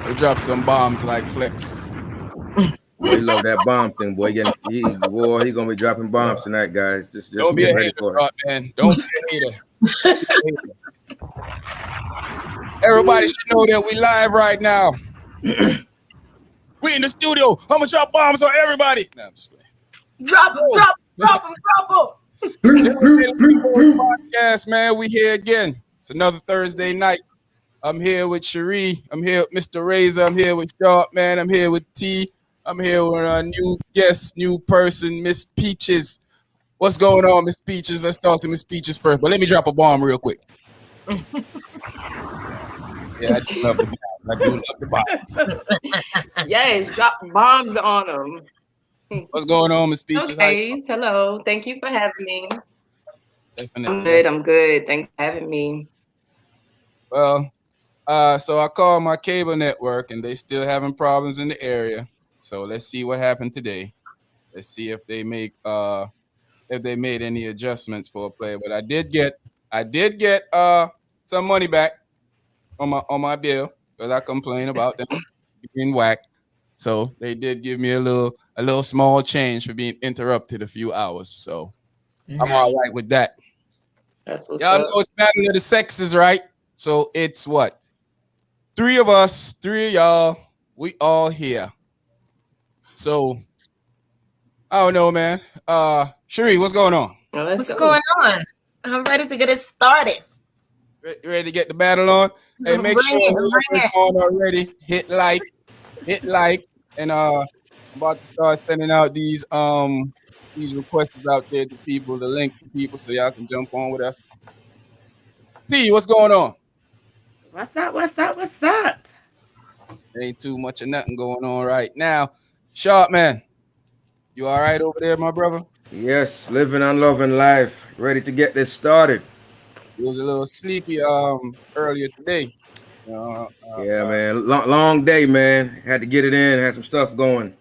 We drop some bombs like Flex. Boy, he love that bomb thing, boy. He gonna be dropping bombs tonight, guys. Just Don't be get a ready hater, for it. man. Don't be a hater. Everybody should know that we live right now. We in the studio. I'm gonna drop bombs on everybody. No, I'm just playing. Drop them. Podcast, man. We here again. It's another Thursday night. I'm here with Cherie. I'm here with Mr. Razor. I'm here with Sharp, man. I'm here with T. I'm here with a new guest, new person, Miss Peaches. What's going on, Miss Peaches? Let's talk to Miss Peaches first. But let me drop a bomb real quick. Yeah, I do love the bombs. Yes, drop bombs on them. What's going on, Miss Peaches? Okay, hello. Thank you for having me. Definitely. I'm good. Thanks for having me. Well, so I called my cable network, and they still having problems in the area. So let's see what happened today. Let's see if they made any adjustments for a play. But I did get some money back on my bill because I complained about them being whacked. So they did give me a little small change for being interrupted a few hours. So I'm all right with that. That's what's Y'all up. know it's Battle of the Sexes, right? So it's what? 3 of us, 3 of y'all, we all here. So I don't know, man. Cherie, what's going on? What's going on? I'm ready to get it started. Ready to get the battle on? Hey, make sure it's on already. Hit like, and I'm about to start sending out these requests out there to people, the link to people, so y'all can jump on with us. T, what's going on? What's up? Ain't too much of nothing going on right now. Sharp, man. You all right over there, my brother? Yes, living and loving life. Ready to get this started. It was a little sleepy earlier today. Yeah, man. Long day, man. Had to get it in. Had some stuff going.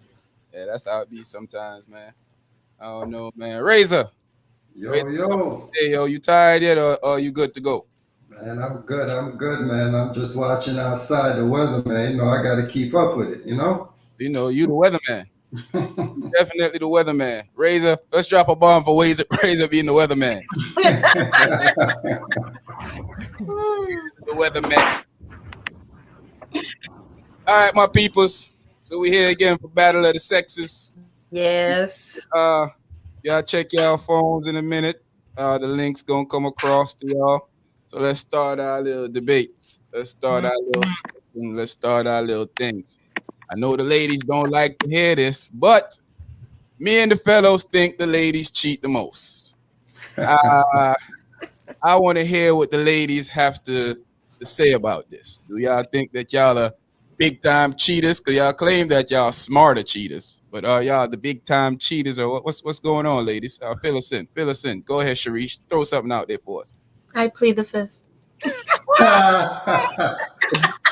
Yeah, that's how it be sometimes, man. I don't know, man. Razor. Yo. Hey, yo, you tired yet or you good to go? Man, I'm good, man. I'm just watching outside the weather, man. You know, I got to keep up with it, you know? You know, you the weatherman. Definitely the weatherman. Razor, let's drop a bomb for Razor being the weatherman. The weatherman. All right, my peoples. So we're here again for Battle of the Sexes. Yes. Y'all check y'all phones in a minute. The link's gonna come across to y'all. So let's start our little debates. Let's start our little things. I know the ladies don't like to hear this, but me and the fellows think the ladies cheat the most. I want to hear what the ladies have to say about this. Do y'all think that y'all are big time cheaters? Because y'all claim that y'all smarter cheaters, but are y'all the big time cheaters, or what's going on, ladies? Fill us in. Go ahead, Sharice. Throw something out there for us. I plead the fifth.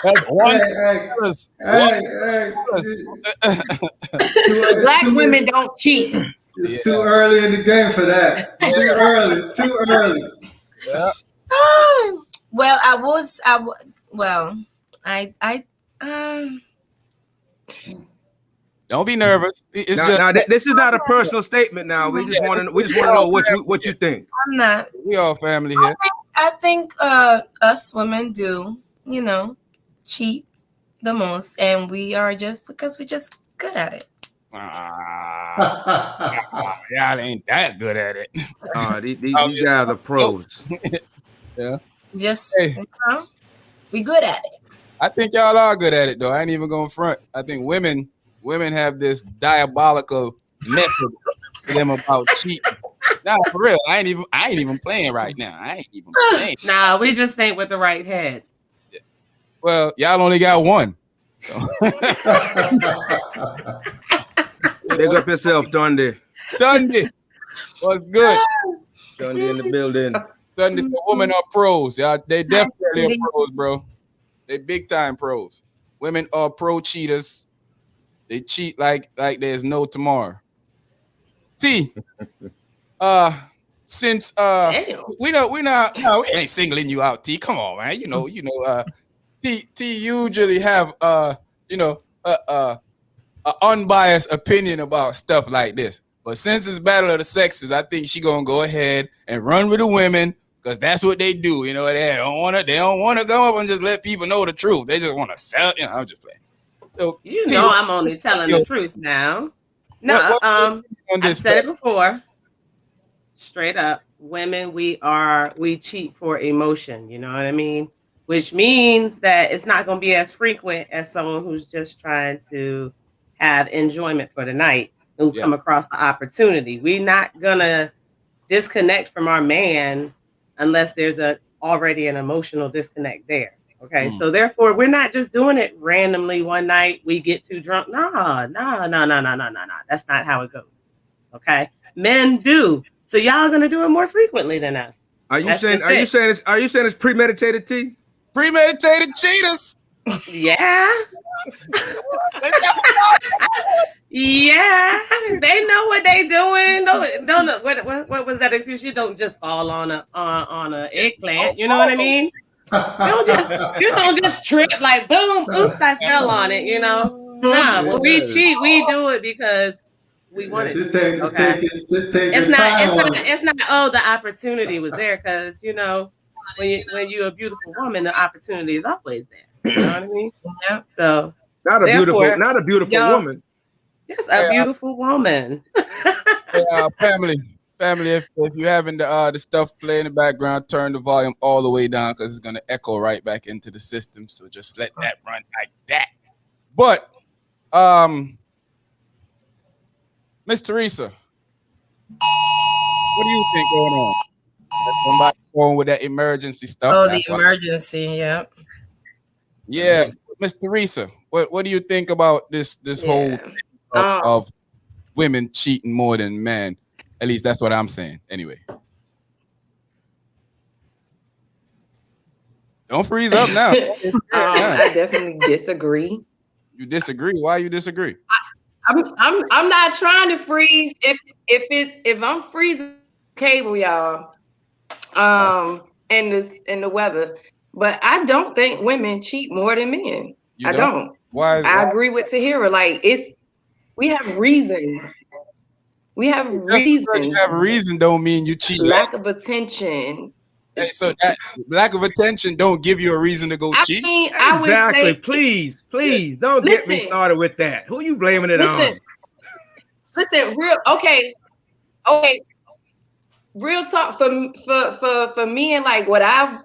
That's one. Black women don't cheat. It's too early in the game for that. Too early. Yeah. Well, Don't be nervous. It's now, this is not a personal statement. Now we just want to know what you think. I'm not. We all family here. I think us women do, cheat the most, and we are just because we're just good at it. Y'all ain't that good at it. These guys are pros. Yeah. Just we good at it. I think y'all are good at it though. I ain't even gonna front. I think women have this diabolical method for them about cheating. Nah, for real. I ain't even playing right now. I ain't even playing. Nah, we just think with the right head. Yeah. Well, y'all only got one. So. Big up yourself, Dundee. What's good? Dundee in the building. Dundee's the women are pros. Y'all, they definitely are pros, bro. They big time pros. Women are pro cheaters. They cheat like there's no tomorrow. T. Since we ain't singling you out, T. Come on, man. T usually have you know, a unbiased opinion about stuff like this. But since it's battle of the sexes, I think she gonna go ahead and run with the women because that's what they do. You know, they don't wanna go up and just let people know the truth. They just wanna sell. You know, I'm just playing. So, You T, know I'm only telling the truth now. No, what on I've this? said it before. Straight up, women, we cheat for emotion. You know what I mean? Which means that it's not going to be as frequent as someone who's just trying to have enjoyment for the night who Yeah. come across the opportunity. We're not gonna disconnect from our man unless there's already an emotional disconnect there. Okay, so therefore we're not just doing it randomly one night. We get too drunk. No. That's not how it goes. Okay, men do. So y'all gonna do it more frequently than us. Are you That's saying? just it. Are you saying it's premeditated, T? Premeditated cheaters. Yeah. Yeah, they know what they doing. Don't know what was that excuse? You don't just fall on a eggplant. You know what I mean? You don't just trip like boom, oops, I fell on it. You know, nah. When we cheat, we do it because we want to. Okay, take your time on it. it's not. Oh, the opportunity was there because you know when you're a beautiful woman, the opportunity is always there. You know what I mean? Yep. So Not a beautiful woman. Yes, a beautiful woman. Family, if you having the stuff play in the background, turn the volume all the way down because it's gonna echo right back into the system. So just let that run like that. But Miss Teresa, what do you think going on? Somebody going with that emergency stuff. Oh, the emergency, yep. Yeah, Miss Teresa, what do you think about this whole thing of women cheating more than men? At least that's what I'm saying. Anyway, don't freeze up now. I definitely disagree. You disagree? Why you disagree? I'm not trying to freeze. If I'm freezing cable, y'all, in the weather, but I don't think women cheat more than men. I don't. Why? I agree with Tahira. Like we have reasons. We have reasons. You have a reason don't mean you cheat. Lack of attention. Hey, so that lack of attention don't give you a reason to go cheat. I mean, Exactly. I would say, Please don't get me started with that. Who are you blaming it on? Listen, okay. Real talk for me and like what I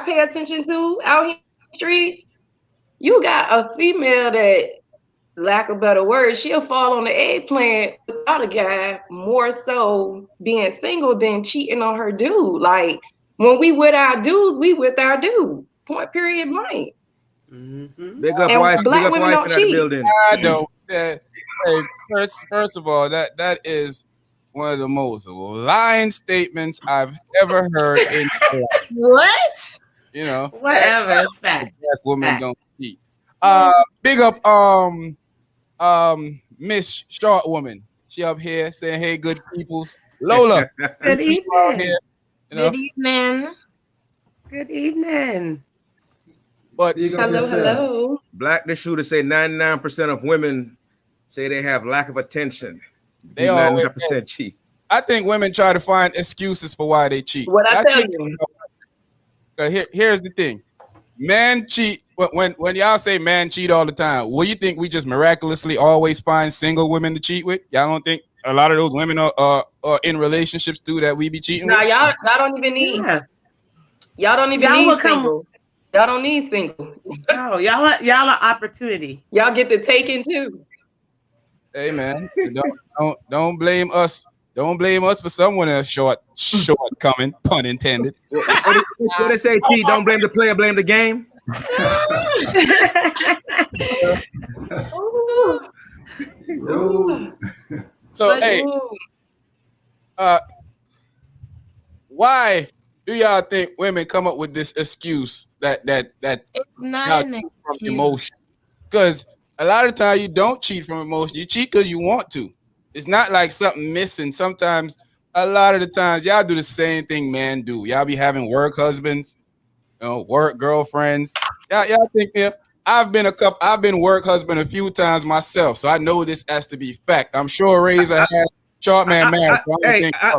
pay attention to out here in the streets. You got a female that, lack of better words, she'll fall on the eggplant without a guy more so being single than cheating on her dude. Like when we with our dudes, we with our dudes. Point period blank. Mm-hmm. Big up and wife. Black Big up women wife don't in cheat. the building. I don't. Hey, first of all, that is one of the most lying statements I've ever heard in what? You know, whatever. It's fact. Black women fact. don't cheat. Big up Miss Short Woman. She up here saying, "Hey, good peoples." Lola. Good evening. Here, Good evening. Good evening. But hello. Black the Shooter say 99% of women say they have lack of attention. They always 99% cheat. I think women try to find excuses for why they cheat. What I tell you. Here's the thing. Men cheat when y'all say men cheat all the time. What do you think we just miraculously always find single women to cheat with? Y'all don't think a lot of those women are in relationships too that we be cheating with? Y'all don't even need y'all don't even need single. Y'all don't need single. No, y'all are opportunity. Y'all get the taken too. Hey man, don't blame us. Don't blame us for someone else shortcoming, pun intended. What they say, T? Don't blame the player, blame the game. So hey, why do y'all think women come up with this excuse that it's not an excuse from emotion? Because a lot of times you don't cheat from emotion. You cheat because you want to. It's not like something missing. Sometimes, a lot of the times, y'all do the same thing men do. Y'all be having work husbands, work girlfriends. Y'all think I've been work husband a few times myself, so I know this has to be fact. I'm sure Razor has short man married. So I don't Hey, think I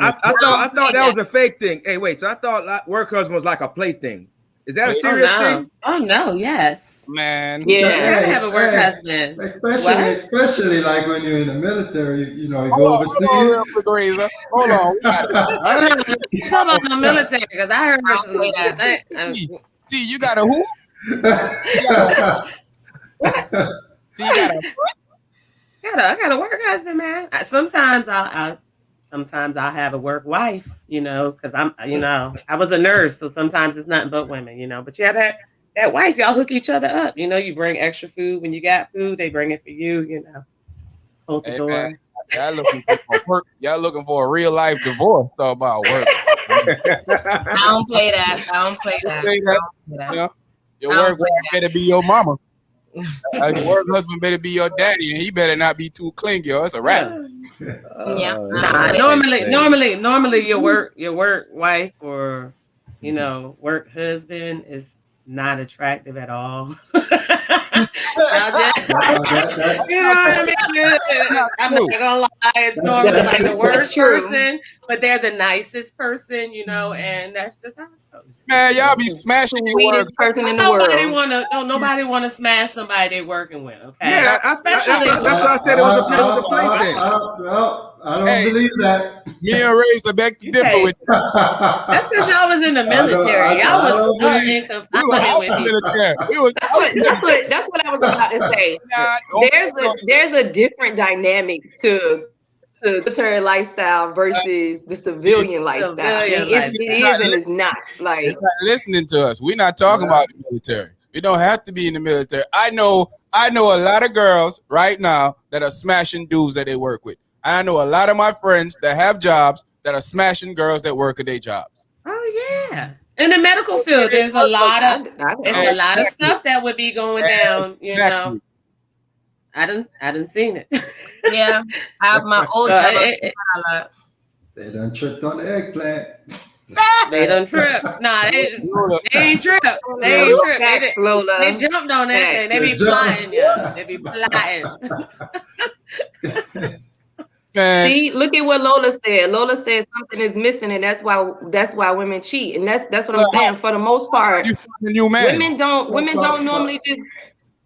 thought that was a fake thing. Hey, wait. So I thought work husband was like a plaything. Is that a Play- Oh serious no. thing? Oh no, yes. man. You Yeah. gotta have a work husband. What? Especially like when you're in the military, you know, you go Hold on real overseas. quick, Razor. Hold on. We got Hold on. Let's talk about the military because I heard I don't play some that. things. T, you got a who? You got a What? T, you got a I got a work husband, man. Sometimes I'll have a work wife, because I was a nurse, so sometimes it's nothing but women, But yeah, that wife, y'all hook each other up. You bring extra food when you got food, they bring it for you. Hold the hey man, door. y'all looking for work. Y'all looking for a real life divorce. Talk about work. I don't play that. I don't play that. Say I that, don't play that. you know, your I don't work play wife better be your mama. Your work husband better be your daddy, and he better not be too clingy, or it's a wrap. Yeah. Nah, normally your work wife or work husband is not attractive at all. I'll just, you know what I mean? I'm not gonna lie, it's normally like the worst person, but they're the nicest person, and that's just how it goes. Man, y'all be smashing your work. Sweetest person in the world. Nobody wanna smash somebody they're working with, okay? Yeah, that's why I said it was a plaything. I don't Hey. believe that. Me and Razor back to You differ can't- with That's because y'all was in the military. Y'all was stuck and we were confined out with the people. military. We was That's what I was about to say. don't There's a different dynamic to the military lifestyle versus the civilian lifestyle. I mean, Civilian it is and it's not. You're Like, not listening to us. We're not talking about the military. We don't have to be in the military. I know a lot of girls right now that are smashing dudes that they work with. I know a lot of my friends that have jobs that are smashing girls that work at their jobs. Oh yeah. In the medical field, there's a lot of Exactly. stuff that would be going down, Exactly. I didn't seen it. Yeah. I have my old So job. They done tripped on the eggplant. they done trip. Nah, they ain't trip. They Lola, ain't trip. facts, Lola. They jumped on that thing. They be plotting, yeah. They be plotting. Man, See, look at what Lola said. Lola said something is missing, and that's why women cheat. And that's what I'm saying. For the most part, you find a new man. women don't normally just,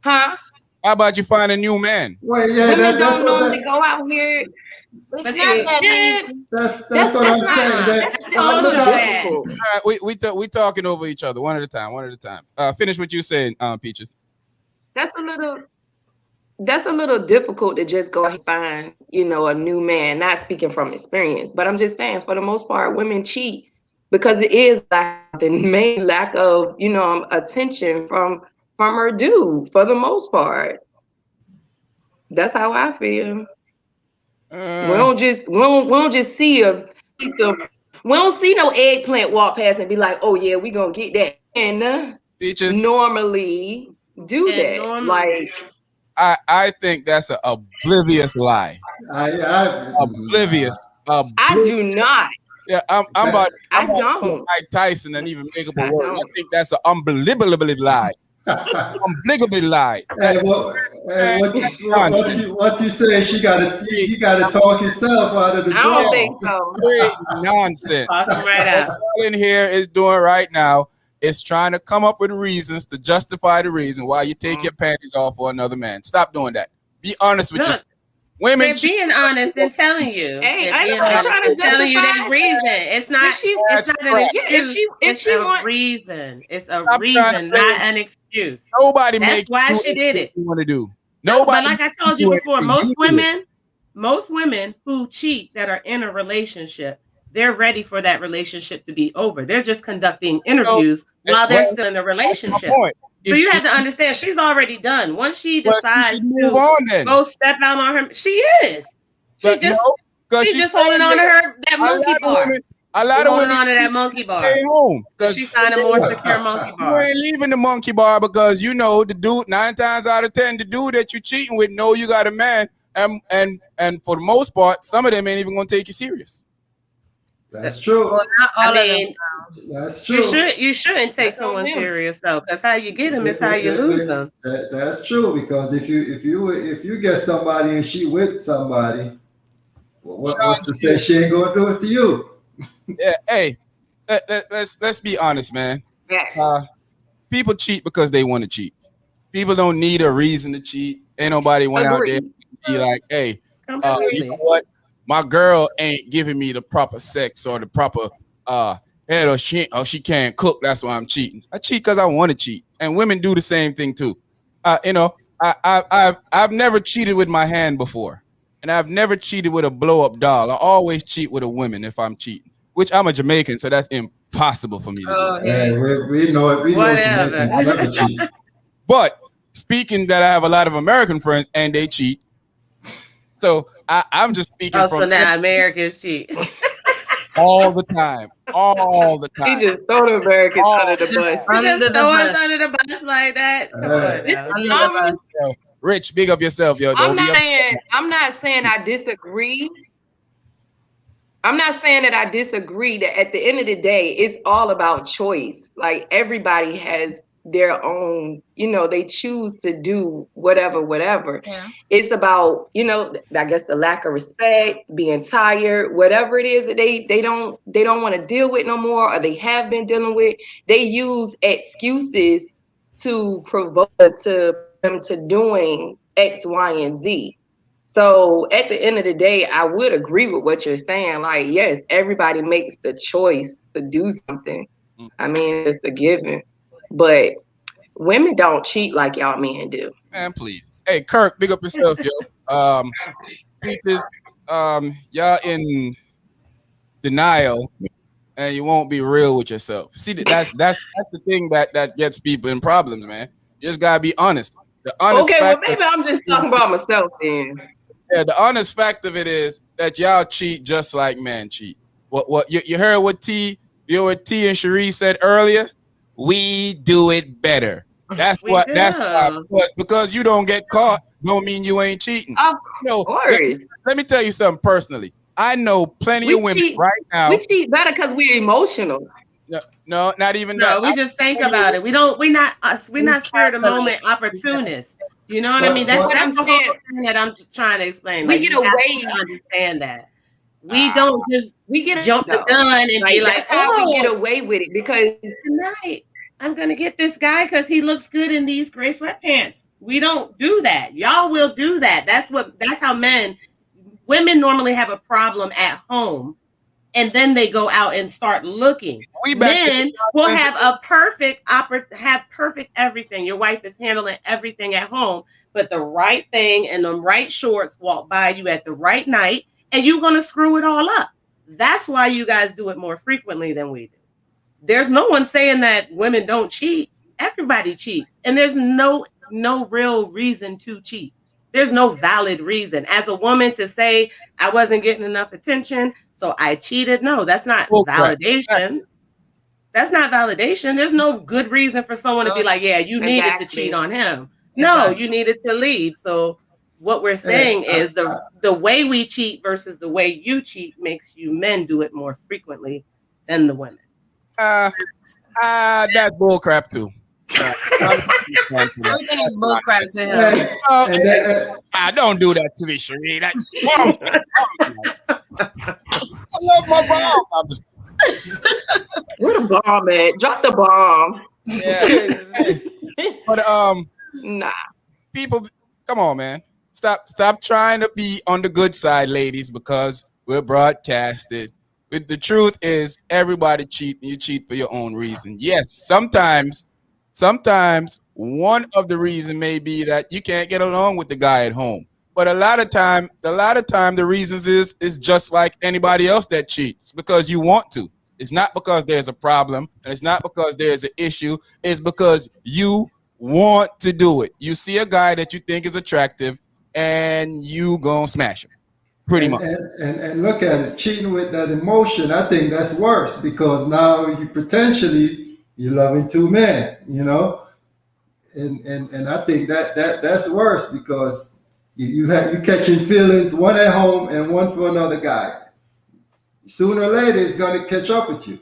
huh? How about you find a new man? Wait, yeah, Women that's don't what normally go out here. It's But not see, that Yeah, easy. that's what I'm saying. That's told a you little that. difficult. All right, we talking over each other one at a time. One at a time. Finish what you saying, Peaches. That's a little difficult to just go and find, a new man. Not speaking from experience, but I'm just saying, for the most part, women cheat because it is like the main lack of, attention from her dude. For the most part, that's how I feel. We don't just see a piece of. We don't see no eggplant walk past and be like, oh yeah, we gonna get that. And Peaches, normally do And that. normally, Like, I think that's an oblivious lie. Oblivious. I do not. Yeah, I'm about I to don't. Mike Tyson and even make up a I word. I don't. think that's an unbelievable lie. Unbelievable lie. Hey, what you say? He got to talk himself out of the I don't think draws. so. Great nonsense. toss them right out. All in here is doing right now is trying to come up with reasons to justify the reason why you take your panties off for another man. Stop doing that. Be honest with No, yourself. Women they're being honest and telling you. Hey, They're I being know they're honest trying to and telling you justify. that reason. It's not. If she, It's not an crap. yeah, excuse. if It's she a want, reason. It's a Stop trying to reason, play. not an excuse. Nobody That's makes why you she do did anything it. you want to do. No, Nobody but like I told you do before, anything most you do. women who cheat that are in a relationship, they're ready for that relationship to be over. They're just conducting interviews while they're still in the That's my relationship. point. So you have to understand she's already done. Once she Well, you decides should move to on then. go step out on her, she is. But no, because She's just holding on to that monkey bar. A lot of Holding women on to that monkey bar. stay home because She's finding a more secure monkey you bar. ain't leaving the monkey bar because you know the dude 9 times out of 10 the dude that you cheating with know you got a man and for the most part some of them ain't even gonna take you serious. That's Well, true. not I all of them. mean, That's you true. shouldn't take That's on someone them. serious though, because how you get them is how you lose That- them. that's true because if you get somebody and she with somebody, Sean what's to say G, she ain't gonna do it to you? yeah, hey, let's be honest, man. Facts. Uh, people cheat because they want to cheat. People don't need a reason to cheat. Ain't nobody went out there Agreed. to be like, hey, you know Completely. what? My girl ain't giving me the proper sex or the proper uh head, or she can't cook. That's why I'm cheating. I cheat because I want to cheat, and women do the same thing too. You know, I've never cheated with my hand before, and I've never cheated with a blow up doll. I always cheat with a woman if I'm cheating, which I'm a Jamaican, so that's impossible for me to do Oh, that. here Hey, you we know it. We know Whatever. Jamaicans never cheat. But speaking that I have a lot of American friends and they cheat, so I'm just speaking Oh, from so now Americans cheat. all the time, all the He time, just throw the Americans under all the bus. You under just the throw us bus. under the bus like that? Come on Hey, now. Under the I'm bus. yo, Rich, big up yourself, yo. I'm Don't be not up. saying I'm not saying I disagree. I'm not saying that I disagree that at the end of the day, it's all about choice. Like everybody has their own, they choose to do whatever, whatever. Yeah. It's about, I guess the lack of respect, being tired, whatever it is that they don't want to deal with no more, or they have been dealing with. They use excuses to provoke to them to doing X, Y, and Z. So at the end of the day, I would agree with what you're saying. Like, yes, everybody makes the choice to do something. Mm, I mean, it's a given. But women don't cheat like y'all men do. man, please. Hey, Kirk, big up yourself, yo. Peaches, y'all in denial, and you won't be real with yourself. See, that's the thing that gets people in problems, man. You just gotta be honest. The honest Okay, well, fact of maybe I'm just talking about myself then. Yeah, the honest fact of it is that y'all cheat just like men cheat. What you heard what T and Cherie said earlier? We do it better. That's We that's why do. because you don't get caught don't mean you ain't cheating. Of You know, course. let me tell you something personally. I know plenty of We women cheat right we now. cheat better because we're emotional. No, no, not even that. No, we just think about it. We're not us, we're We not spirit of calculate. moment opportunists. You know what I mean? but That's What but that's I'm the whole saying, thing that I'm trying to explain. we Like get you have away, to understand that. We Ah, don't just we get jump the though. gun and be Like like, that's how we get oh, away with it because tonight I'm gonna get this guy because he looks good in these gray sweatpants. We don't do that. Y'all will do that. That's how women normally have a problem at home, and then they go out and start looking. we back to Men will have have perfect everything. Your wife is handling everything at home, but the right thing and the right shorts walk by you at the right night, and you're gonna screw it all up. That's why you guys do it more frequently than we do. There's no one saying that women don't cheat. Everybody cheats, and there's no real reason to cheat. There's no valid reason as a woman to say I wasn't getting enough attention, so I cheated. No, that's not bull crap. validation. That's not validation. There's no good reason for someone to be like, yeah, you needed to cheat exactly. on him. No, Exactly. you needed to leave. So what we're hey, saying is the way we cheat versus the way you cheat makes you men do it more frequently than the women. Uh, that's bull crap too. I'm Everything is That's not. bullcrap to him. hey, Oh, and that, don't do that to me, Cherie. That I love my mom. I'm just Where the bomb at? Drop the bomb. yeah. But Nah. people, come on, man. Stop trying to be on the good side, ladies, because we're broadcasted. But the truth is, everybody cheat, and you cheat for your own reason. Yes, sometimes one of the reason may be that you can't get along with the guy at home. But a lot of time, the reasons is just like anybody else that cheats because you want to. It's not because there's a problem, and it's not because there's an issue. It's because you want to do it. You see a guy that you think is attractive, and you gonna smash him. Pretty and, much. and and look at it, cheating with that emotion. I think that's worse because now you potentially you're loving two men. And I think that's worse because you catching feelings one at home and one for another guy. sooner or later it's going to catch up with you.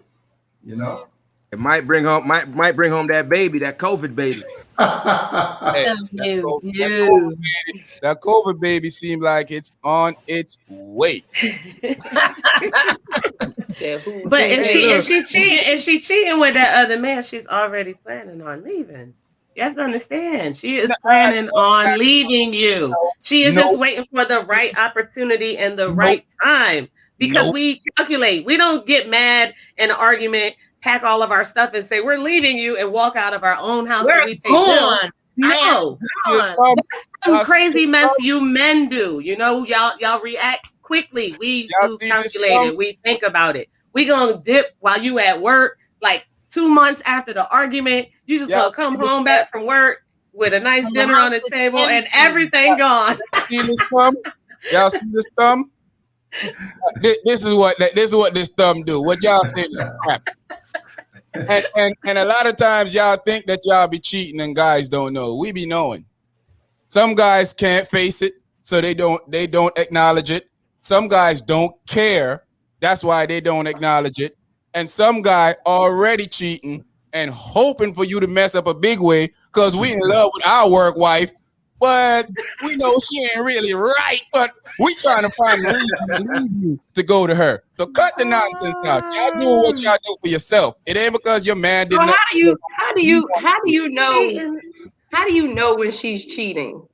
You know. It might bring home that baby, that COVID baby. Hey, No, that no, COVID, no. that COVID baby seemed like it's on its way. Yeah, who's But if Hey, she baby? if look, she cheating if she cheating with that other man, she's already planning on leaving. You have to understand. She is planning on leaving you. She is just No, waiting for the right opportunity and the no, right time. Because no. we calculate. We don't get mad in an argument, pack all of our stuff and say we're leaving you and walk out of our own house that We're we pay bills. gone. I am No. It's gone. Some y'all see crazy this mess thumb? you men do. You know, y'all react quickly. We Y'all do see this thumb? calculated. We think about it. We gonna dip while you at work, like 2 months after the argument. You just Y'all gonna see come this home thumb? back from work with a nice And the dinner on house the is table and empty. everything gone. See this thumb? Y'all see this thumb? This is what this thumb do. What y'all saying is crap. And a lot of times y'all think that y'all be cheating and guys don't know. We be knowing. Some guys can't face it, so they don't acknowledge it. Some guys don't care. That's why they don't acknowledge it. And some guy already cheating and hoping for you to mess up a big way because we in love with our work wife, but we know she ain't really right. But we trying to find a reason to leave you to go to her. So cut the nonsense out. Y'all doing what y'all do for yourself. It ain't because your man So didn't. Cheating. how do you know when she's cheating?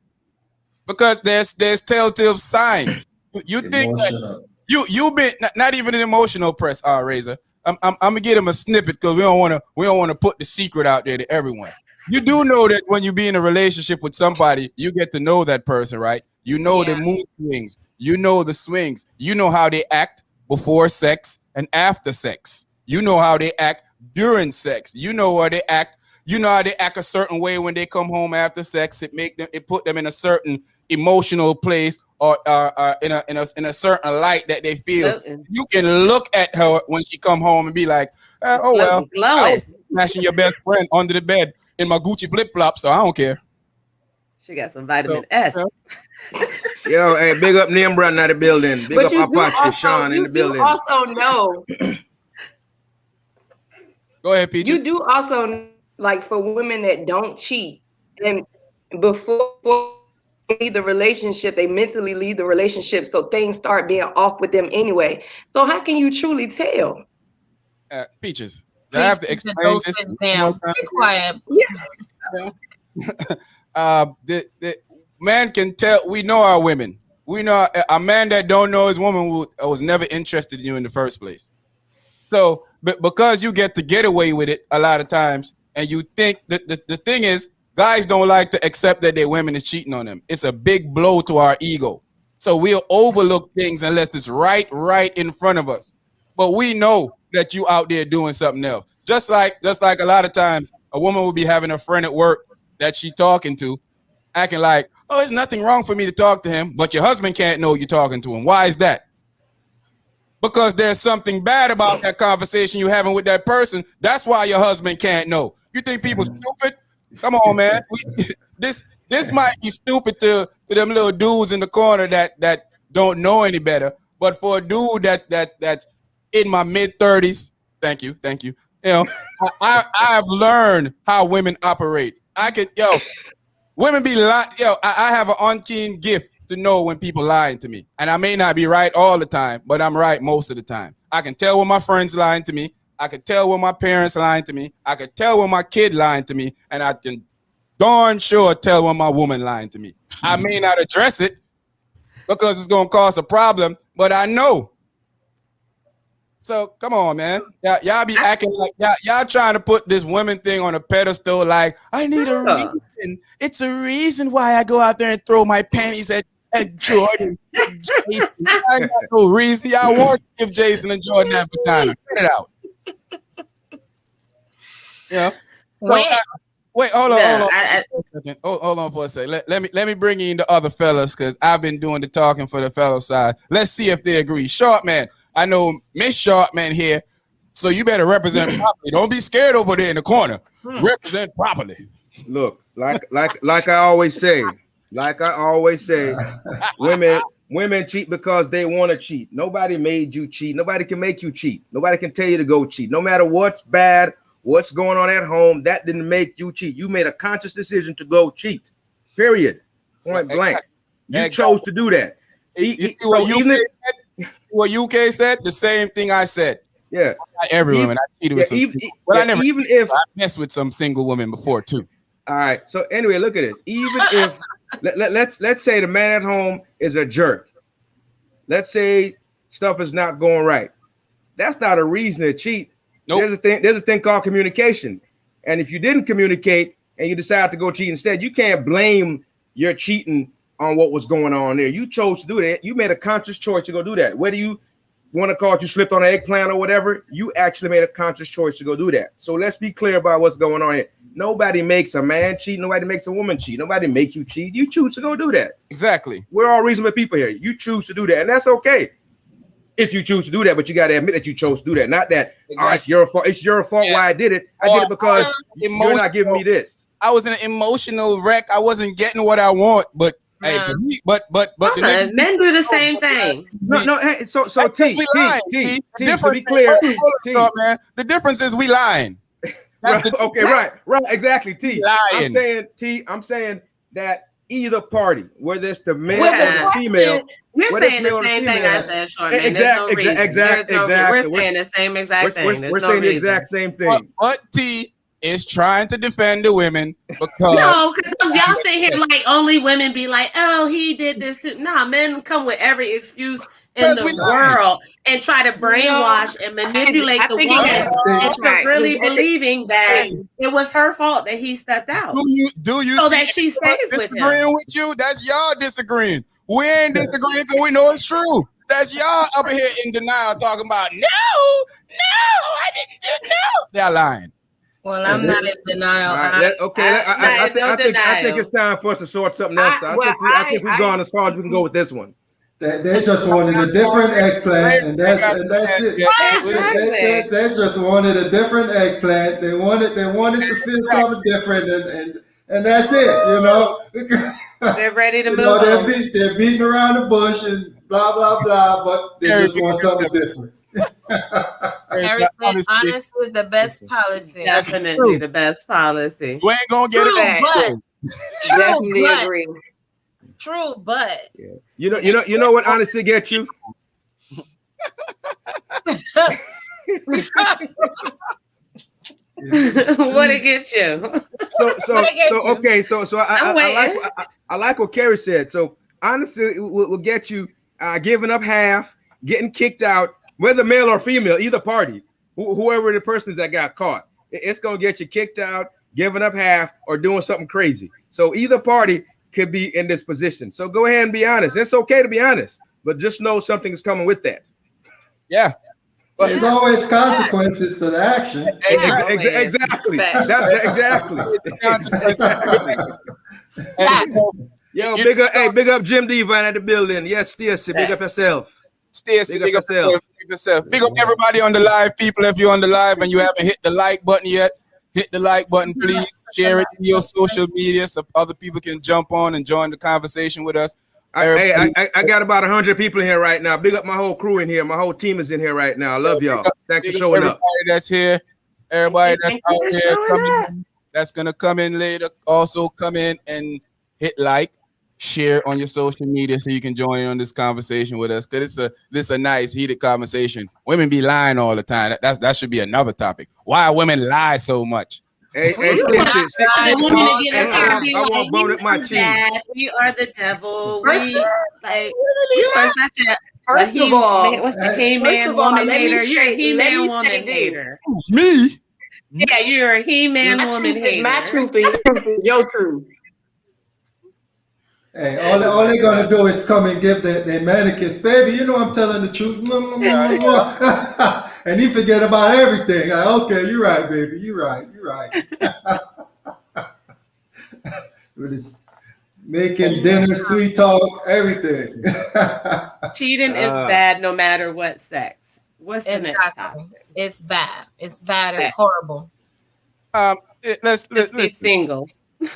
Because there's telltale signs. You think that Emotional. you've been not even an emotional press, Razor. I'm gonna get him a snippet because we don't want to put the secret out there to everyone. You do know that when you be in a relationship with somebody, you get to know that person, right? You know the Yeah. mood swings, you know the swings, you know how they act before sex and after sex. You know how they act during sex. You know how they act. You know how they act a certain way when they come home after sex. It put them in a certain emotional place or in a certain light that they feel. Floating. You can look at her when she come home and be like, oh well, Floating. I was Glowing. smashing your best friend under the bed in my Gucci flip flops, so I don't care. She got some So, vitamin S. yo, hey, big up Nimbra in the building. Big But up Apache, Sean in you the do building. also know go ahead, Peaches. you do also like for women that don't cheat and before they leave the relationship, they mentally leave the relationship, so things start being off with them anyway. So how can you truly tell? Peaches. I Please have to keep the explain this dosage one more down. time. Be quiet. Yeah. The man can tell. We know our women. We know a man that don't know his woman was never interested in you in the first place. So, but because you get away with it a lot of times, and you think that the thing is, guys don't like to accept that their women is cheating on them. It's a big blow to our ego. So we'll overlook things unless it's right in front of us. But we know that you out there doing something else. Just like a lot of times, a woman will be having a friend at work that she talking to, acting like, oh, there's nothing wrong for me to talk to him, but your husband can't know you're talking to him. Why is that? Because there's something bad about that conversation you're having with that person. That's why your husband can't know. You think people stupid? Come on, man. This might be stupid to them little dudes in the corner that don't know any better. But for a dude that's in my mid-30s, thank you. You know, I've learned how women operate. Women be lying. I have an unkeen gift to know when people lying to me. And I may not be right all the time, but I'm right most of the time. I can tell when my friends lying to me. I can tell when my parents lying to me. I can tell when my kid lying to me. And I can darn sure tell when my woman lying to me. I may not address it because it's going to cause a problem, but I know. So come on, man. Y'all be acting like y'all trying to put this women thing on a pedestal. Like I need a Yeah. reason. It's a reason why I go out there and throw my panties at Jordan, at Jason. I got no reason. Y'all want to give Jason and Jordan that vagina. Get it out. Yeah. So wait, hold on. Hold on for a second. Let me bring in the other fellas because I've been doing the talking for the fellow side. Let's see if they agree. Short man. I know Miss Sharpman here, so you better represent properly. Don't be scared over there in the corner. Represent properly. Look, like I always say, women Women cheat because they want to cheat. Nobody made you cheat. Nobody can make you cheat. Nobody can tell you to go cheat. No matter what's bad, what's going on at home, that didn't make you cheat. You made a conscious decision to go cheat. Period. Point blank. You chose to do that. See what UK said? The same thing I said. Yeah. Not every woman. I cheated with some. I messed with some single women before too. All right. So anyway, look at this. Even if let's say the man at home is a jerk. Let's say stuff is not going right. That's not a reason to cheat. Nope. There's a thing called communication. And if you didn't communicate and you decide to go cheat instead, you can't blame your cheating on what was going on there. You chose to do that. You made a conscious choice to go do that. Whether you want to call it you slipped on an eggplant or whatever, you actually made a conscious choice to go do that. So let's be clear about what's going on here. Nobody makes a man cheat. Nobody makes a woman cheat. Nobody make you cheat. You choose to go do that. Exactly. We're all reasonable people here. You choose to do that, and that's okay. If you choose to do that, but you got to admit that you chose to do that. Not that it's your fault. It's your fault why I did it. I did it because you're not giving me this. I was in an emotional wreck. I wasn't getting what I want, but hey, but men do the same thing. No. Hey, so T. To be clear, man, the difference is we lying. Right, exactly. T. Lying. I'm saying that either party, whether it's the male or the female. You're saying the same thing I said, Sean. Exactly. We're saying the same exact thing. We're saying the exact same thing. But T is trying to defend the women because y'all sit here like only women be like, oh, he did this too. Nah, men come with every excuse in the world and try to brainwash and manipulate the woman into really believing that it was her fault that he stepped out. Do you so that she stays with him? Disagreeing with you? That's y'all disagreeing. We ain't disagreeing because we know it's true. That's y'all up here in denial talking about no, I didn't do no. They're lying. Well, I'm not in denial. I think it's time for us to sort something else. I think we've gone as far as we can go with this one. They just wanted a different eggplant, and that's it. They just wanted a different eggplant. They wanted to feel something different, and that's it. You know. They're ready to move on. They're beating around the bush and blah blah blah, but they just want something different. Everything honest is the best policy. Definitely the best policy. You ain't gonna get it back. Definitely agree. True, but you know what honesty gets you. What it gets you? I like what Carrie said. So honestly, will get you giving up half, getting kicked out, whether male or female, either party, whoever the person is that got caught, it's gonna get you kicked out, giving up half, or doing something crazy. So either party could be in this position. So go ahead and be honest. It's okay to be honest, but just know something is coming with that. Yeah. But there's always consequences to the action. Exactly. Yo, big up Jim Devine at the building. Yes, Stacy, big up yourself. Stacy, big up yourself. Big up everybody on the live, people. If you're on the live and you haven't hit the like button yet, hit the like button, please. Share it in your social media so other people can jump on and join the conversation with us. I got about 100 people in here right now. Big up my whole crew in here. My whole team is in here right now. I love y'all. Thanks for showing up. Everybody that's here, everybody that's out here coming, that's gonna come in later. Also come in and hit like, share on your social media so you can join in on this conversation with us. Cause this is a nice heated conversation. Women be lying all the time. That should be another topic. Why women lie so much? Hey, I won't bone at my cheese. We are the devil. You are such a First of all, what's the He-Man woman hater? You're a He-Man woman hater. Me? Yeah, you're a He-Man woman hater. My truth is your truth. Hey, all they're gonna do is come and give their mannequins, baby. You know I'm telling the truth, and he forget about everything. Like, okay, you're right, baby. You're right. With his making dinner, sweet talk, everything. Cheating is bad, no matter what sex. What's the next topic? It's bad. It's bad. It's horrible. Let's be single.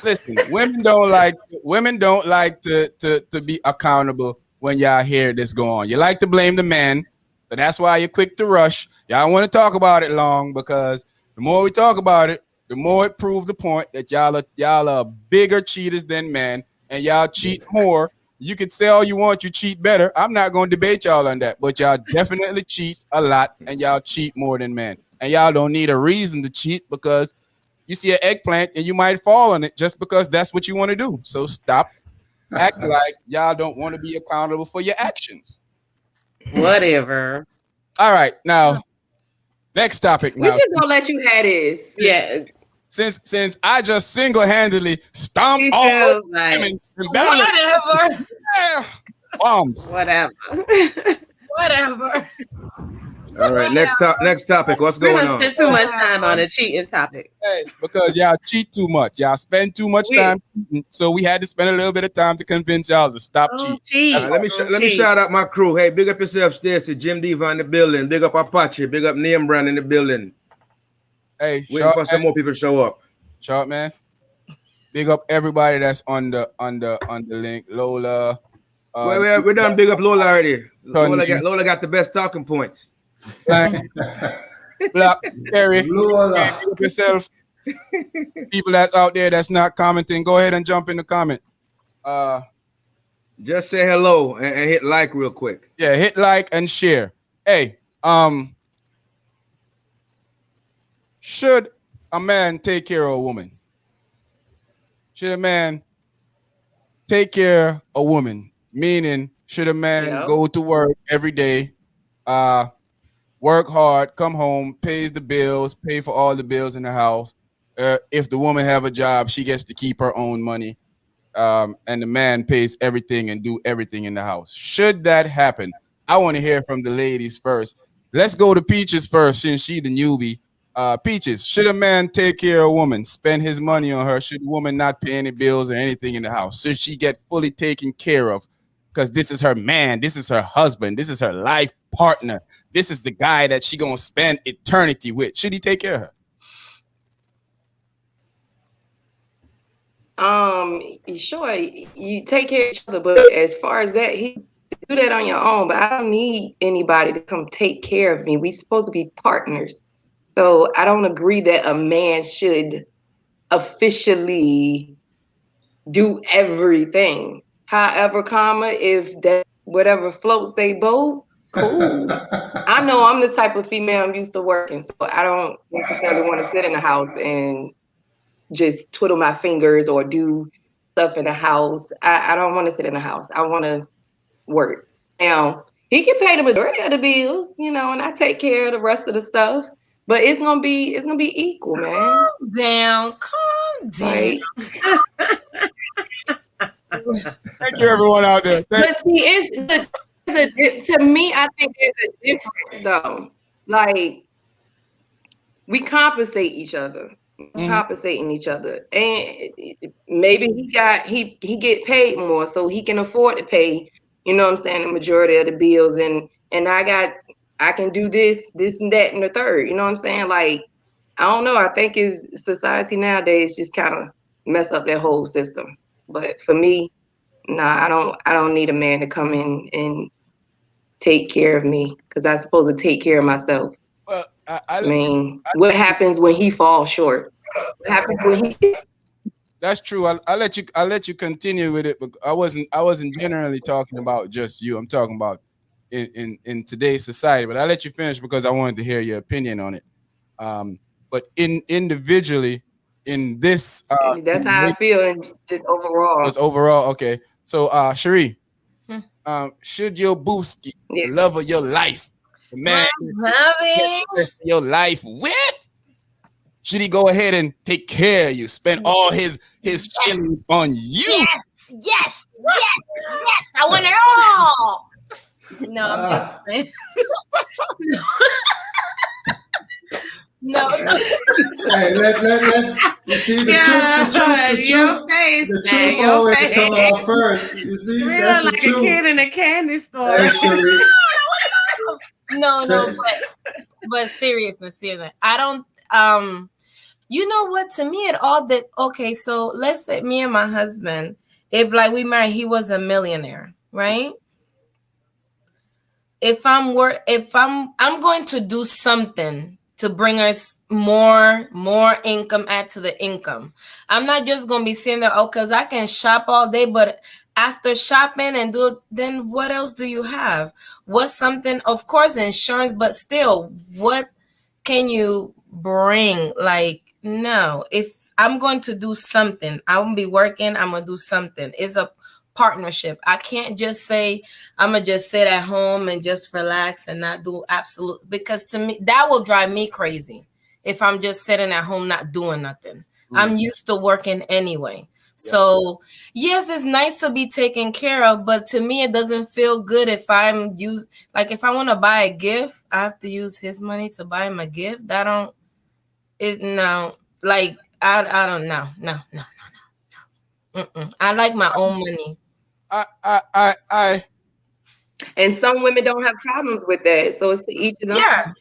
Listen, women don't like to be accountable when y'all hear this go on. You like to blame the man, so that's why you're quick to rush. Y'all want to talk about it long because the more we talk about it, the more it proves the point that y'all are bigger cheaters than men, and y'all cheat more. You can say all you want, you cheat better. I'm not going to debate y'all on that, but y'all definitely cheat a lot, and y'all cheat more than men. And y'all don't need a reason to cheat because you see an eggplant and you might fall on it just because that's what you want to do. So stop acting like y'all don't want to be accountable for your actions. Whatever. All right, now next topic. We Now, just gonna let you have this. Yeah. since I just single handedly stomped He all those feels like women in battle, Whatever. yeah, bombs. whatever. Whatever. All right, next topic. What's We're going gonna on? spend too much time on a cheating topic. Hey, because y'all cheat too much. Y'all spend too much We time cheating, so we had to spend a little bit of time to convince y'all to stop cheating. don't cheat. Let me Don't let me cheat. shout out my crew. Hey, big up yourself, Stacy, Jim Diva in the building. Big up Apache. Big up Name Brand in the building. Hey, Waiting short for some man, more people to show up. short man. Big up everybody that's on the link. Lola, We're done. Big up Lola already. Tony, Lola got the best talking points. Blank, Black, Terry. Hey, Lola. big up yourself. People that's out there that's not commenting, go ahead and jump in the comment. Uh, Just say hello and hit like real quick. yeah, hit like and share. Hey, should a man take care of a woman? Should a man take care of a woman? Meaning, should a man No. go to work every day, uh, work hard, come home, pays the bills, pay for all the bills in the house? If the woman have a job, she gets to keep her own money, and the man pays everything and do everything in the house. Should that happen? I want to hear from the ladies first. Let's go to Peaches first, since she the newbie. Peaches, should a man take care of a woman, spend his money on her? Should the woman not pay any bills or anything in the house? Should she get fully taken care of? Because this is her man, this is her husband, this is her life partner, this is the guy that she gonna spend eternity with. Should he take care of her? Sure, you take care of each other, but as far as that, he do that on your own. But I don't need anybody to come take care of me. We supposed to be partners. So I don't agree that a man should officially do everything. However, comma, if that's whatever floats they boat, cool. I know I'm the type of female I'm used to working, so I don't necessarily want to sit in the house and just twiddle my fingers or do stuff in the house. I don't want to sit in the house. I want to work. Now, he can pay the majority of the bills, and I take care of the rest of the stuff. But it's gonna be equal, man. Calm down. Calm down. Like, Thank you, everyone out there. but see, to me, I think there's a difference though. Like, we compensate each other. Mhm. Compensating each other, and maybe he get paid more, so he can afford to pay. You know what I'm saying? The majority of the bills, and I can do this and that and the third. You know what I'm saying? Like, I don't know. I think is society nowadays just kind of mess up that whole system. But for me, nah, I don't need a man to come in and take care of me because I'm supposed to take care of myself. Well, I mean, what happens when he falls short? What happens when he? that's true. I'll let you continue with it, but I wasn't generally talking about just you. I'm talking about in today's society. But I'll let you finish because I wanted to hear your opinion on it. But individually in this That's how I feel, and just overall, was overall okay. So Cherie, Hmm. should your booski, yeah. the love of your life, the man My hubby. the rest of your life with, should he go ahead and take care of you, spend all his shillings on you? Yes, yes, yes, yes. I want it all. No, I'm just Ah, playing. No, no. hey, let you see Yeah, your face, the man, truth your always face. come out first. You see, Real that's the like a truth. kid in a candy store. Hey, Cherie. No, but seriously, I don't. You know what? To me, it all that. Okay, so let's say me and my husband, if like we married, he was a millionaire, right? if I'm going to do something to bring us more income, add to the income. I'm not just gonna be sitting there, oh, because I can shop all day, but after shopping and do it, then what else do you have? What's something, of course, insurance, but still, what can you bring? Like, no, if I'm going to do something, I won't be working, I'm gonna do something. It's a partnership. I can't just say I'm gonna just sit at home and just relax and not do absolute, because to me that will drive me crazy if I'm just sitting at home not doing nothing. I'm used to working anyway. So yes, it's nice to be taken care of, but to me it doesn't feel good if I'm use like if I want to buy a gift, I have to use his money to buy him a gift. That don't is no like I don't know. No. I like my own money. I And some women don't have problems with that. So it's to each his own. Yeah.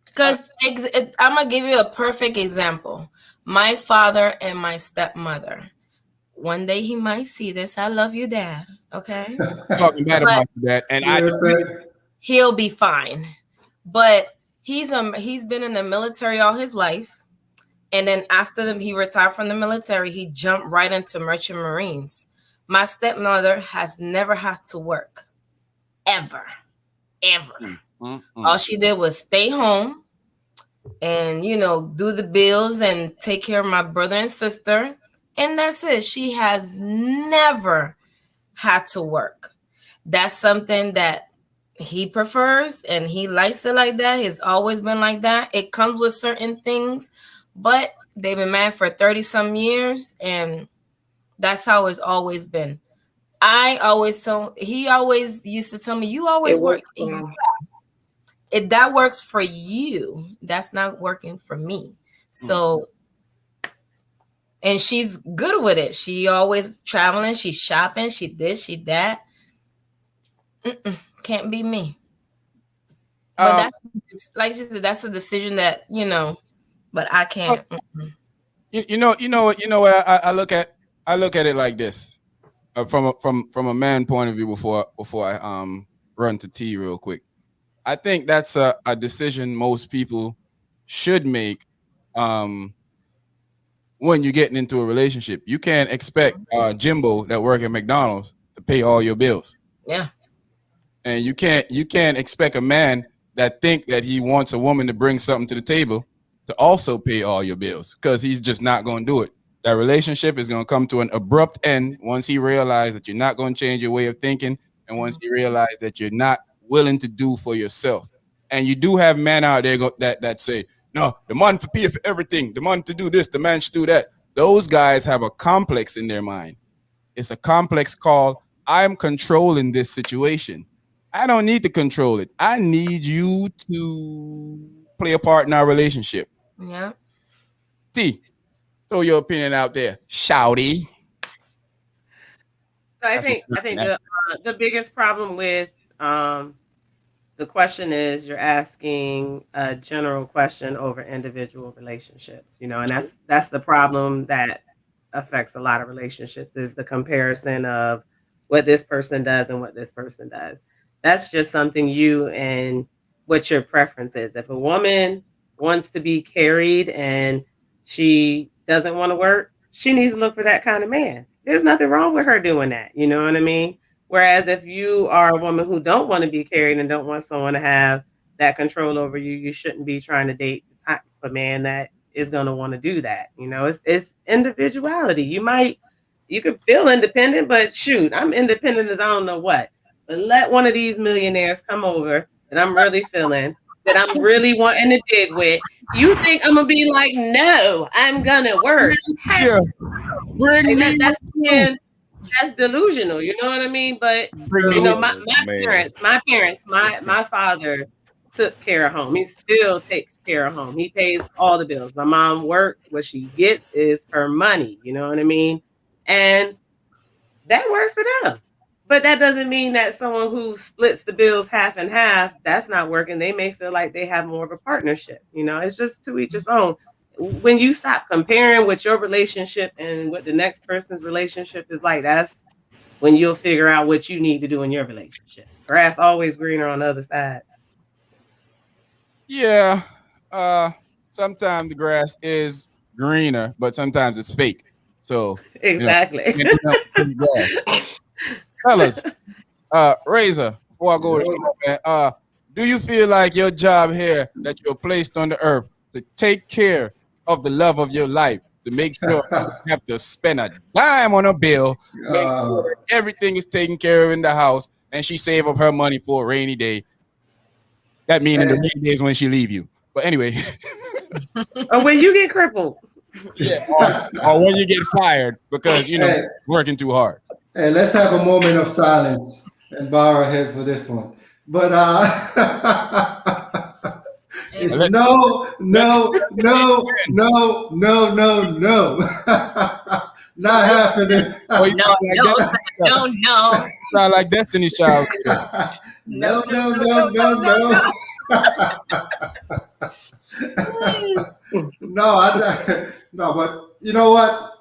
Because I'm gonna give you a perfect example. My father and my stepmother. One day he might see this. I love you, Dad. Okay, talking bad but about that, and I Yeah, agree. he'll be fine. But he's been in the military all his life, and then after he retired from the military, he jumped right into merchant marines. My stepmother has never had to work, ever, ever. All she did was stay home and do the bills and take care of my brother and sister, and that's it. She has never had to work. That's something that he prefers and he likes it like that. He's always been like that. It comes with certain things, but they've been married for 30 some years, and that's how it's always been. He always used to tell me, you always It work. works for them. If that works for you, that's not working for me. So, and she's good with it. She always traveling, she's shopping, she this, she that. Can't be me. But Um, that's like you said, that's a decision that but I but can't. you know what I look at it like this, from a man point of view, before I run to T real quick. I think that's a decision most people should make um when you're getting into a relationship. You can't expect Jimbo that work at McDonald's to pay all your bills. Yeah. And you can't expect a man that think that he wants a woman to bring something to the table to also pay all your bills, because he's just not going to do it. That relationship is going to come to an abrupt end once he realizes that you're not going to change your way of thinking, and once he realizes that you're not willing to do for yourself. And you do have men out there that say, no, the man for pay for everything, the man to do this, the man should do that. Those guys have a complex in their mind. It's a complex called, I'm controlling this situation. I don't need to control it. I need you to play a part in our relationship. Yeah. T, throw your opinion out there. Shouty. So I That's what think I think the biggest problem with um, the question is you're asking a general question over individual relationships, and that's the problem that affects a lot of relationships, is the comparison of what this person does and what this person does. That's just something you and what your preference is. If a woman wants to be carried and she doesn't want to work, she needs to look for that kind of man. There's nothing wrong with her doing that. You know what I mean? Whereas if you are a woman who don't want to be carried and don't want someone to have that control over you, you shouldn't be trying to date the type of man that is going to want to do that. It's individuality. You could feel independent, but shoot, I'm independent as I don't know what. But let one of these millionaires come over that I'm really feeling, that I'm really wanting to dig with. You think I'm gonna be like, no, I'm gonna work. Heck, Yeah. Bring like me that's with you. being that's delusional, you know what I mean? But Bring me with my, you. my parents, my father took care of home. He still takes care of home. He pays all the bills. My mom works. What she gets is her money, you know what I mean? And that works for them. But that doesn't mean that someone who splits the bills half and half, that's not working. They may feel like they have more of a partnership. It's just to each its own. When you stop comparing what your relationship and what the next person's relationship is like, that's when you'll figure out what you need to do in your relationship. Grass always greener on the other side. Yeah. Sometimes the grass is greener, but sometimes it's fake. So Exactly. can't do nothing with the grass. Fellas, Razor, before I go to show, man, do you feel like your job here that you're placed on the earth to take care of the love of your life, to make sure you don't have to spend a dime on a bill, make sure everything is taken care of in the house, and she save up her money for a rainy day? That meaning the rainy days when she leave you. But anyway, Or when you get crippled. yeah, or when you get fired because Hey, working too hard. hey, let's have a moment of silence and bow our heads for this one. But it's Let, no, let, no, no, no, no, no, no. Not happening. oh, you No, sound like no, that. no, no. Sound like Destiny's Child. No, no, no, no, no. No, no, but you know what?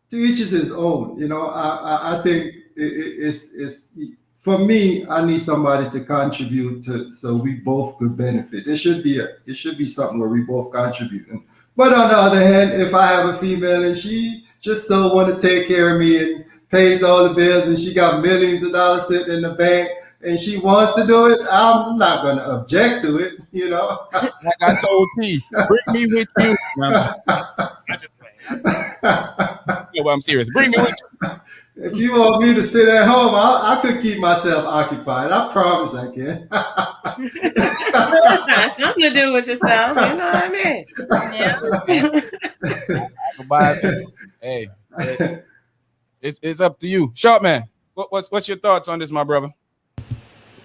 To each is his own. I think it's for me. I need somebody to contribute to, so we both could benefit. It should be something where we both contribute. But on the other hand, if I have a female and she just so want to take care of me and pays all the bills and she got millions of dollars sitting in the bank and she wants to do it, I'm not going to object to it. Like I told T, bring me with you. No, I'm just playing. No, but I'm serious. Bring me with you. If you want me to sit at home, I could keep myself occupied. I promise I can. Got something to do with yourself. You know what I mean? Yeah. Goodbye. Hey, it's up to you, Short Man. What's your thoughts on this, my brother?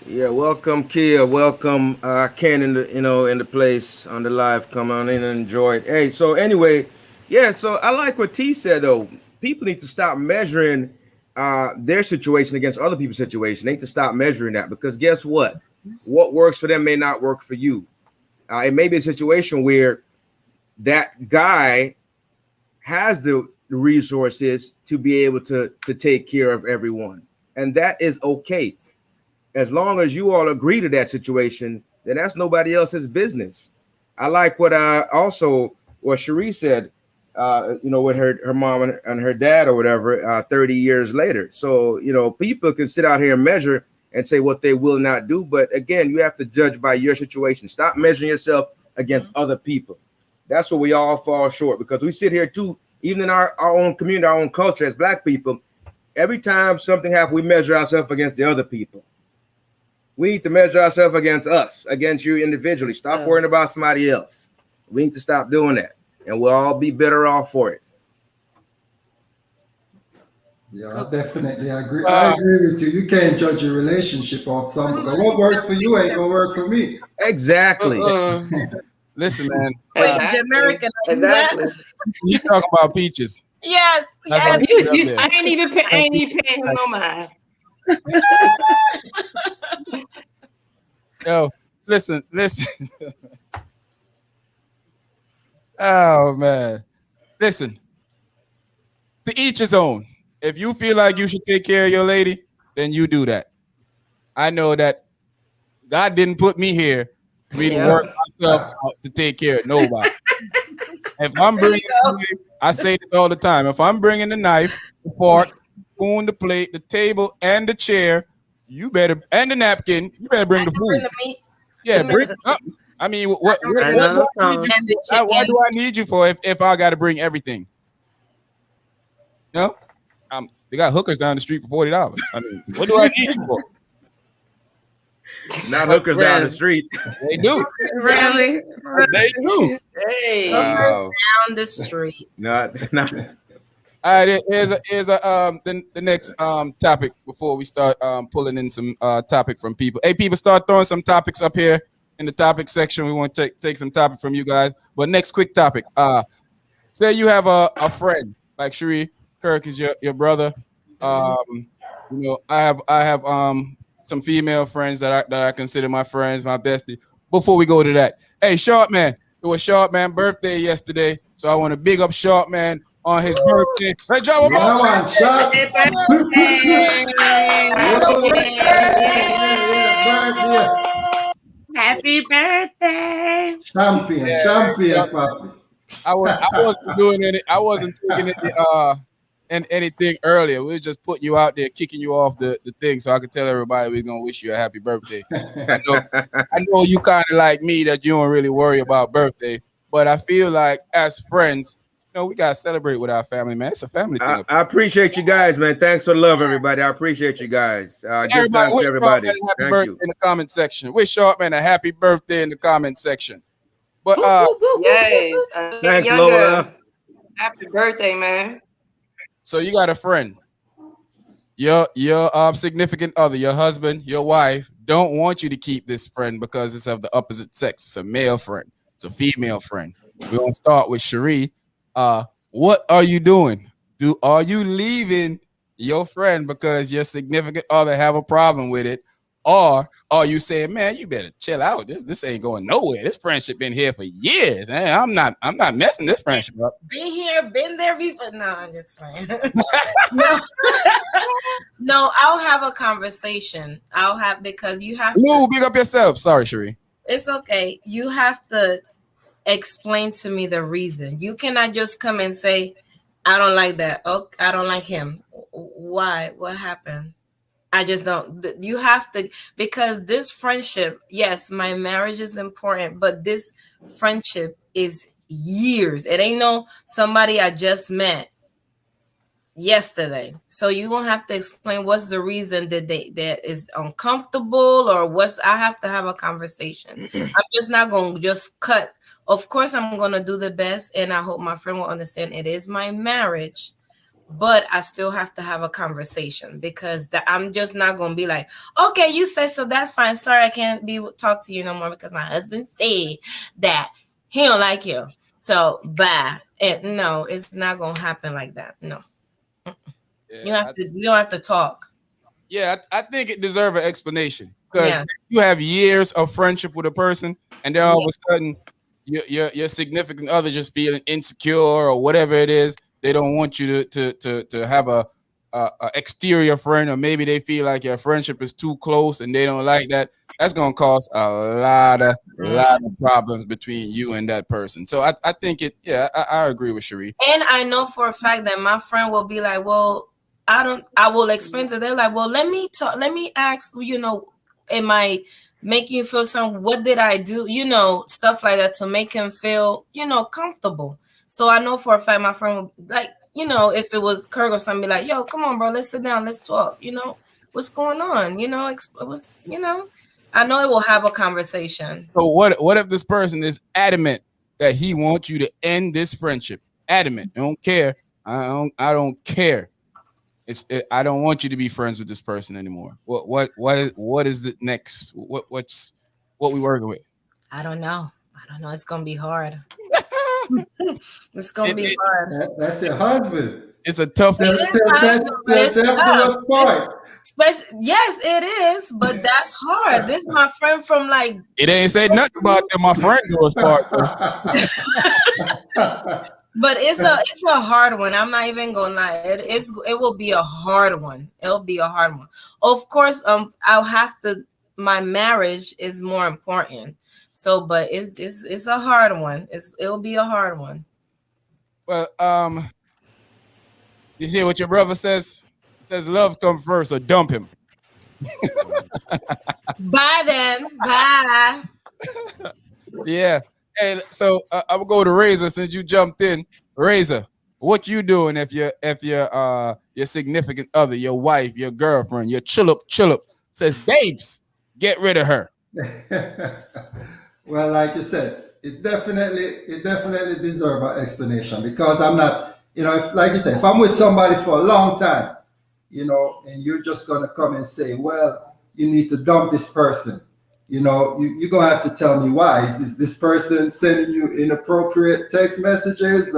Yeah, welcome Kia, welcome Ken in the place on the live. Come on in and enjoy it. Hey, so anyway, yeah, so I like what T said though. People need to stop measuring their situation against other people's situation. They need to stop measuring that, because guess what? What works for them may not work for you. It may be a situation where that guy has the resources to be able to take care of everyone, and that is okay. As long as you all agree to that situation, then that's nobody else's business. I like what Cherie said, with her mom and her dad or whatever, 30 years later. So, people can sit out here and measure and say what they will not do. But again, you have to judge by your situation. Stop measuring yourself against other people. That's where we all fall short, because we sit here too, even in our own community, our own culture as Black people. Every time something happens, we measure ourselves against the other people. We need to measure ourselves against us, against you individually. Stop worrying about somebody else. We need to stop doing that, and we'll all be better off for it. Yeah, I definitely agree. I agree with you. You can't judge a relationship off something, because what works for you ain't gonna work for me. Exactly. Listen, man. Wait, Jamaican, Exactly. You talk about peaches. Yes, yes. I ain't even paying him no mind. Yo, listen. Oh man, listen. To each his own. If you feel like you should take care of your lady, then you do that. I know that God didn't put me here for me to work myself out to take care of nobody. If I'm bringing, I say this all the time. If I'm bringing the knife, the fork, the spoon, the plate, the table, and the chair, and the napkin, you better bring the food. Yeah, bring something. I mean, what do I need you for if I got to bring everything? No, they got hookers down the street for $40. I mean, what do I need you for? Not hookers down the street. They do. Really? They do. Hey, Hookers down the street. Not. All right, here's the next topic before we start pulling in some topic from people. Hey, people, start throwing some topics up here in the topic section. We want to take some topic from you guys. But next quick topic. Say you have a friend like Cherie Kirk is your brother. I have some female friends that I consider my friends, my bestie. Before we go to that, hey, Short Man, it was Short Man birthday yesterday, so I want to big up Short Man. on his birthday. Let's drop a Yeah, ball. man, shot. Happy birthday! Yo, birthday. Happy birthday! Champion, Yeah, champion, papi. I wasn't doing any. I wasn't taking any and anything earlier. We was just putting you out there, kicking you off the thing, so I could tell everybody we're gonna wish you a happy birthday. I know, I know you kind of like me that you don't really worry about birthday, but I feel like as friends, we gotta celebrate with our family, man. It's a family thing. I appreciate you guys, man. Thanks for the love, everybody. I appreciate you guys. Give Everybody, thanks to wish Sharp everybody. Man a happy Thank birthday you. in the comment section. Wish Sharp Man a happy birthday in the comment section. But Whoop, whoop, whoop, whoop, whoop, Yes, whoop. a little Thanks, younger. Lola. Happy birthday, man. so you got a friend. Your significant other, your husband, your wife, don't want you to keep this friend because it's of the opposite sex. It's a male friend. It's a female friend. We're gonna start with Cherie. What are you doing? Are you leaving your friend because your significant other have a problem with it, or are you saying, man, you better chill out? This ain't going nowhere. This friendship been here for years, man. I'm not messing this friendship up. Been here, been there before. No, I'm just playing. No. No, I'll have a conversation. I'll have because you have Lou, to. big up yourself. Sorry, Cherie. It's okay. You have to explain to me the reason. You cannot just come and say, "I don't like that." Oh, I don't like him. Why? What happened? I just don't. You have to because this friendship. Yes, my marriage is important, but this friendship is years. It ain't no somebody I just met yesterday. So you gonna have to explain what's the reason that is uncomfortable or what's I have to have a conversation. I'm just not gonna just cut. Of course, I'm gonna do the best, and I hope my friend will understand it is my marriage, but I still have to have a conversation because I'm just not gonna be like, okay, you said so, that's fine. Sorry, I can't talk to you no more because my husband said that he don't like you. So bye. And no, it's not gonna happen like that. No. Yeah, You don't have to talk. yeah, I think it deserves an explanation because Yeah. you have years of friendship with a person, and then all Yeah. of a sudden, your significant other just feeling insecure or whatever it is. They don't want you to have a exterior friend, or maybe they feel like your friendship is too close and they don't like that. That's gonna cause a lot of problems between you and that person. So I think it. Yeah, I agree with Cherie. And I know for a fact that my friend will be like, well, I will explain to them like, well, let me talk, let me ask, am I making you feel something? What did I do? Stuff like that to make him feel, comfortable. So I know for a fact my friend will like, if it was Kirk or something, be like, yo, come on, bro, let's sit down, let's talk. What's going on? I know it will have a conversation. So what if this person is adamant that he wants you to end this friendship? Adamant. I don't care. I don't care. I don't want you to be friends with this person anymore. What is the next? What we working with? I don't know. It's gonna be hard. It's gonna be It- hard. That's your husband. it's a tough. It is hard, but it's Tell him tough. what's part. Yes, it is, but that's hard. This is my friend from like. It ain't said nothing about that. My friend was part. But it's a hard one. I'm not even gonna lie. It will be a hard one. It'll be a hard one. Of course, I'll have to. My marriage is more important. So, but it's a hard one. It'll be a hard one. Well, you see what your brother says? He says love come first, or dump him. Bye then. Bye. Yeah. And so I will go to Razor since you jumped in. Razor, what you doing if your significant other, your wife, your girlfriend, your chillup says, babes, get rid of her. Well, like you said, it definitely deserves an explanation because I'm not, like you said, if I'm with somebody for a long time, and you're just gonna come and say, well, you need to dump this person. You're gonna have to tell me why. Is this person sending you inappropriate text messages,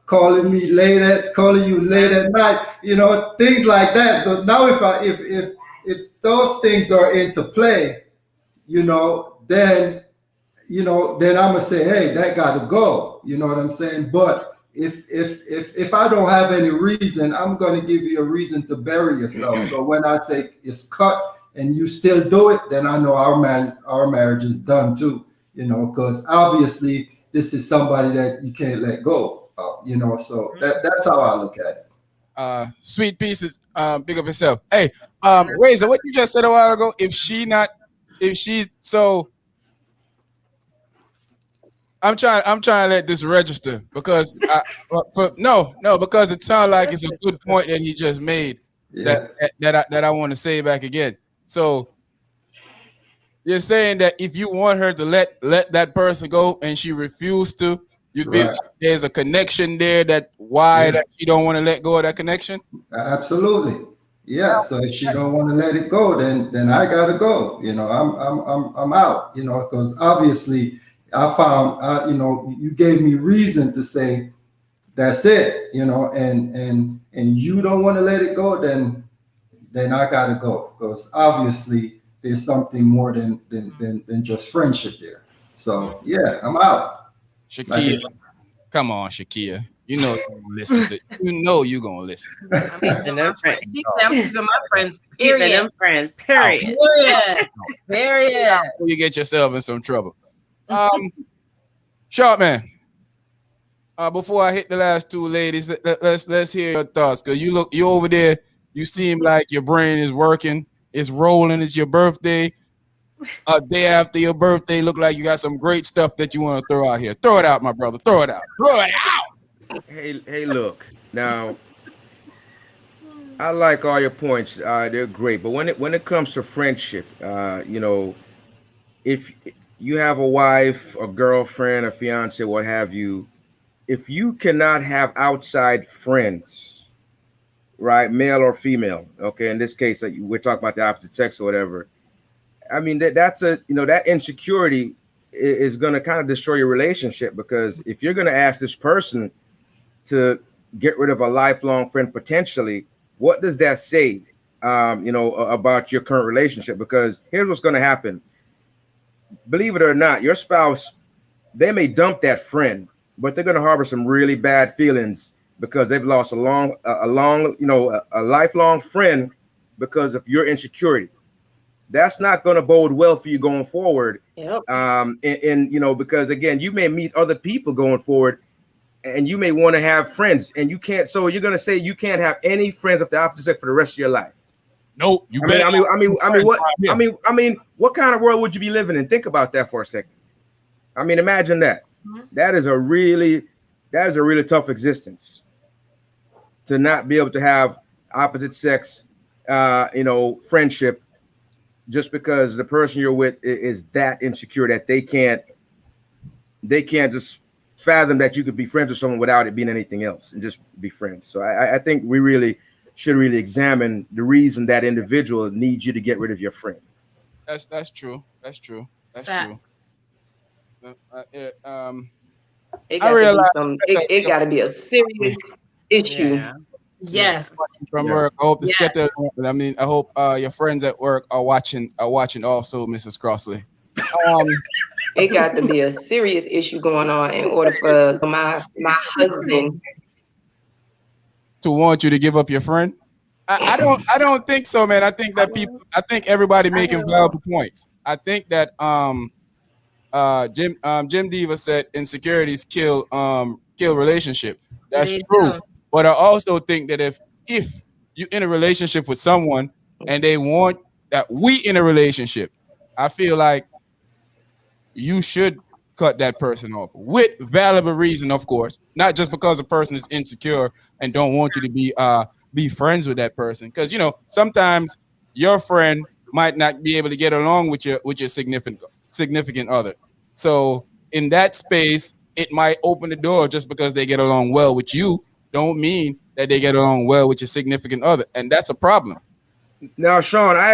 calling you late at night, things like that. So now if those things are into play, then then I'm gonna say, hey, that gotta go. You know what I'm saying? But if I don't have any reason, I'm going to give you a reason to bury yourself. So when I say it's cut and you still do it, then I know our marriage is done too. Because obviously this is somebody that you can't let go of. So that's how I look at it. Sweet pieces. Big up yourself. Hey, Razor, what you just said a while ago. If she's so, I'm trying to let this register because because it sounds like it's a good point that he just made Yeah. that I want to say back again. So you're saying that if you want her to let that person go and she refused to, you feel Right. like there's a connection there that why Yeah. that she don't want to let go of that connection? Absolutely. Yeah. So if she don't want to let it go, then I gotta go. I'm out. Because obviously I found you gave me reason to say that's it. And you don't want to let it go, then I gotta go because obviously there's something more than just friendship there. So yeah, I'm out. Shakia, come on, Shakia. You know you're gonna listen to. You know you're gonna listen. I'm keeping my friends. She said I'm keeping my friends. Keeping Period. them friends. Period. Period. Period. You get yourself in some trouble. Sharp man. Before I hit the last two ladies, let's hear your thoughts because you over there. You seem like your brain is working. It's rolling. It's your birthday. A day after your birthday, look like you got some great stuff that you want to throw out here. Throw it out, my brother. Throw it out. Throw it out. Hey, look. Now, I like all your points. They're great. But when it comes to friendship, if you have a wife, a girlfriend, a fiance, what have you, if you cannot have outside friends, right, male or female, okay, in this case, we're talking about the opposite sex or whatever. I mean, that's that insecurity is going to kind of destroy your relationship because if you're going to ask this person to get rid of a lifelong friend potentially, what does that say, about your current relationship? Because here's what's going to happen. Believe it or not, your spouse, they may dump that friend, but they're going to harbor some really bad feelings because they've lost a lifelong friend because of your insecurity. That's not going to bode well for you going forward. Yep. Because again, you may meet other people going forward and you may want to have friends and you can't. So you're going to say you can't have any friends of the opposite sex for the rest of your life. Nope. You I mean, what kind of world would you be living in? Think about that for a second. I mean, imagine that. That is a really tough existence to not be able to have opposite sex, friendship just because the person you're with is that insecure that they can't just fathom that you could be friends with someone without it being anything else and just be friends. So I think we really should examine the reason that individual needs you to get rid of your friend. That's true. That's true. That's Facts. true. It I got to be realize it got to be a serious issue. Yeah. Yes. from Yeah. work. I hope the Yes. skeptic. I mean, I hope your friends at work are watching. Also, Mrs. Crossley. It got to be a serious issue going on in order for my husband. To want you to give up your friend. I don't think so, man. I think that I think everybody making valuable points. I think that Jim Diva said insecurities kill relationship. That's They true. do. But I also think that if you in a relationship with someone and they want that we in a relationship, I feel like you should cut that person off with valuable reason, of course, not just because the person is insecure and don't want you to be friends with that person. Because sometimes your friend might not be able to get along with your significant other. So in that space, it might open the door just because they get along well with you. Don't mean that they get along well with your significant other, and that's a problem. Now, Sean, I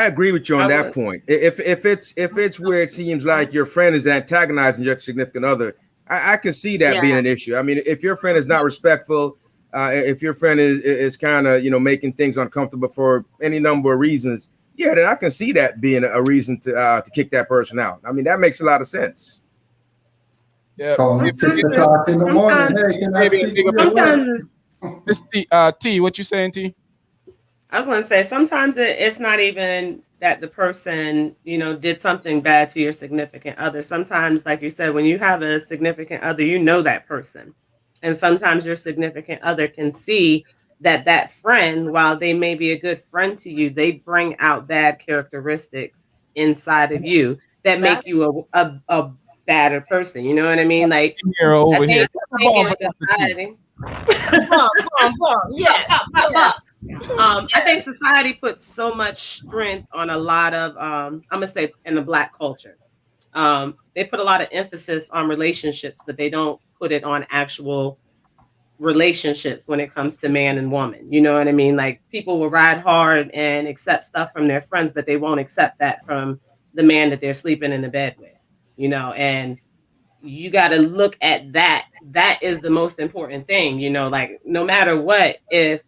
agree with you on that point. If it's where it seems like your friend is antagonizing your significant other, I can see that being an issue. I mean, if your friend is not respectful, if your friend is kind of making things uncomfortable for any number of reasons, yeah, then I can see that being a reason to kick that person out. I mean, that makes a lot of sense. Yeah, Call me maybe, six Sometimes, o'clock in the morning. sometimes, Hey, can I maybe a speak to bigger your percentage. wife? sometimes Miss T, T, what you saying, T? I was going to say sometimes it's not even that the person, did something bad to your significant other. Sometimes, like you said, when you have a significant other, you know that person. And sometimes your significant other can see that that friend, while they may be a good friend to you, they bring out bad characteristics inside of you that That make you a badder person. You know what I mean? Like Here I over here. think Put I the think ball in for Mr. T. society. boom, boom, boom. Yes, Pop, yes, pop. I think yes. society puts so much strength on a lot of I'm gonna say in the black culture. They put a lot of emphasis on relationships, but they don't put it on actual relationships when it comes to man and woman. You know what I mean? Like people will ride hard and accept stuff from their friends, but they won't accept that from the man that they're sleeping in the bed with. And you got to look at that. That is the most important thing. Like no matter what, if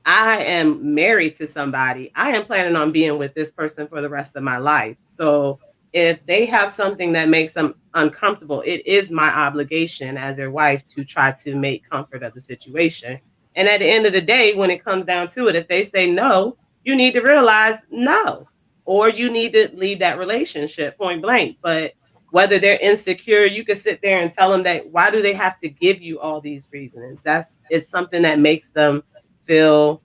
I am married to somebody, I am planning on being with this person for the rest of my life. So if they have something that makes them uncomfortable, it is my obligation as their wife to try to make comfort of the situation. And at the end of the day, when it comes down to it, if they say no, you need to realize no, or you need to leave that relationship point blank. But whether they're insecure, you could sit there and tell them that why do they have to give you all these reasons? It's something that makes them feel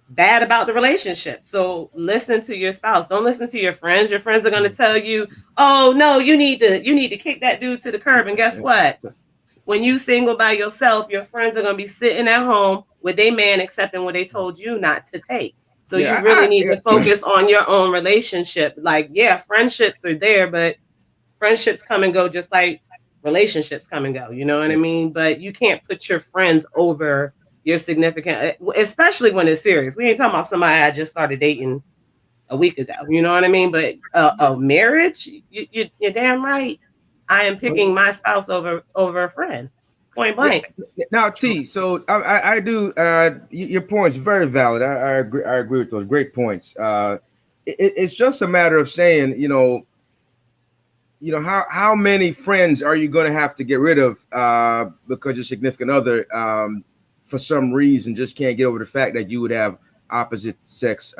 bad about the relationship. So listen to your spouse. Don't listen to your friends. Your friends are going to tell you, "Oh no, you need to kick that dude to the curb." And guess what? When you single by yourself, your friends are going to be sitting at home with a man accepting what they told you not to take. So you Yeah, really need to focus on your own relationship. Like, yeah, friendships are there, but friendships come and go just like relationships come and go. You know what I mean? But you can't put your friends over your significant, especially when it's serious. We ain't talking about somebody I just started dating a week ago. You know what I mean? But a marriage, you're damn right. I am picking my spouse over a friend, point Yeah. blank. Now, T. So I do. Your point's very valid. I agree. I agree with those great points. It's just a matter of saying, how many friends are you going to have to get rid of because your significant other, for some reason, just can't get over the fact that you would have opposite sex,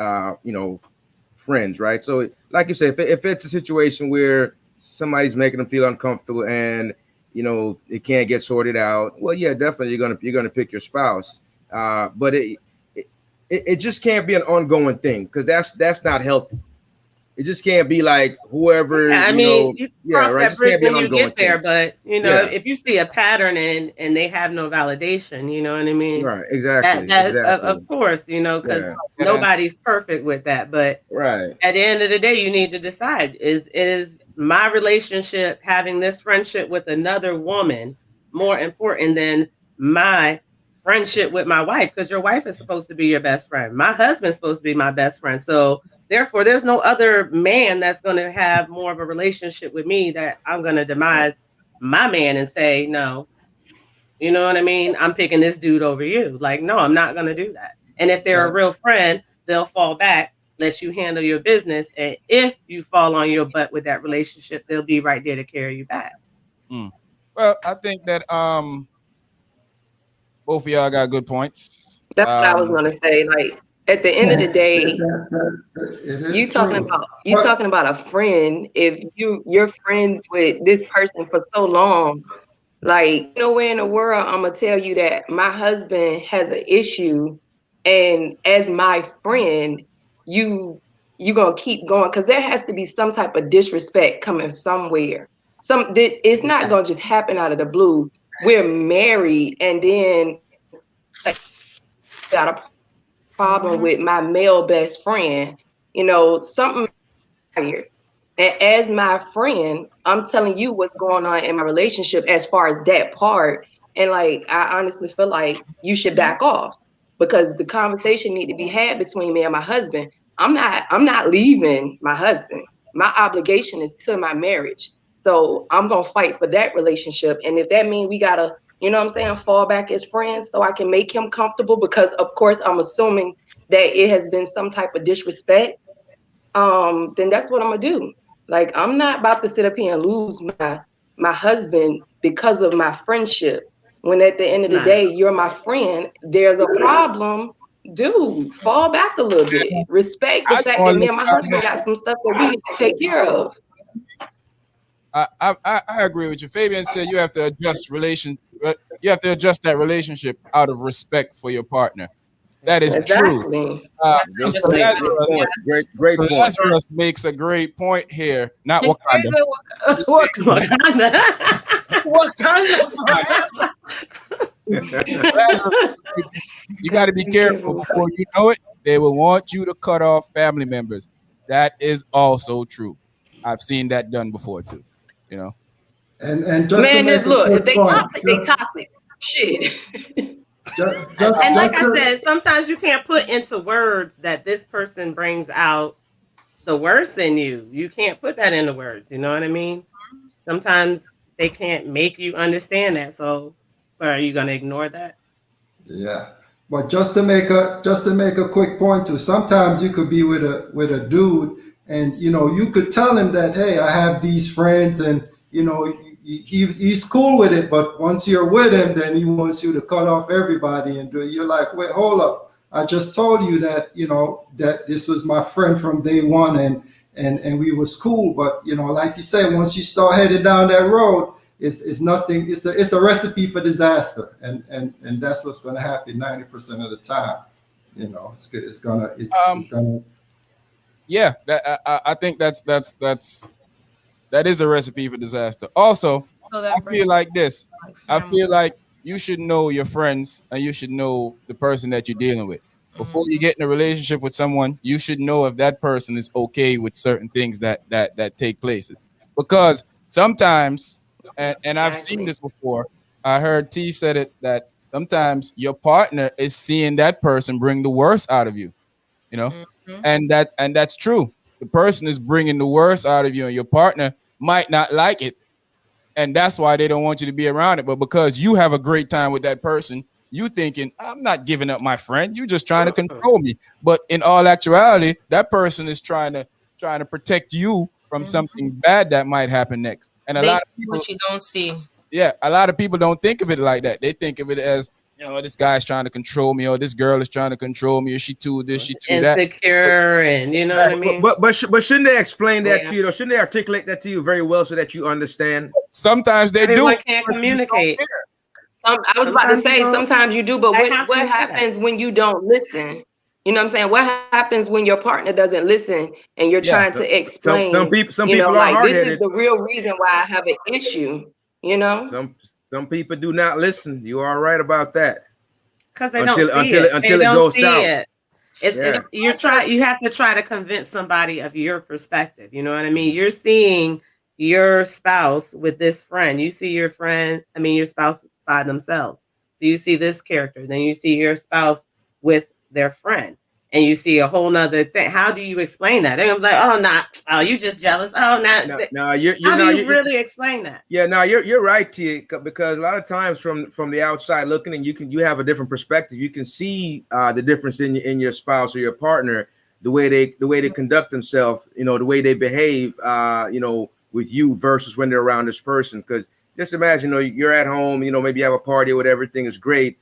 friends, right? So, like you said, if it's a situation where somebody's making them feel uncomfortable and it can't get sorted out, well, yeah, definitely you're gonna pick your spouse. But it just can't be an ongoing thing because that's not healthy. It just can't be like whoever, Yeah, I mean, you yeah, cross right. It that just bridge can't be an when you ongoing get there, thing. but Yeah, if you see a pattern and they have no validation, you know what I mean? right. That Exactly. that of Exactly. course, because Yeah. That answer. nobody's perfect with that. But Right. at the end of the day, you need to decide is my relationship having this friendship with another woman more important than my friendship with my wife? Because your wife is supposed to be your best friend. My husband's supposed to be my best friend. So therefore, there's no other man that's going to have more of a relationship with me that I'm going to demise my man and say no. You know what I mean? I'm picking this dude over you. Like, no, I'm not going to do that. And if they're Yeah. a real friend, they'll fall back, let you handle your business. And if you fall on your butt with that relationship, they'll be right there to carry you back. Mm. Well, I think that both of y'all got good points. That's what I was gonna say. Like at the end of the day, It you is talking true. about you But talking about a friend. If you're friends with this person for so long, like nowhere in the world I'm gonna tell you that my husband has an issue, and as my friend, you you gonna keep going because there has to be some type of disrespect coming somewhere. It's not gonna just happen out of the blue. We're married, and then got a problem with my male best friend. Something tired. And as my friend, I'm telling you what's going on in my relationship as far as that part. And like I honestly feel like you should back off because the conversation need to be had between me and my husband. I'm not leaving my husband. My obligation is to my marriage. So I'm gonna fight for that relationship. And if that means we gotta, what I'm saying, fall back as friends so I can make him comfortable because of course I'm assuming that it has been some type of disrespect, then that's what I'm gonna do. Like I'm not about to sit up here and lose my husband because of my friendship. When at the end of the day, you're my friend, there's a problem. Dude, fall back a little bit. Respect the I fact that want me to and my let husband got some stuff that we need to take care of. I agree with you. Fabian said you have to adjust you have to adjust that relationship out of respect for your partner. That is true. Exactly. Good Mr. point. Good Lazarus, point. Great Mr. point. Lazarus makes a great point here. Not Like, Wakanda. Wakanda Lazarus, you got to be careful before you know it. They will want you to cut off family members. That is also true. I've seen that done before too. You know. And just to Man, make a look, if quick they point, toxic, they toxic. Shit. And like just I to, said, sometimes you can't put into words that this person brings out the worst in you. You can't put that into words. You know what I mean? Sometimes they can't make you understand that. So, but are you going to ignore that? yeah. But just to make a quick point too, sometimes you could be with a dude, and you could tell him that, hey, I have these friends, and he's cool with it. But once you're with him, then he wants you to cut off everybody and do it. You're like, wait, hold up. I just told you that that this was my friend from day one, and we was cool. But like you said, once you start headed down that road, it's nothing. It's a recipe for disaster, and that's what's going to happen 90% of the time. It's gonna Um, it's gonna. yeah, I think that is a recipe for disaster. Also, So I that feel brings like this. like I family. feel like you should know your friends and you should know the person that you're dealing with. Before you get in a relationship with someone, you should know if that person is okay with certain things that take place. Because sometimes, and I've seen Exactly. this before, I heard T said it that sometimes your partner is seeing that person bring the worst out of you, you know, Mhm. and that's true. The person is bringing the worst out of you, and your partner might not like it, and that's why they don't want you to be around it. But because you have a great time with that person, you thinking, I'm not giving up my friend. You just trying to control me. But in all actuality, that person is trying to protect you from Mhm. something bad that might happen next. And a They lot of see people, what you don't see. yeah, a lot of people don't think of it like that. They think of it as, this guy's trying to control me, or this girl is trying to control me, or she too this, she too that. But Insecure, and you know what I mean? But shouldn't they explain that Yeah. to you? Though? Shouldn't they articulate that to you very well so that you understand? sometimes they do. Everyone The can't person just don't communicate. care. I was about to Sometimes you say don't. sometimes you do, but Like, what how can what you say that? happens when you don't listen? You know what I'm saying? What happens when your partner doesn't listen and you're Yeah. trying to Some explain, people are like hard this is headed. the real reason why I have an issue, you know? Some people do not listen. You are right about that. Because they don't Until see until it. it They until it don't goes see south. it. Yeah. You have to try to convince somebody of your perspective. You know what I mean? You're seeing your spouse with this friend. You see your spouse by themselves. So you see this character, then you see your spouse with their friend, and you see a whole nother thing. How do you explain that? They're gonna be like, oh, not, oh, you just jealous. Oh, not. No, you're How do not. you really explain that? Yeah, no, you're right, T, because a lot of times from the outside looking, and you have a different perspective. You can see the difference in your spouse or your partner, the way they conduct themselves, the way they behave, with you versus when they're around this person. Because just imagine, you're at home, maybe you have a party or whatever, everything is great.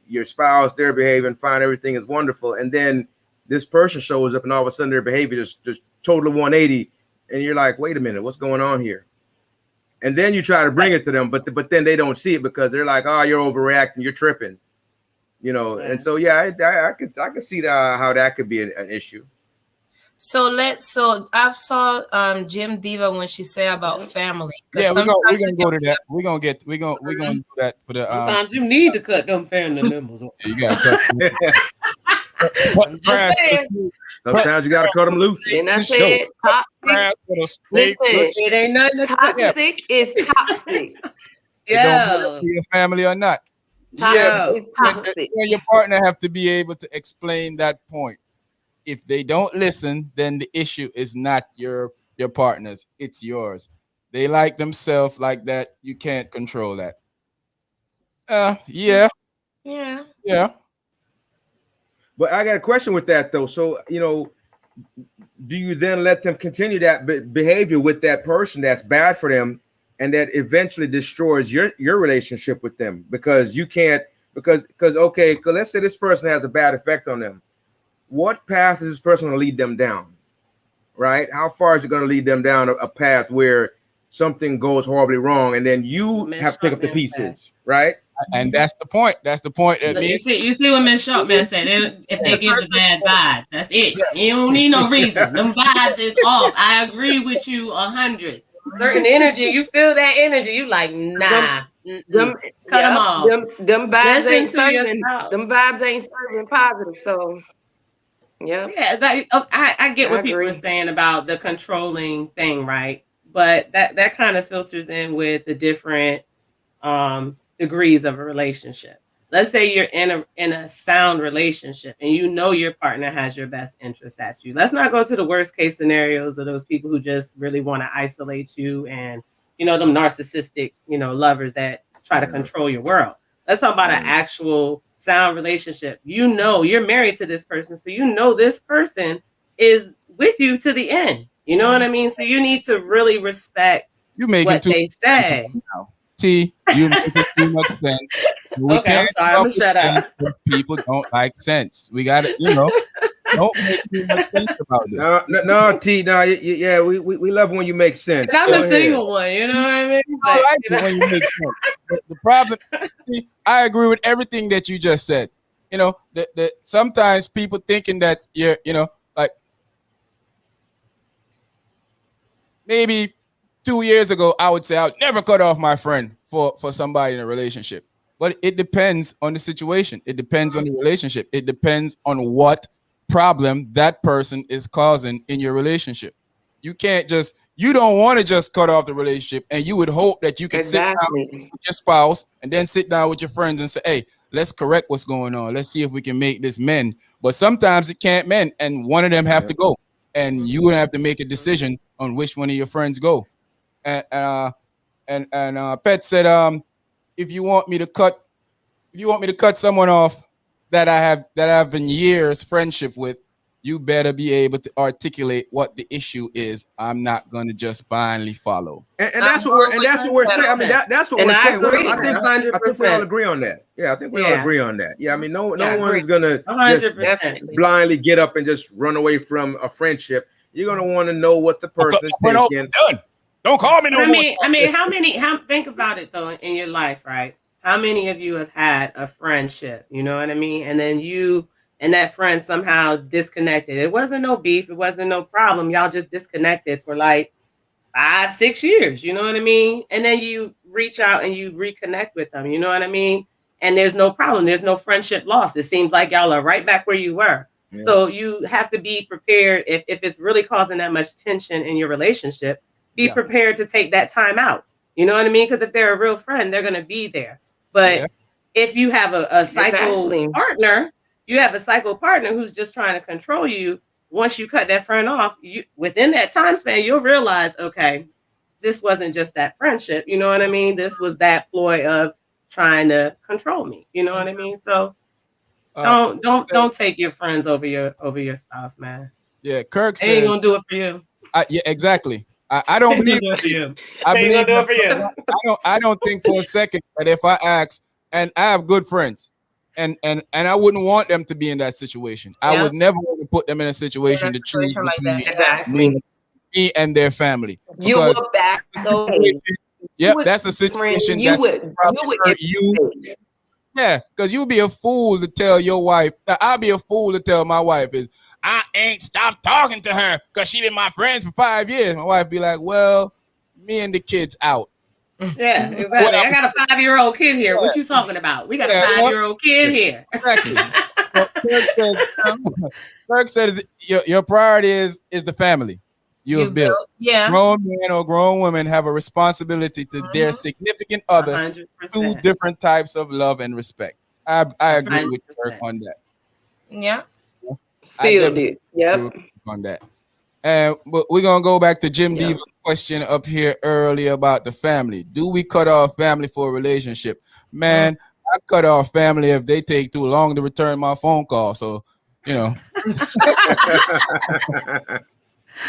Your spouse, they're behaving fine, everything is wonderful, and then this person shows up, and all of a sudden their behavior just totally 180, and you're like, wait a minute, what's going on here? And then you try to bring it to them, but then they don't see it because they're like, oh, you're overreacting, you're tripping, Right. And so yeah, I could see how that could be an issue. So I saw Jim Diva when she said about family, because Yeah, sometimes we're gonna go to that. We're gonna do that for the Sometimes you need to cut them family members off. you gotta cut cut I'm the just grass saying. cut Sometimes you got to cut them loose. Then I the show. said toxic. Grass with a straight good Listen, It ain't nothing to cut. yeah. toxic is toxic. It don't matter if Yeah. you're family or not. Yeah, Toxic No. is toxic. you and your partner have to be able to explain that point. If they don't listen, then the issue is not your partner's, it's yours. They like themselves like that. You can't control that. Yeah, yeah. yeah. But I got a question with that though. So do you then let them continue that behavior with that person that's bad for them, and that eventually destroys your relationship with them, because you can't, because okay, because let's say this person has a bad effect on them. What path is this person going to lead them down? Right? How far is it going to lead them down a path where something goes horribly wrong, and then you Miss have to pick up the Sharpman pieces, right? And that's the point. That's the point that said. me. You see what Miss Sharpman said. If they give the bad vibe, that's it. You don't need no reason. Them vibes is off. I agree with you 100. Certain energy, you feel that energy, you like, nah. Them, Cut them off. them vibes Listen ain't to serving. yourself. Them vibes ain't serving positive. So, yeah, Yeah, I get I what people are agree. saying about the controlling thing, right? But that kind of filters in with the different degrees of a relationship. Let's say you're in a sound relationship and you know your partner has your best interests at you. Let's not go to the worst case scenarios of those people who just really want to isolate you, and them narcissistic lovers that try to control your world. Let's talk about an actual sound relationship. You're married to this person, so this person is with you to the end. You know what I mean? So you need to really respect You making what too they much sense say. right now. T, you making too much sense. We Okay, I'm can't sorry. come I'm up gonna with shut sense up. if people don't like sense. We got to, don't make too much sense about this. No, T, no, yeah, we love when you make sense. And I'm Go a ahead. single one, you know what I mean? I But, like it when you make sense. The problem, see, I agree with everything that you just said. That sometimes people thinking that you're, like maybe 2 years ago, I would say I would never cut off my friend for somebody in a relationship. But it depends on the situation. It depends on the relationship. It depends on what problem that person is causing in your relationship. You don't want to just cut off the relationship, and you would hope that you could sit down Exactly. with your spouse and then sit down with your friends and say, hey, let's correct what's going on. Let's see if we can make this mend. But sometimes it can't mend, and one of them have to go. And you would have to make a decision on which one of your friends go. And Pet said, if you want me to cut someone off that I've been years friendship with, you better be able to articulate what the issue is. I'm not gonna just blindly follow. And that's what we're saying. I mean, that's what And we're I saying. agree. I think we all agree on that. Yeah, I think we all agree on that. Yeah, I mean, no I one agree. is gonna just 100%. blindly get up and just run away from a friendship. You're gonna want to know what the person is thinking. Done. Don't call me no more. I mean, think about it though in your life, right? How many of you have had a friendship? You know what I mean? And then you and that friend somehow disconnected. It wasn't no beef. It wasn't no problem. Y'all just disconnected for like 5-6 years. You know what I mean? And then you reach out and you reconnect with them. You know what I mean? And there's no problem. There's no friendship lost. It seems like y'all are right back where you were. Yeah. So you have to be prepared if it's really causing that much tension in your relationship. Be prepared to take that time out. You know what I mean? Because if they're a real friend, they're going to be there. But if you have a psycho partner, who's just trying to control you, once you cut that friend off, within that time span, you'll realize, okay, this wasn't just that friendship. You know what I mean? This was that ploy of trying to control me. You know what I mean? So don't take your friends over your spouse, man. Yeah, Kirk said, ain't gonna do it for you. Yeah, exactly. I don't believe I don't think for a second that if I ask, and I have good friends, and I wouldn't want them to be in that situation. I would never want to put them in a situation to choose between me and their family. You would back away. Yep, that's a situation you would hurt you. Yeah, because you'd be a fool to tell your wife. I'll be a fool to tell my wife is I ain't stopped talking to her because she been my friends for 5 years. My wife be like, well, me and the kids out. Yeah, exactly. I got a 5-year-old kid here. What you talking about? We got a 5-year-old kid here. Exactly. Kirk says your priority is the family you have built. Yeah. Grown men or grown women have a responsibility to their significant other 100%. 2 different types of love and respect. I agree with Kirk on that. Yeah. Filled it. Yep. On that. But we're gonna go back to Jim Diva's question up here earlier about the family. Do we cut off family for a relationship? Man, I cut off family if they take too long to return my phone call. So,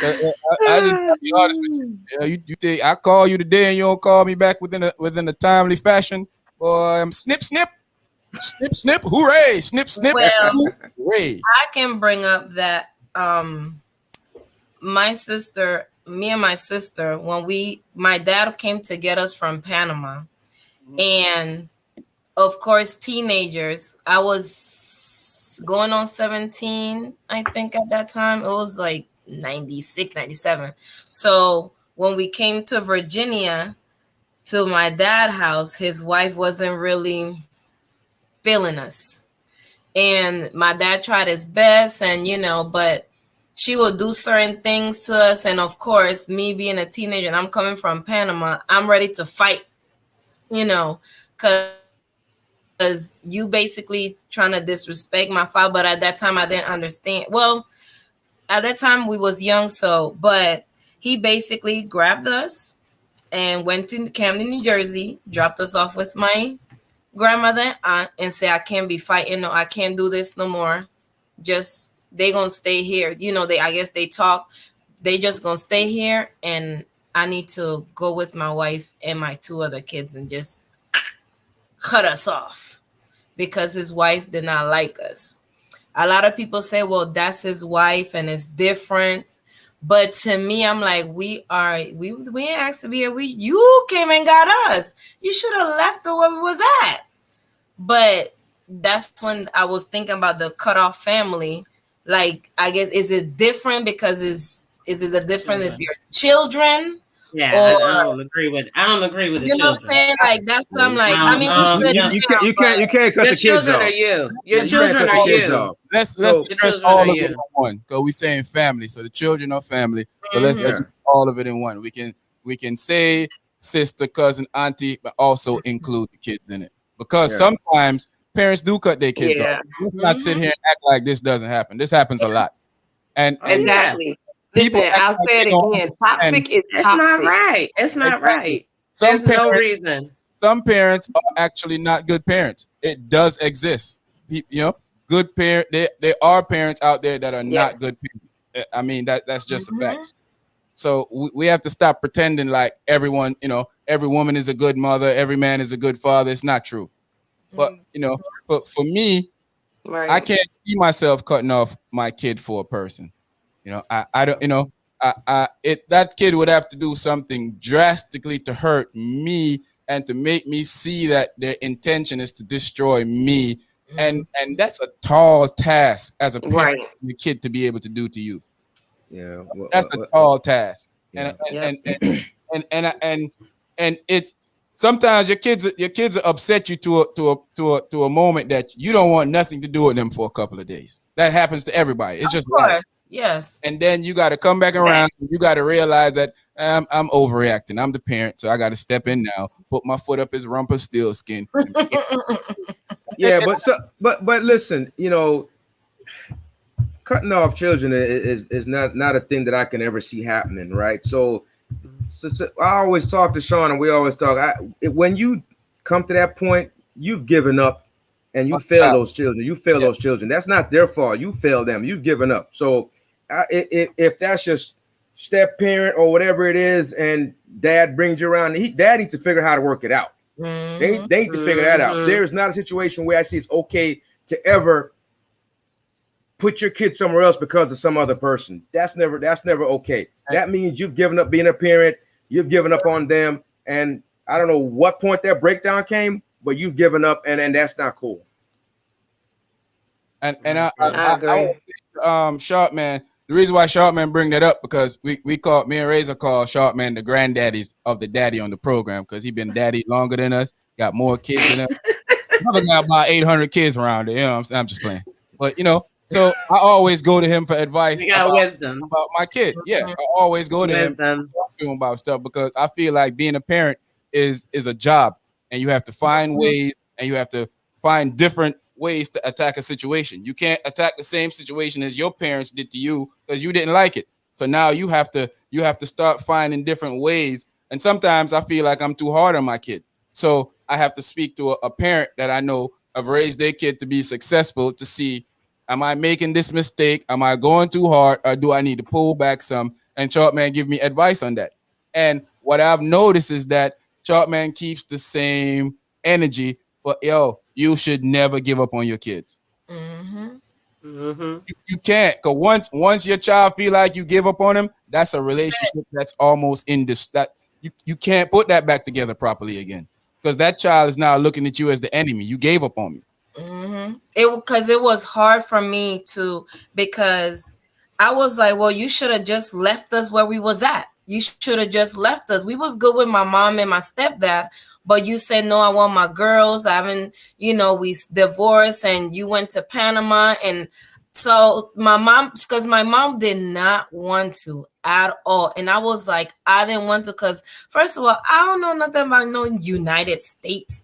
I just gotta be honest with you. Yeah, you think I call you today and you don't call me back within a timely fashion? Boy, I'm snip snip snip snip hooray snip snip Well, hooray. I can bring up that my sister, me and my sister, when my dad came to get us from Panama, and of course, teenagers. I was going on 17, I think at that time. It was like 96, 97. So when we came to Virginia, to my dad's house, his wife wasn't really feeling us. And my dad tried his best, and but she would do certain things to us. And of course, me being a teenager and I'm coming from Panama, I'm ready to fight, because you basically trying to disrespect my father. But at that time, I didn't understand. Well, at that time we was young, but he basically grabbed us and went to Camden, New Jersey, dropped us off with my grandmother and aunt, and said, I can't be fighting. No, I can't do this no more. Just they gonna stay here. I guess they talk. They just gonna stay here, and I need to go with my wife and my two other kids and just cut us off because his wife did not like us. A lot of people say, well, that's his wife and it's different. But to me, I'm like, we ain't asked to be here. You came and got us. You should have left the where we was at. But that's when I was thinking about the cutoff family. Like, I guess, is it different because is it a different if you're children? Yeah, Or I don't agree with. I don't agree with the you know what I'm children. saying? Like that's what I'm like. I mean, we good You now, can't you can't you can't cut Your the kids children off. are you. Your You can't children cut are the kids you. off. Let's So address children all are of it you. in one because we saying family, so the children are family. So let's Mhm. yeah, address all of it in one. We can say sister, cousin, auntie, but also include the kids in it because yeah, sometimes parents do cut their kids off. Yeah, Let's not sit Mhm. here and act like this doesn't happen. This happens a lot, and Oh and yeah, exactly. people Listen, act I'll like say they it don't again. understand. Toxic is it's not toxic. right. It's not Exactly. right. Some There's no parents reason. some parents are actually not good parents. It does exist. Good parent. There are parents out there that are not Yes. good parents. I mean that's just a fact. Mhm. So we have to stop pretending like everyone, every woman is a good mother, every man is a good father. It's not true. But Mhm. for me, I Right. can't see myself cutting off my kid for a person. I don't. That kid would have to do something drastically to hurt me and to make me see that their intention is to destroy me, and that's a tall task as a parent Right. of your kid to be able to do to you. yeah. That's a tall task, and Yeah. and Yep. and and and and, and it's sometimes your kids are upset you to a moment that you don't want nothing to do with them for a couple of days. That happens to everybody. It's Of just life. course. Yes. And then you got to come back Fact. around. And you got to realize that I'm overreacting. I'm the parent, so I got to step in now, put my foot up his rumper steel skin. Yeah, but listen, cutting off children is not a thing that I can ever see happening, right? So I always talk to Sean, and we always talk. When you come to that point, you've given up, and you fail Child. those children. You fail Yeah. those children. That's not their fault. You fail them. You've given up. So, if that's just step parent or whatever it is, and dad brings you around, dad needs to figure out how to work it out. Mhm. They need to figure that out. There is not a situation where actually it's okay to ever put your kid somewhere else because of some other person. That's never okay. That means you've given up being a parent, you've given up on them, and I don't know what point that breakdown came, but you've given up, and that's not cool. And I I agree. want to Sharpman. The reason why Sharpman bring that up because we call me and Razor call Sharpman the granddaddies of the daddy on the program because he been daddy longer than us, got more kids than us. Another got about 800 kids around there. I'm just playing. But so I always go to him for advice We got wisdom. about my kid. Yeah, I always go to him Wisdom. talk to him about stuff because I feel like being a parent is a job, and you have to find ways, and you have to find different ways to attack a situation. You can't attack the same situation as your parents did to you because you didn't like it. So now you have to start finding different ways. And sometimes I feel like I'm too hard on my kid. So I have to speak to a parent that I know have raised their kid to be successful to see Am I making this mistake? Am I going too hard, or do I need to pull back some? And Chalkman give me advice on that. And what I've noticed is that Chalkman keeps the same energy for yo. You should never give up on your kids. Mm-hmm. Mm-hmm. You can't, cause once your child feel like you give up on him, that's a relationship that's almost in this that you can't put that back together properly again, because that child is now looking at you as the enemy. You gave up on me. Mm-hmm. It because it was hard for me to, because I was like, well, you should have just left us where we was at. You should have just left us. We was good with my mom and my stepdad, but you said no. I want my girls. I haven't, we divorced, and you went to Panama, and so my mom, because my mom did not want to at all, and I was like, I didn't want to, because first of all, I don't know nothing about no United States.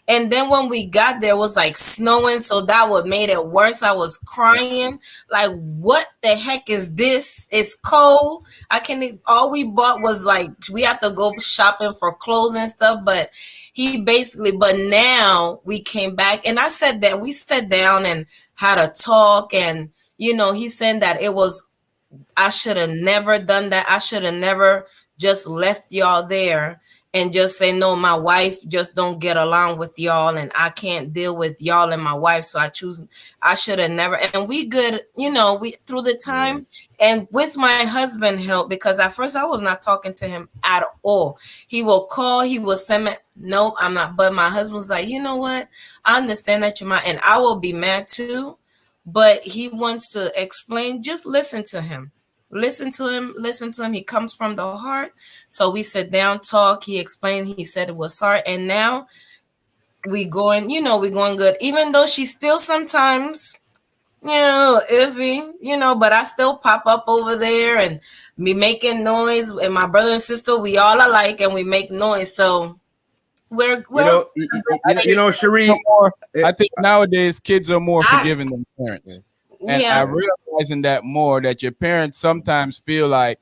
And then when we got there, it was like snowing, so that what made it worse. I was crying, like, what the heck is this? It's cold. I can all we bought was like we had to go shopping for clothes and stuff, but but now we came back, and I said that we sat down and had a talk, and he said that it was, I should have never done that. I should have never just left y'all there and just say, no, my wife just don't get along with y'all, and I can't deal with y'all and my wife. So I should have never. And we good, we through the time, and with my husband help, because at first I was not talking to him at all. He will call, he will send me, no, I'm not. But my husband's like, you know what? I understand that you're mad, and I will be mad too. But he wants to explain, just listen to him. Listen to him. Listen to him. He comes from the heart. So we sit down, talk. He explained. He said it was sorry. And now we going, we going good. Even though she's still sometimes, iffy, but I still pop up over there and be making noise. And my brother and sister, we all alike, and we make noise. So we're Cherie. I think nowadays kids are more forgiving than parents. And yeah. I'm realizing that more, that your parents sometimes feel like,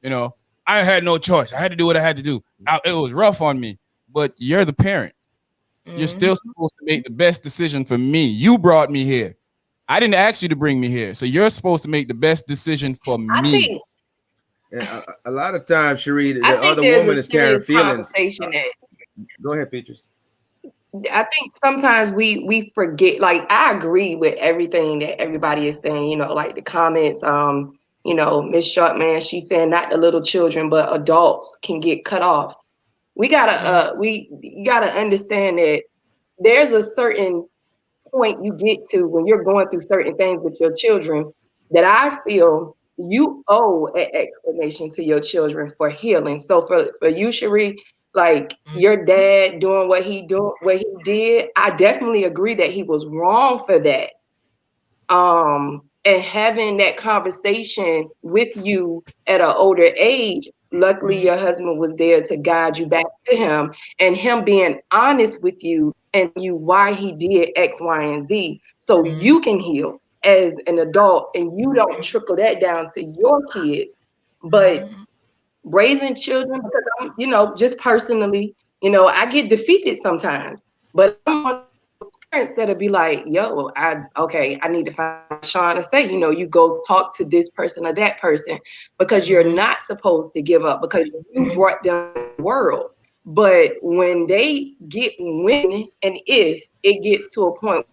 I had no choice. I had to do what I had to do. It was rough on me, but you're the parent. You're still supposed to make the best decision for me. You brought me here. I didn't ask you to bring me here. So you're supposed to make the best decision for me. I think a lot of times, Cherie, the I think other there's woman a is carrying serious feelings. conversation that Go ahead, Peaches. I think sometimes we forget. Like, I agree with everything that everybody is saying. Like the comments. Miss Sharpman, she's saying not the little children, but adults can get cut off. We gotta you gotta understand that there's a certain point you get to when you're going through certain things with your children that I feel you owe an explanation to your children for healing. So for you, Cherie, like your dad doing what he did, I definitely agree that he was wrong for that. And having that conversation with you at an older age, luckily your husband was there to guide you back to him, and him being honest with you and you why he did X, Y, and Z, so you can heal as an adult and you don't trickle that down to your kids. But raising children, because I'm, just personally, I get defeated sometimes, but I'm one of those parents that'll be like, yo, I need to find Sean and say, you go talk to this person or that person, because you're not supposed to give up, because you brought them in the world. But when and if it gets to a point,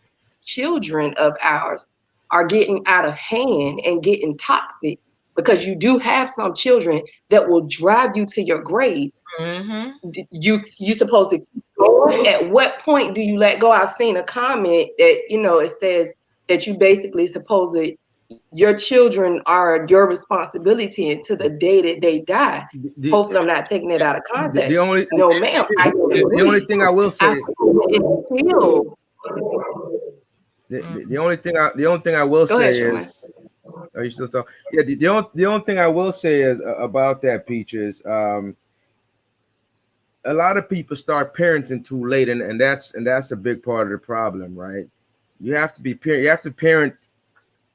children of ours are getting out of hand and getting toxic, because you do have some children that will drive you to your grave. You supposed to keep going. At what point do you let go? I've seen a comment that it says that you basically supposed to, your children are your responsibility until the day that they die. Hopefully, I'm not taking it out of context. No, ma'am. The only thing I will say. The only thing I will say is. Are you still talking? Yeah. The only thing I will say is about that, Peaches. A lot of people start parenting too late, and that's a big part of the problem, right? You have to be parent. You have to parent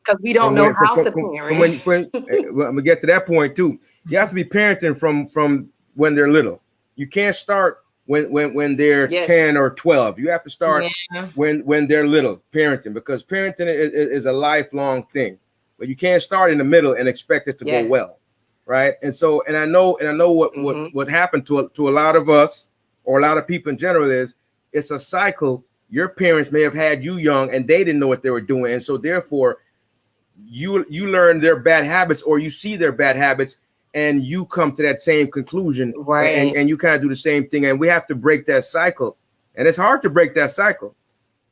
because we don't know how to parent. I'm gonna get to that point too. You have to be parenting from when they're little. You can't start when they're Yes. 10 or 12. You have to start Yeah. when they're little, parenting, because parenting is a lifelong thing. But you can't start in the middle and expect it to go Yes. well, right? And so, and I know what happened to a lot of us, or a lot of people in general, is it's a cycle. Your parents may have had you young and they didn't know what they were doing, and so therefore you learn their bad habits, or you see their bad habits, and you come to that same conclusion, Right. and you kind of do the same thing. And we have to break that cycle, and it's hard to break that cycle,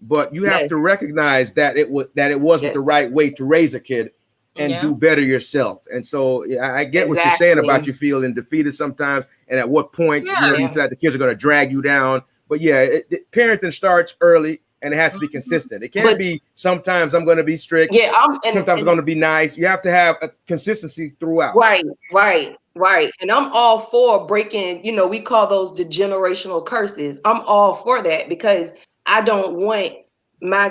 but you have Yes. to recognize that it wasn't Yes. the right way to raise a kid, and Yeah. do better yourself. And so yeah, I get what you're saying about you feeling defeated sometimes, and at what point you Yeah. feel like the kids are going to drag you down. But yeah, parenting starts early, and it has to be consistent. It can't be sometimes I'm going to be strict. Yeah, sometimes going to be nice. You have to have a consistency throughout. Right. And I'm all for breaking, we call those the generational curses. I'm all for that, because I don't want my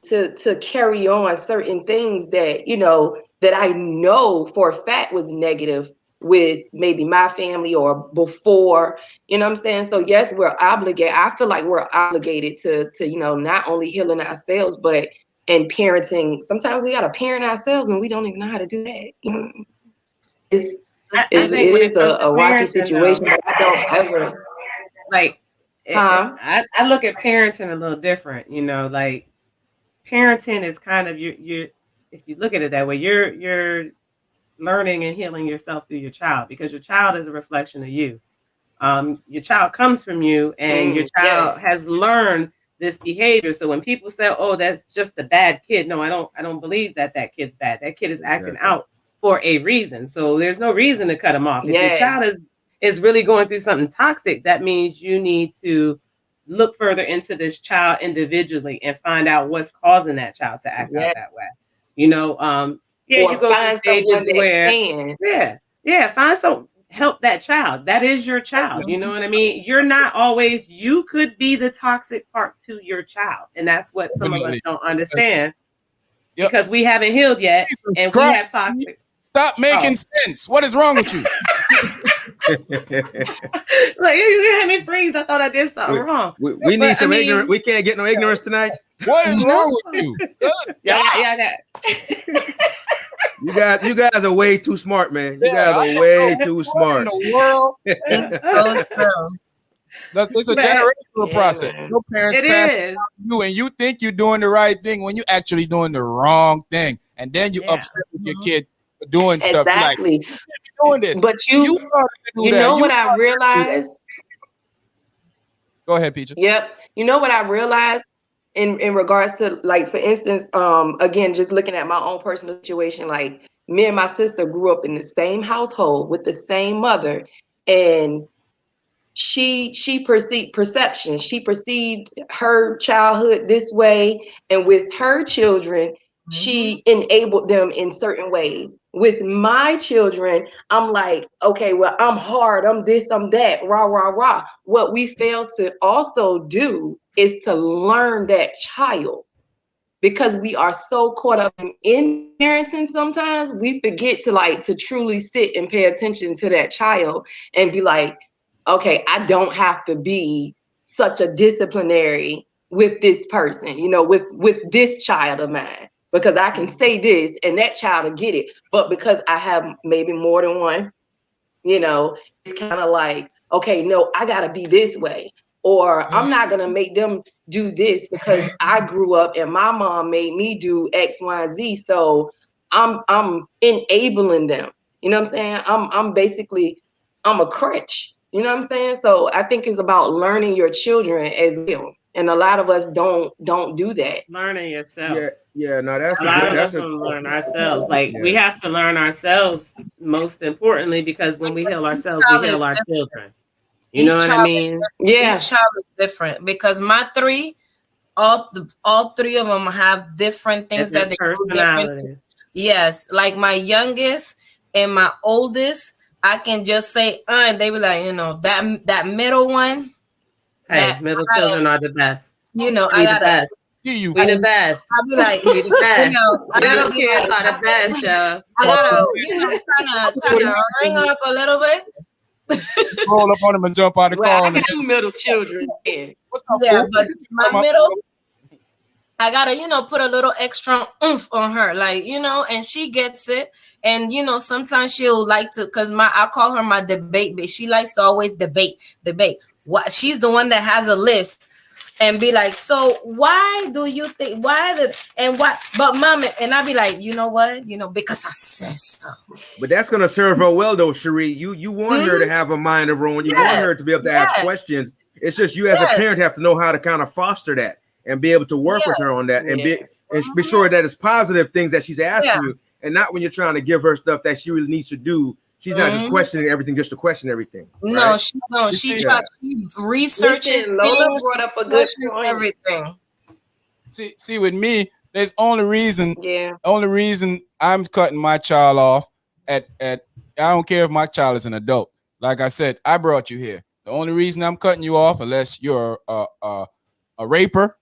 to carry on certain things that, that I know for a fact was negative with maybe my family or before, you know what I'm saying? So yes, we're obligated. I feel like we're obligated to not only healing ourselves, but in parenting. Sometimes we got to parent ourselves and we don't even know how to do that. It's I think when it it is comes to a rocky parenting, though, situation, but I don't ever. like Huh? I look at parenting a little different. Like parenting is kind of you. If you look at it that way, you're learning and healing yourself through your child, because your child is a reflection of you. Your child comes from you, and your child Yes. has learned this behavior. So when people say, "Oh, that's just a bad kid," no, I don't believe that kid's bad. That kid is acting out for a reason. So there's no reason to cut him off. If your Yes. child is really going through something toxic, that means you need to look further into this child individually and find out what's causing that child to act out Yes. that way. Yeah, Or you go through find someone stages that where, can. find some help that child. That is your child. You know what I mean? You're not always, you could be the toxic part to your child. And that's what some of us Definitely. don't understand, Yep. because we haven't healed yet, Jesus and we Christ, have toxic. Stop making sense. What is wrong with you? Like, you had me freeze. I thought I did something wrong. We need some ignorance. We can't get no ignorance tonight. What is wrong with you? Yeah. You guys are way too smart, man. You Yeah, guys are way too smart. What in the world? It's so true. It's a But- generational process. man. Your parents It pass is. you, and you think you're doing the right thing when you're actually doing the wrong thing, and then you Yeah. upset with your kid for doing stuff. You're like, Exactly. you're doing this. But You started to do that. what I realized? Go ahead, Peaches. Yep. You know what I realized in regards to, like, for instance, again, just looking at my own personal situation, like me and my sister grew up in the same household with the same mother, and she perceived her childhood this way, and with her children she enabled them in certain ways. With my children, I'm like, okay, well, I'm hard, I'm this, I'm that, rah rah rah. What we fail to also do is to learn that child, because we are so caught up in parenting. Sometimes we forget to truly sit and pay attention to that child and be like, okay, I don't have to be such a disciplinary with this person, with this child of mine, because I can say this and that child will get it. But because I have maybe more than one, it's kind of like, okay, no, I gotta be this way, or I'm not gonna make them do this because I grew up and my mom made me do X, Y, and Z. So I'm enabling them. You know what I'm saying? I'm basically, I'm a crutch. You know what I'm saying? So I think it's about learning your children as well. And a lot of us don't do that. Learning yourself. Yeah. No, that's A lot of us a don't learn ourselves. Like, we have to learn ourselves, most importantly, because when we heal ourselves, we heal our children. You know what I mean? Yeah. Each child is different, because my three, all three of them have different things that they do different. Yes, like my youngest and my oldest, I can just say, and they be like, that middle one. Hey, middle children are the best. I gotta. You we the best. I'll be like, we the best. I gotta be kids like, are the best, yo. I gotta, kind of ring up a little bit. roll up on him and jump out the Well, car I on the got two middle children. Yeah. what's up, Yeah, fool? but my Come on. middle, I gotta, put a little extra oomph on her, like, and she gets it. And sometimes she'll like to, cause I call her my debate bitch. She likes to always debate. What she's the one that has a list and be like, so why do you think and what? But mom, and I be like, you know what? Because I said so. But that's gonna serve her well, though, Cherie. You want her to have a mind of her own. You want Yes, her to be able to ask yes, questions. It's just you as a yes, parent have to know how to kind of foster that and be able to work with her yes, on that Yeah. and be sure that it's positive things that she's yeah. asking you, and not when you're trying to give her stuff that she really needs to do. She's not just Mhm. questioning everything just to question everything, No, right? she don't. You She see, tries. Yeah. She researches Listen, Lola things. brought She up a good questions point. everything. see, with me, there's Yeah. only reason I'm cutting my child off at I don't care if my child is an adult. Like I said, I brought you here. The only reason I'm cutting you off, unless you're a raper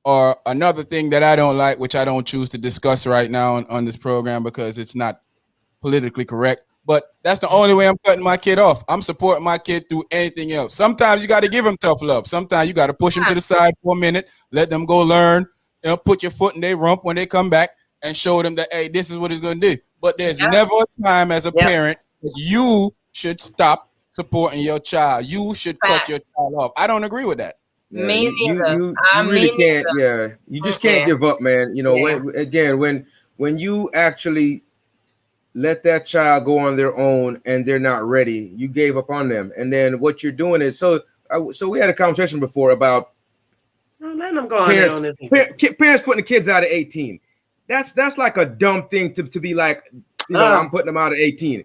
or another thing that I don't like, which I don't choose to discuss right now on this program because it's not politically correct. But that's the only way I'm cutting my kid off. I'm supporting my kid through anything else. Sometimes you got to give them tough love. Sometimes you got to push them to the side for a minute, let them go learn. Put your foot in their rump when they come back and show them that, hey, this is what it's going to do. But there's Yeah. never a time as a Yep. parent that you should stop supporting your child. You should cut your Facts. child off. I don't agree with that. Yeah, Me neither. you really Me can't. neither. Yeah, you just can't Yeah. give up, man. Yeah. When you actually let that child go on their own and they're not ready, you gave up on them, and then what you're doing is so we had a conversation before about Let them go on their parents own. parents putting the kids out at 18. That's like a dumb thing to be like, I'm putting them out at 18.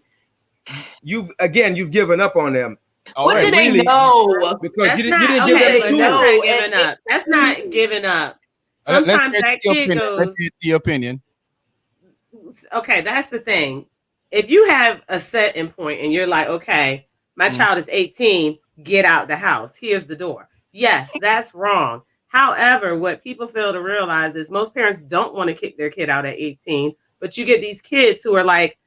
You've given up on them. What do Already. they Really, know? because That's you not didn't What give do them okay, the they but that's tools. not know? giving up. That's not giving up. Let's Sometimes get that your kid opinion. Let's goes, get your opinion. okay, that's the thing. If you have a setting point and you're like, okay, my Mm. child is 18, get out the house. Here's the door. Yes, that's wrong. However, what people fail to realize is most parents don't want to kick their kid out at 18, but you get these kids who are like,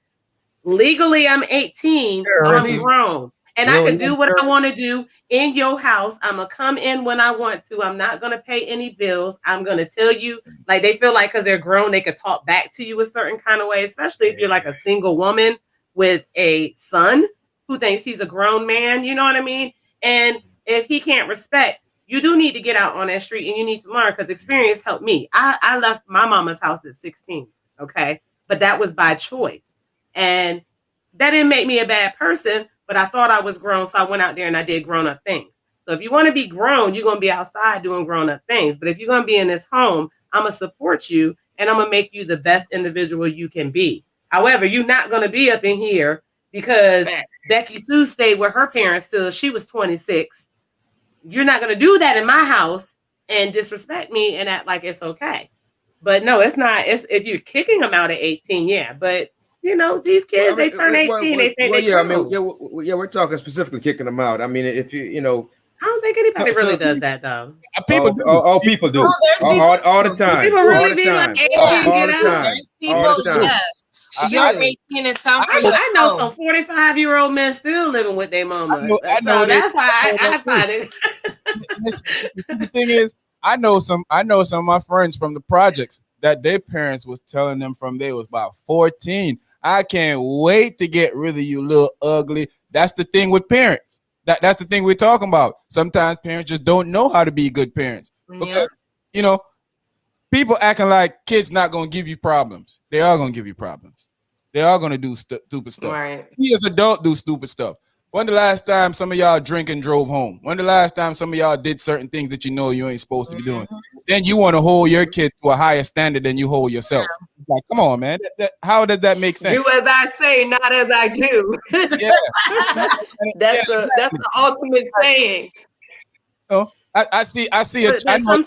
legally I'm 18, I'm Terrorists. grown. And I Little could young do what I terrorists. want to do in your house. I'm gonna come in when I want to. I'm not gonna pay any bills. I'm gonna tell you, like they feel like because they're grown, they could talk back to you a certain kind of way, especially if you're like a single woman with a son who thinks he's a grown man, you know what I mean? And if he can't respect, you do need to get out on that street and you need to learn because experience helped me. I left my mama's house at 16, okay? But that was by choice. And that didn't make me a bad person, but I thought I was grown. So I went out there and I did grown up things. So if you want to be grown, you're going to be outside doing grown up things. But if you're going to be in this home, I'm going to support you and I'm going to make you the best individual you can be. However, you're not going to be up in here because Becky Sue stayed with her parents till she was 26. You're not going to do that in my house and disrespect me and act like it's okay. But no, it's not. It's if you're kicking them out at 18, yeah. But these kids, they turn 18, they think they Yeah, I grown. mean, yeah, we're talking specifically kicking them out. I mean, if I don't think anybody so really does that though. People do. all people do, Oh, there's people. all the time, People all really the be like, time, "Hey, all get the out." time, There's all people. the time. Yes, I, you're I, 18. It's time for I, you to I know go. some 45-year-old men still living with their mama. I know So this. that's why I know I that too. find it. Listen, the thing is, I know some of my friends from the projects that their parents was telling them from they was about 14. I can't wait to get rid of you, little ugly. That's the thing with parents. That's the thing we're talking about. Sometimes parents just don't know how to be good parents Yeah. because you know people acting like kids not gonna give you problems. They are gonna give you problems. They are gonna do stupid stuff. Right. We as adults do stupid stuff. When the last time some of y'all drink and drove home? When the last time some of y'all did certain things that you know you ain't supposed to be doing? Then you want to hold your kid to a higher standard than you hold yourself. Like, come on, man. How does that make sense? Do as I say, not as I do. Yeah. That's the ultimate saying. You know, I see. But, I but know.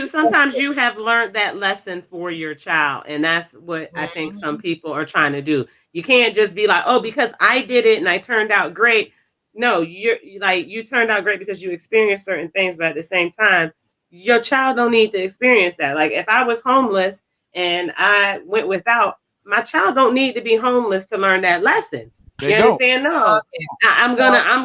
sometimes you have learned that lesson for your child, and that's what I think some people are trying to do. You can't just be like, oh, because I did it and I turned out great. No, you turned out great because you experienced certain things, but at the same time, your child don't need to experience that. Like if I was homeless and I went without, my child don't need to be homeless to learn that lesson. They You don't. understand? No. Okay. I'm So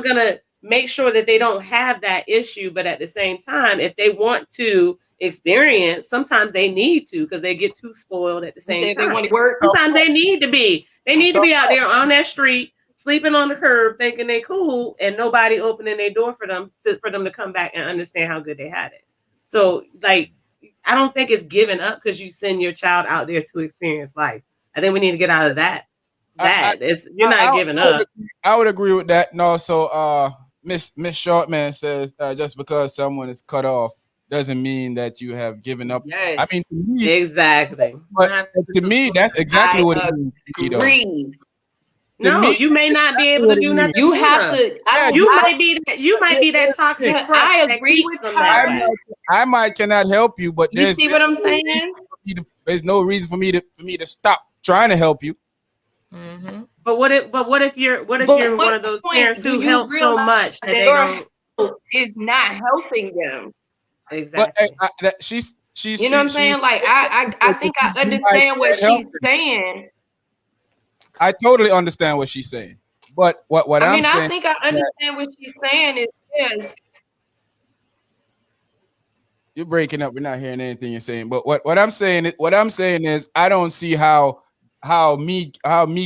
gonna make sure that they don't have that issue, but at the same time, if they want to experience, sometimes they need to because they get too spoiled at the You same say if they time. want to work, Sometimes they need to So, be out there on that street, sleeping on the curb, thinking they cool, and nobody opening their door for them to come back and understand how good they had it. So, like, I don't think it's giving up because you send your child out there to experience life. I think we need to get out of that. I, I, You're not giving up. I would agree with that. No, so Miss Shortman says just because someone is cut off doesn't mean that you have given up. I yes, mean, to me, Exactly. but I have to to me, that's exactly I what it means to me, though. agree. To No, me, you may that's not be exactly able to what it do means. nothing You for have them. to. Yeah, You I, might be that toxic crutch I that agree keeps with them that I her. way. might, I might cannot help you, but You see what I'm saying? there's no reason for me to stop trying to help you. Mm-hmm. What if But you're one what of those point parents do who you help so realize much that that they your don't help is not helping them? But exactly. You know what I'm saying? Like I think I you might understand what can't help she's her. saying. I totally understand what she's saying. But what I I'm mean, I saying think I is that understand what she's saying is yes. you're breaking up. We're not hearing anything you're saying. But what I'm saying is I don't see how me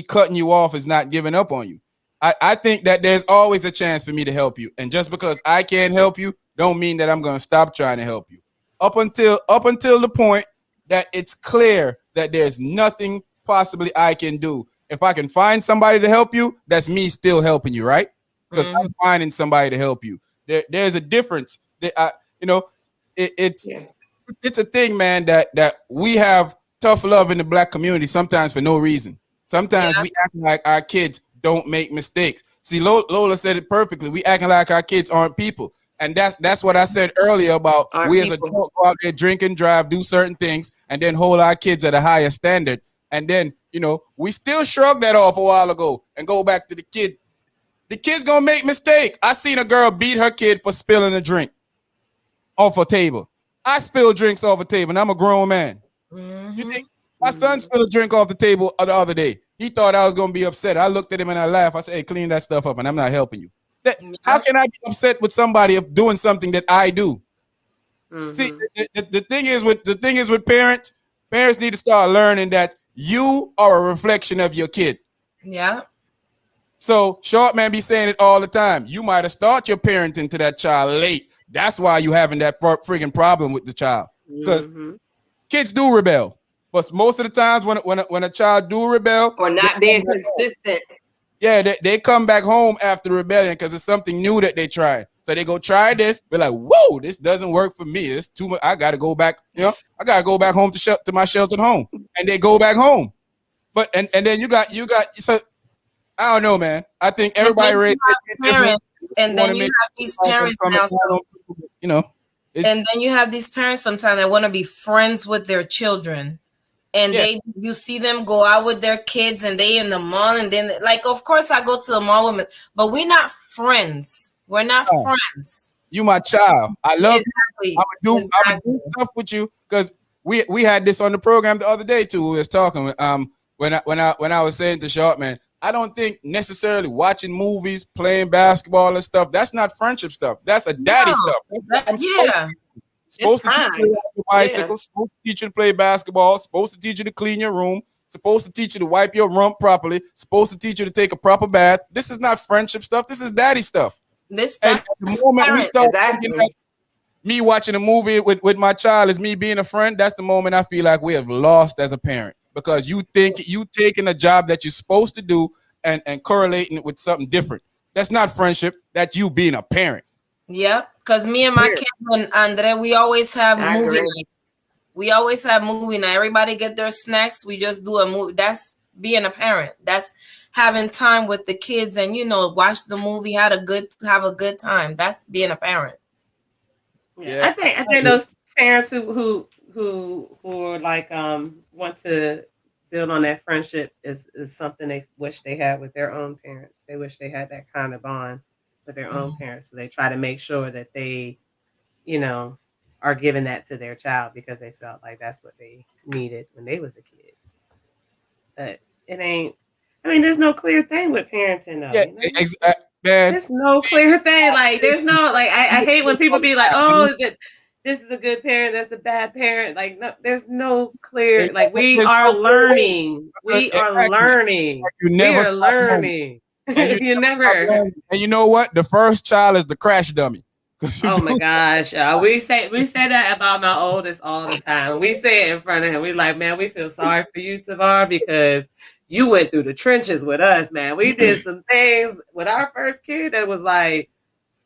cutting you off is not giving up on you. I think that there's always a chance for me to help you. And just because I can't help you, don't mean that I'm gonna stop trying to help you. Up until the point that it's clear that there's nothing possibly I can do. If I can find somebody to help you, that's me still helping you, right? Because Mm-hmm. I'm finding somebody to help you. There's a difference. That you know, it, it's Yeah. it's a thing, man, that we have tough love in the black community sometimes for no reason. Sometimes Yeah. we act like our kids don't make mistakes. See, Lola said it perfectly. We acting like our kids aren't people. And that's what I said earlier about Aren't we as people. adults go out there drink and drive, do certain things, and then hold our kids at a higher standard. And then, we still shrug that off a while ago and go back to the kid. The kid's gonna make mistake. I seen a girl beat her kid for spilling a drink off a table. I spill drinks off a table, and I'm a grown man. You Mm-hmm. think my son spilled a drink off the table the other day? He thought I was gonna be upset. I looked at him and I laughed. I said, "Hey, clean that stuff up," and I'm not helping you. How Yeah. can I be upset with somebody of doing something that I do? See, Mm-hmm. the thing is with parents. Parents need to start learning that you are a reflection of your kid. Yeah. So short man be saying it all the time. You might have started your parenting to that child late. That's why you having that freaking problem with the child. Because Mm-hmm. kids do rebel, but most of the times when a child do rebel, Or they not come being back home. consistent. Yeah, they come back home after rebellion because it's something new that they try. So they go try this. Be like, whoa, this doesn't work for me. It's too much. I got to go back. I got to go back home to my sheltered home, and they go back home. But and then you got so I don't know, man. I think And then everybody you raised their have kid different. parents, and Want then to you make have these parents from it. now. I don't, it's And then you have these parents sometimes that want to be friends with their children. And yeah. you see them go out with their kids and they in the mall, and then like of course I go to the mall with them, but we're not friends. We're not No, friends. you my child. I love you. Exactly. I'm gonna Exactly. do stuff with you because we had this on the program the other day too. We was talking when I was saying to Sharp man, I don't think necessarily watching movies, playing basketball and stuff. That's not friendship stuff. That's a daddy No. stuff. That's what I'm supposed Yeah. It's supposed to teach you time. to ride your Yeah. bicycle. Supposed to teach you to play basketball. Supposed to teach you to clean your room. Supposed to teach you to wipe your rump properly. Supposed to teach you to take a proper bath. This is not friendship stuff. This is daddy stuff. And That's at the moment we parent. start thinking that Exactly. me watching a movie with my child is me being a friend, that's the moment I feel like we have lost as a parent because you think you taking a job that you're supposed to do and correlating it with something different. That's not friendship. That's you being a parent. Yep. Because me and my Here. kids and Andre, we always have I movie agree. night. We always have movie night. Everybody get their snacks. We just do a movie. That's being a parent. That's having time with the kids and watch the movie, have a good time. That's being a parent. Yeah, Yeah. I think those parents who are like want to build on that friendship is something they wish they had with their own parents. They wish they had that kind of bond with their own Mhm. parents. So they try to make sure that they, you know, are giving that to their child because they felt like that's what they needed when they was a kid. But it ain't I mean, there's no clear thing with parenting, though. Yeah, You know? man. There's no clear thing. Like, there's no like. I hate when people be like, "Oh, that this is a good parent, that's a bad parent." Like, no, there's no clear. Like, we There's are no clear way. learning. We are Exactly. learning. You We never are stop learning. learning. And you You never stop never. learning. And you know what? The first child is the crash dummy. Oh my gosh. We say that about my oldest all the time. We say it in front of him. We like, man, we feel sorry for you, Tavar, because you went through the trenches with us, man. We did some things with our first kid that was like,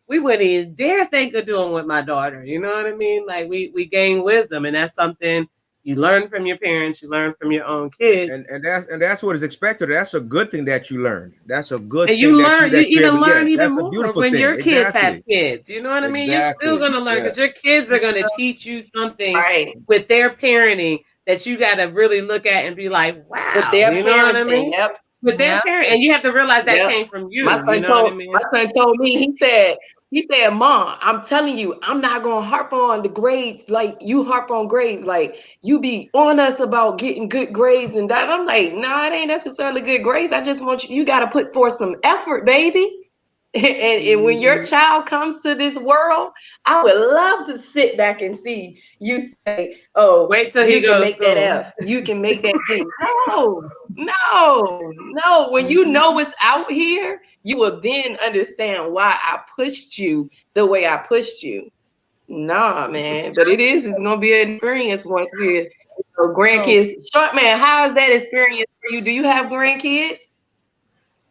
we wouldn't even dare think of doing with my daughter. You know what I mean? Like we gain wisdom, and that's something you learn from your parents, you learn from your own kids. And that's what is expected. That's a good thing that you learned. That's a good and thing. you learn, that you even learn yes, even that's a more beautiful when thing. your kids have Exactly. kids. You know what I mean? You're still Exactly. gonna learn because your kids are gonna teach you something Right. with their parenting that you gotta really look at and be like, wow, With their you know what I parenting. mean? Yep. With their parent, and you have to realize that Yep. came from you. My You son know what I told mean? my son told me, he said, Mom, I'm telling you, I'm not gonna harp on the grades like you harp on grades. Like you be on us about getting good grades and that. I'm like, nah, it ain't necessarily good grades. I just want you gotta put forth some effort, baby. And when your child comes to this world, I would love to sit back and see you say, "Oh, wait till you he can go to make that school. F. You can make that D." No. When you know what's out here, you will then understand why I pushed you the way I pushed you. Nah, man. But it's gonna be an experience once we're grandkids. Short man, how is that experience for you? Do you have grandkids?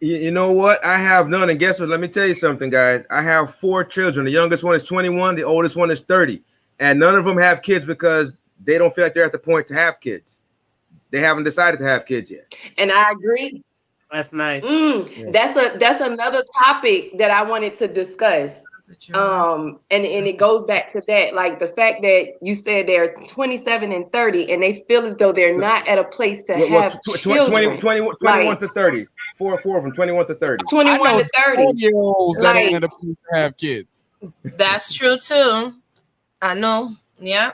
You know what? I have none. And guess what? Let me tell you something, guys. I have 4 children. The youngest one is 21. The oldest one is 30. And none of them have kids because they don't feel like they're at the point to have kids. They haven't decided to have kids yet. And I agree. That's nice. Yeah. That's another topic that I wanted to discuss. And it goes back to that, like the fact that you said they're 27 and 30 and they feel as though they're not at a place to have children. 21 to 30. Four of them, 21 to 30. 21 to 30. 40-year-olds that ain't in a place to have kids. That's true too. I know. Yeah.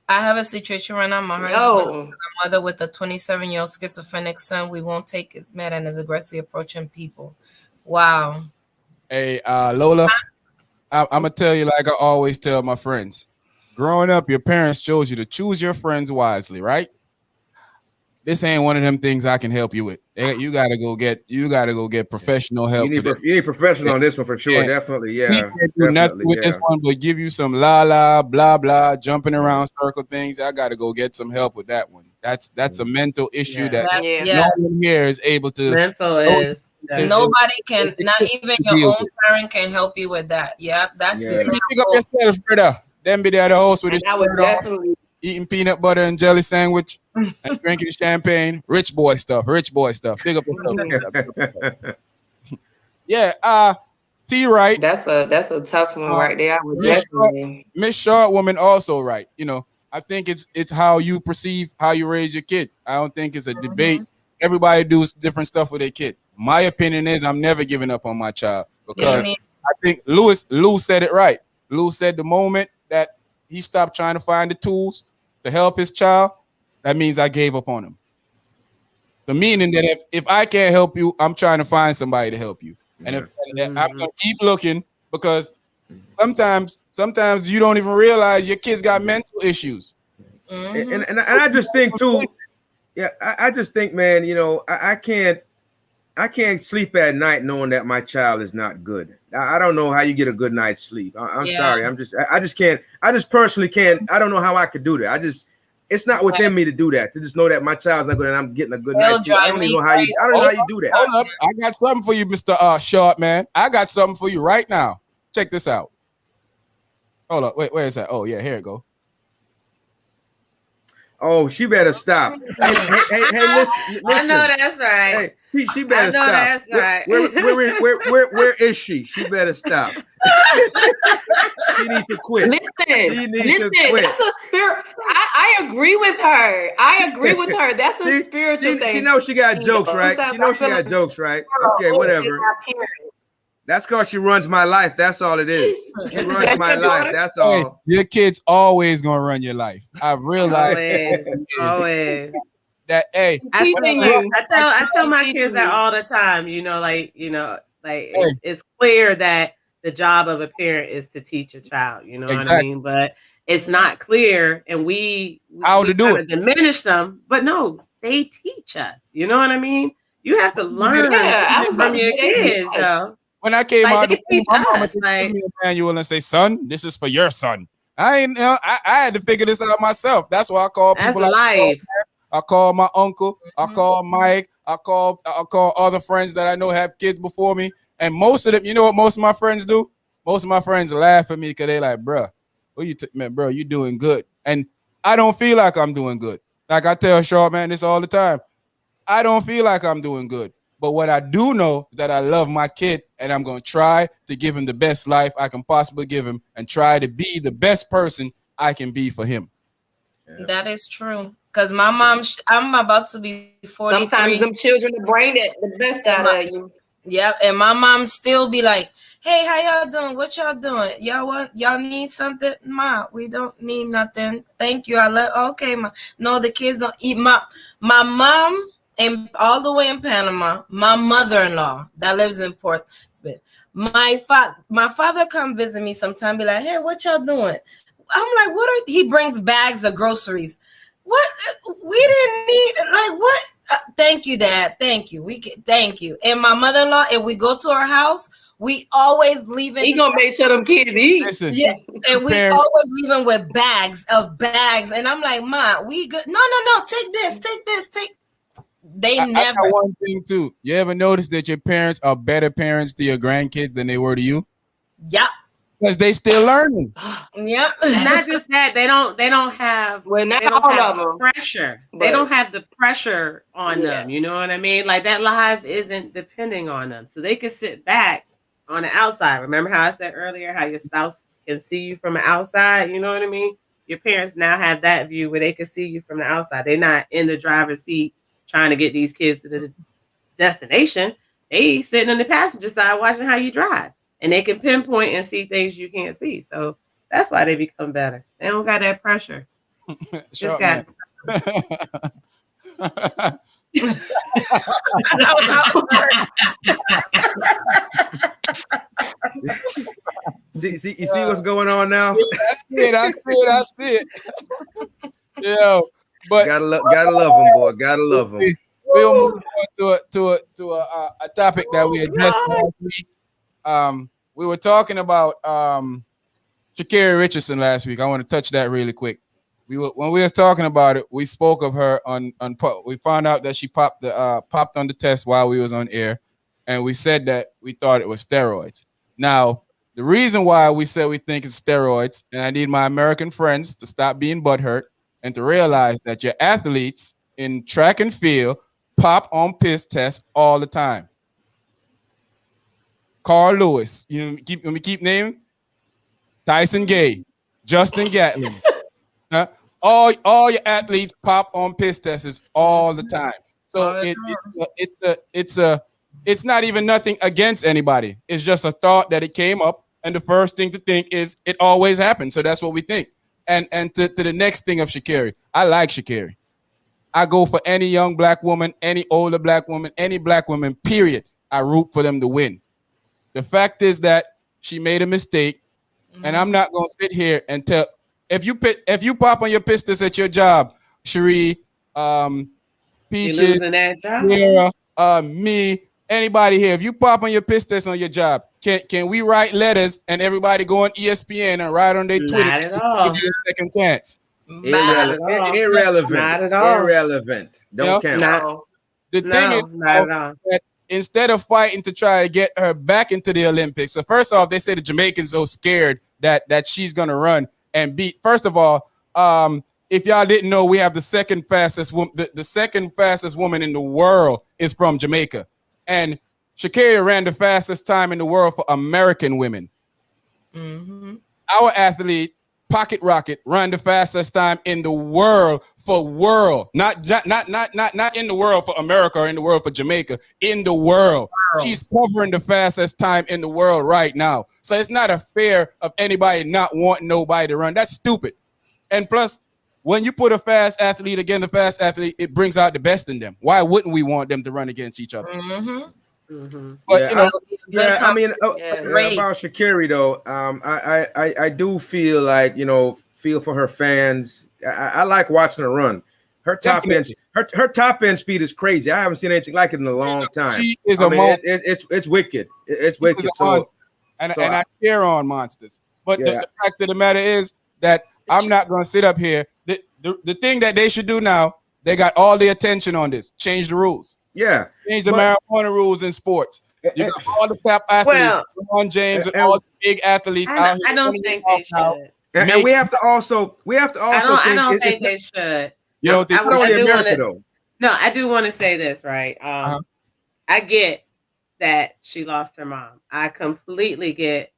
I have a situation right now. My husband, a mother with a 27-year-old schizophrenic son. We won't take his mad and is aggressively approaching people. Wow. Hey, Lola, I'm gonna tell you like I always tell my friends. Growing up, your parents chose you to choose your friends wisely, right? This ain't one of them things I can help you with. You gotta go get professional help You for this. need professional on this one for sure. Yeah. Definitely, We yeah. can't do nothing with this one, but give you some blah blah, jumping around circle things. I gotta go get some help with that one. That's a mental issue that no one here is able to. Mental is. Nobody can, not even your own parent can help you with that. Yep, that's pick up yourself, brother. Then be there at the house with his definitely eating peanut butter and jelly sandwich and drinking champagne. Rich boy stuff. Big up yourself. Yeah, T right. That's a tough one right there. I would definitely. Miss Short woman also right. You know, I think it's how you perceive how you raise your kid. I don't think it's a debate. Everybody does different stuff with their kid. My opinion is I'm never giving up on my child because I think Lou said it right. Lou said the moment that he stopped trying to find the tools to help his child, that means I gave up on him. The meaning that if I can't help you, I'm trying to find somebody to help you. And if I'm gonna keep looking because sometimes you don't even realize your kids got mental issues. And I just think too, I just think, man, you know, I can't sleep at night knowing that my child is not good. I don't know how you get a good night's sleep. I'm sorry. I just can't. I just personally can't. I don't know how I could do that. It's not within me to do that. To just know that my child's not good and I'm getting a good night's sleep. I don't even know how you. I don't know how you do that. Hold up. I got something for you, Mr. Short man. I got something for you right now. Check this out. Hold up. Wait, where is that? Oh yeah, here it go. Oh, she better stop. Hey, listen. I know that's right. Hey, she better stop. That's right. Where is she? She better stop. She needs to quit. Listen, that's a spirit. I agree with her. That's a spiritual thing. She knows she got jokes, right? She knows she got jokes, right? Okay, whatever. That's because she runs my life. That's all it is. She runs my life. That's all. Hey, your kid's always gonna run your life. I realized always. that hey, when Teaching I grow up, you. I tell my Teaching kids that you. all the time. Like hey, it's clear that the job of a parent is to teach a child. You know what I exactly mean? But it's not clear, and how to we do kind it. of diminish them. But no, they teach us. You know what I mean? You have to learn Yeah, I was about from to your say they teach kids, us. yo. When I came Like out the they womb, teach my mama us. just give Like me a manual and say, "Son, this is for your son." I ain't, I had to figure this out myself. That's why I call that's people like life. I call my uncle, I Mhm. call Mike, I call other friends that I know have kids before me, and most of them, you know what most of my friends do? Most of my friends laugh at me because they like, "Bruh, what you man, bro, you doing good," and I don't feel like I'm doing good. Like I tell Short man this all the time. I don't feel like I'm doing good. But what I do know is that I love my kid and I'm going to try to give him the best life I can possibly give him and try to be the best person I can be for him. Yeah. That is true. Cause my mom, I'm about to be Sometimes 43, them children will bring that the best and out my of you. yeah, and my mom still be like, "Hey, how y'all doing? What y'all doing? Y'all want y'all need something? Ma, we don't need nothing. Thank you. I love. Okay, ma. No, the kids don't eat. My mom and all the way in Panama. My mother-in-law that lives in Port Smith. My father come visit me sometime. Be like, "Hey, what y'all doing?" I'm like, "What are?" He brings bags of groceries. What we didn't need? Like what? Thank you, Dad. Thank you. Thank you. And my mother-in-law, if we go to her house, we always leave He it. gonna make sure them kids eat. Listen, Yeah, and we parent, always leave them with bags. And I'm like, Ma, we good. No, no, no. Take this. Take this. Take. They I got never. one thing too. You ever notice that your parents are better parents to your grandkids than they were to you? Yep. Because they still learning. Yep. And not just that, Well, not they don't all have of them, pressure. They but don't have the pressure on yeah. them. You know what I mean? Like that life isn't depending on them. So they can sit back on the outside. Remember how I said earlier how your spouse can see you from the outside? You know what I mean? Your parents now have that view where they can see you from the outside. They're not in the driver's seat trying to get these kids to the destination. They sitting in the passenger side watching how you drive. And they can pinpoint and see things you can't see. So that's why they become better. They don't got that pressure. Just Short man. got You see what's going on now? I see it. I see it. I see it. Yeah, but Gotta love them, boy. Gotta love them. we, we'll move on to a topic that we addressed God. last week. We were talking about Shakira Richardson last week. I want to touch that really quick. When we was talking about it, we spoke of her we found out that she popped on the test while we was on air, and we said that we thought it was steroids. Now, the reason why we said we think it's steroids, and I need my American friends to stop being butthurt and to realize that your athletes in track and field pop on piss tests all the time. Carl Lewis, let me keep naming Tyson Gay, Justin Gatlin. Huh? All your athletes pop on piss tests all the time. So All the it's not even nothing against anybody. It's just a thought that it came up, and the first thing to think is it always happens. So that's what we think. And to the next thing of Shakiri, I like Shakiri. I go for any young black woman, any older black woman, any black woman. Period. I root for them to win. The fact is that she made a mistake, and I'm not gonna sit here and tell if you pop on your pistis at your job, Cherie, You're Peaches, losing that job. Sierra, me, anybody here, if you pop on your pistis on your job, can we write letters and everybody go on ESPN and write on their Twitter Not at all. give you a second chance? Not Bye. at all. Irrelevant. Not at all. Irrelevant. You Don't know, count. Not No. the thing is no, not at all. that instead of fighting to try to get her back into the Olympics, so first off, they say the Jamaicans so scared that she's gonna run and beat. First of all, if y'all didn't know, we have the second fastest woman. The second fastest woman in the world is from Jamaica, and Shakira ran the fastest time in the world for American women. Mm-hmm. Our athlete Pocket Rocket ran the fastest time in the world for world, not in the world for America or in the world for Jamaica, in the world. She's covering the fastest time in the world right now. So it's not a fair of anybody not wanting nobody to run. That's stupid. And plus, when you put a fast athlete against a fast athlete, it brings out the best in them. Why wouldn't we want them to run against each other? But Yeah, I mean, race. about Shakiri though, I do feel like, feel for her fans. I like watching her run. Her top end, Definitely. her top end speed is crazy. I haven't seen anything like it in a long time. She is I a mean, monster. it's wicked. It's She is wicked. a So, monster. And I cheer on monsters. But Yeah. the fact of the matter is that I'm not going to sit up here. The thing that they should do now, they got all the attention on this. Change the rules. yeah, Change the but- marijuana rules in sports. You got all the top athletes, LeBron James, and all the big athletes out here. I don't think they should. and we have to also I don't think they should. You don't think I do America wanna, though? No, I do want to say this, right? I get that she lost her mom. I completely get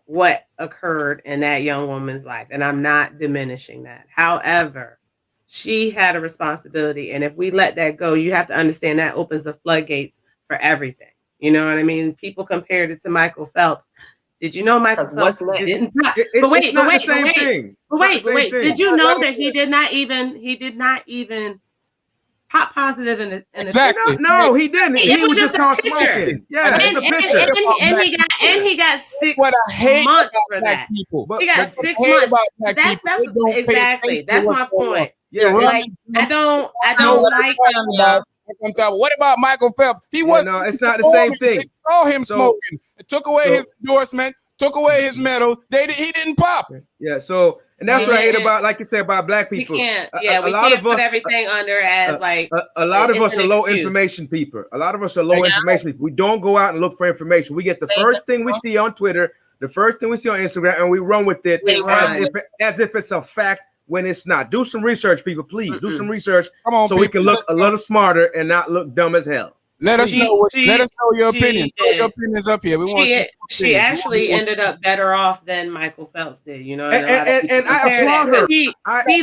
what occurred in that young woman's life, and I'm not diminishing that. However, she had a responsibility, and if we let that go, you have to understand that opens the floodgates for everything. You know what I mean? People compared it to Michael Phelps. Did you know Michael Phelps didn't? But wait. Did you know that he did not even pop positive in the Exactly. No, he didn't. It He was was just just a caught picture. smoking. Yeah, it's a picture. and he got 6 what I hate months about for black that. people. He got That's what I 6 hate months. about black That's people. They don't pay exactly. attention to That's what's my going on. point. Yeah, Like I don't like What about Michael Phelps? He was no, it's not the same thing. They saw him So- smoking. It took away his endorsement, took away his medal. He didn't pop. Yeah, so and that's what I hate about, like you said, about black we people. can't. A Yeah, we lot can't of put us- everything under as like A lot of it's us an are low excuse. information people. A lot of us are low information people. We don't go out and look for information. We get the first thing we see on Twitter, the first thing we see on Instagram, and we run with it as if it's a fact when it's not. Do some research, people. Please do some research Come on, so we people. can look a little smarter and not look dumb as hell. Let us know your opinion. Throw your opinions up here. We want to see She actually ended up better off than Michael Phelps did, you know. And I applaud her. He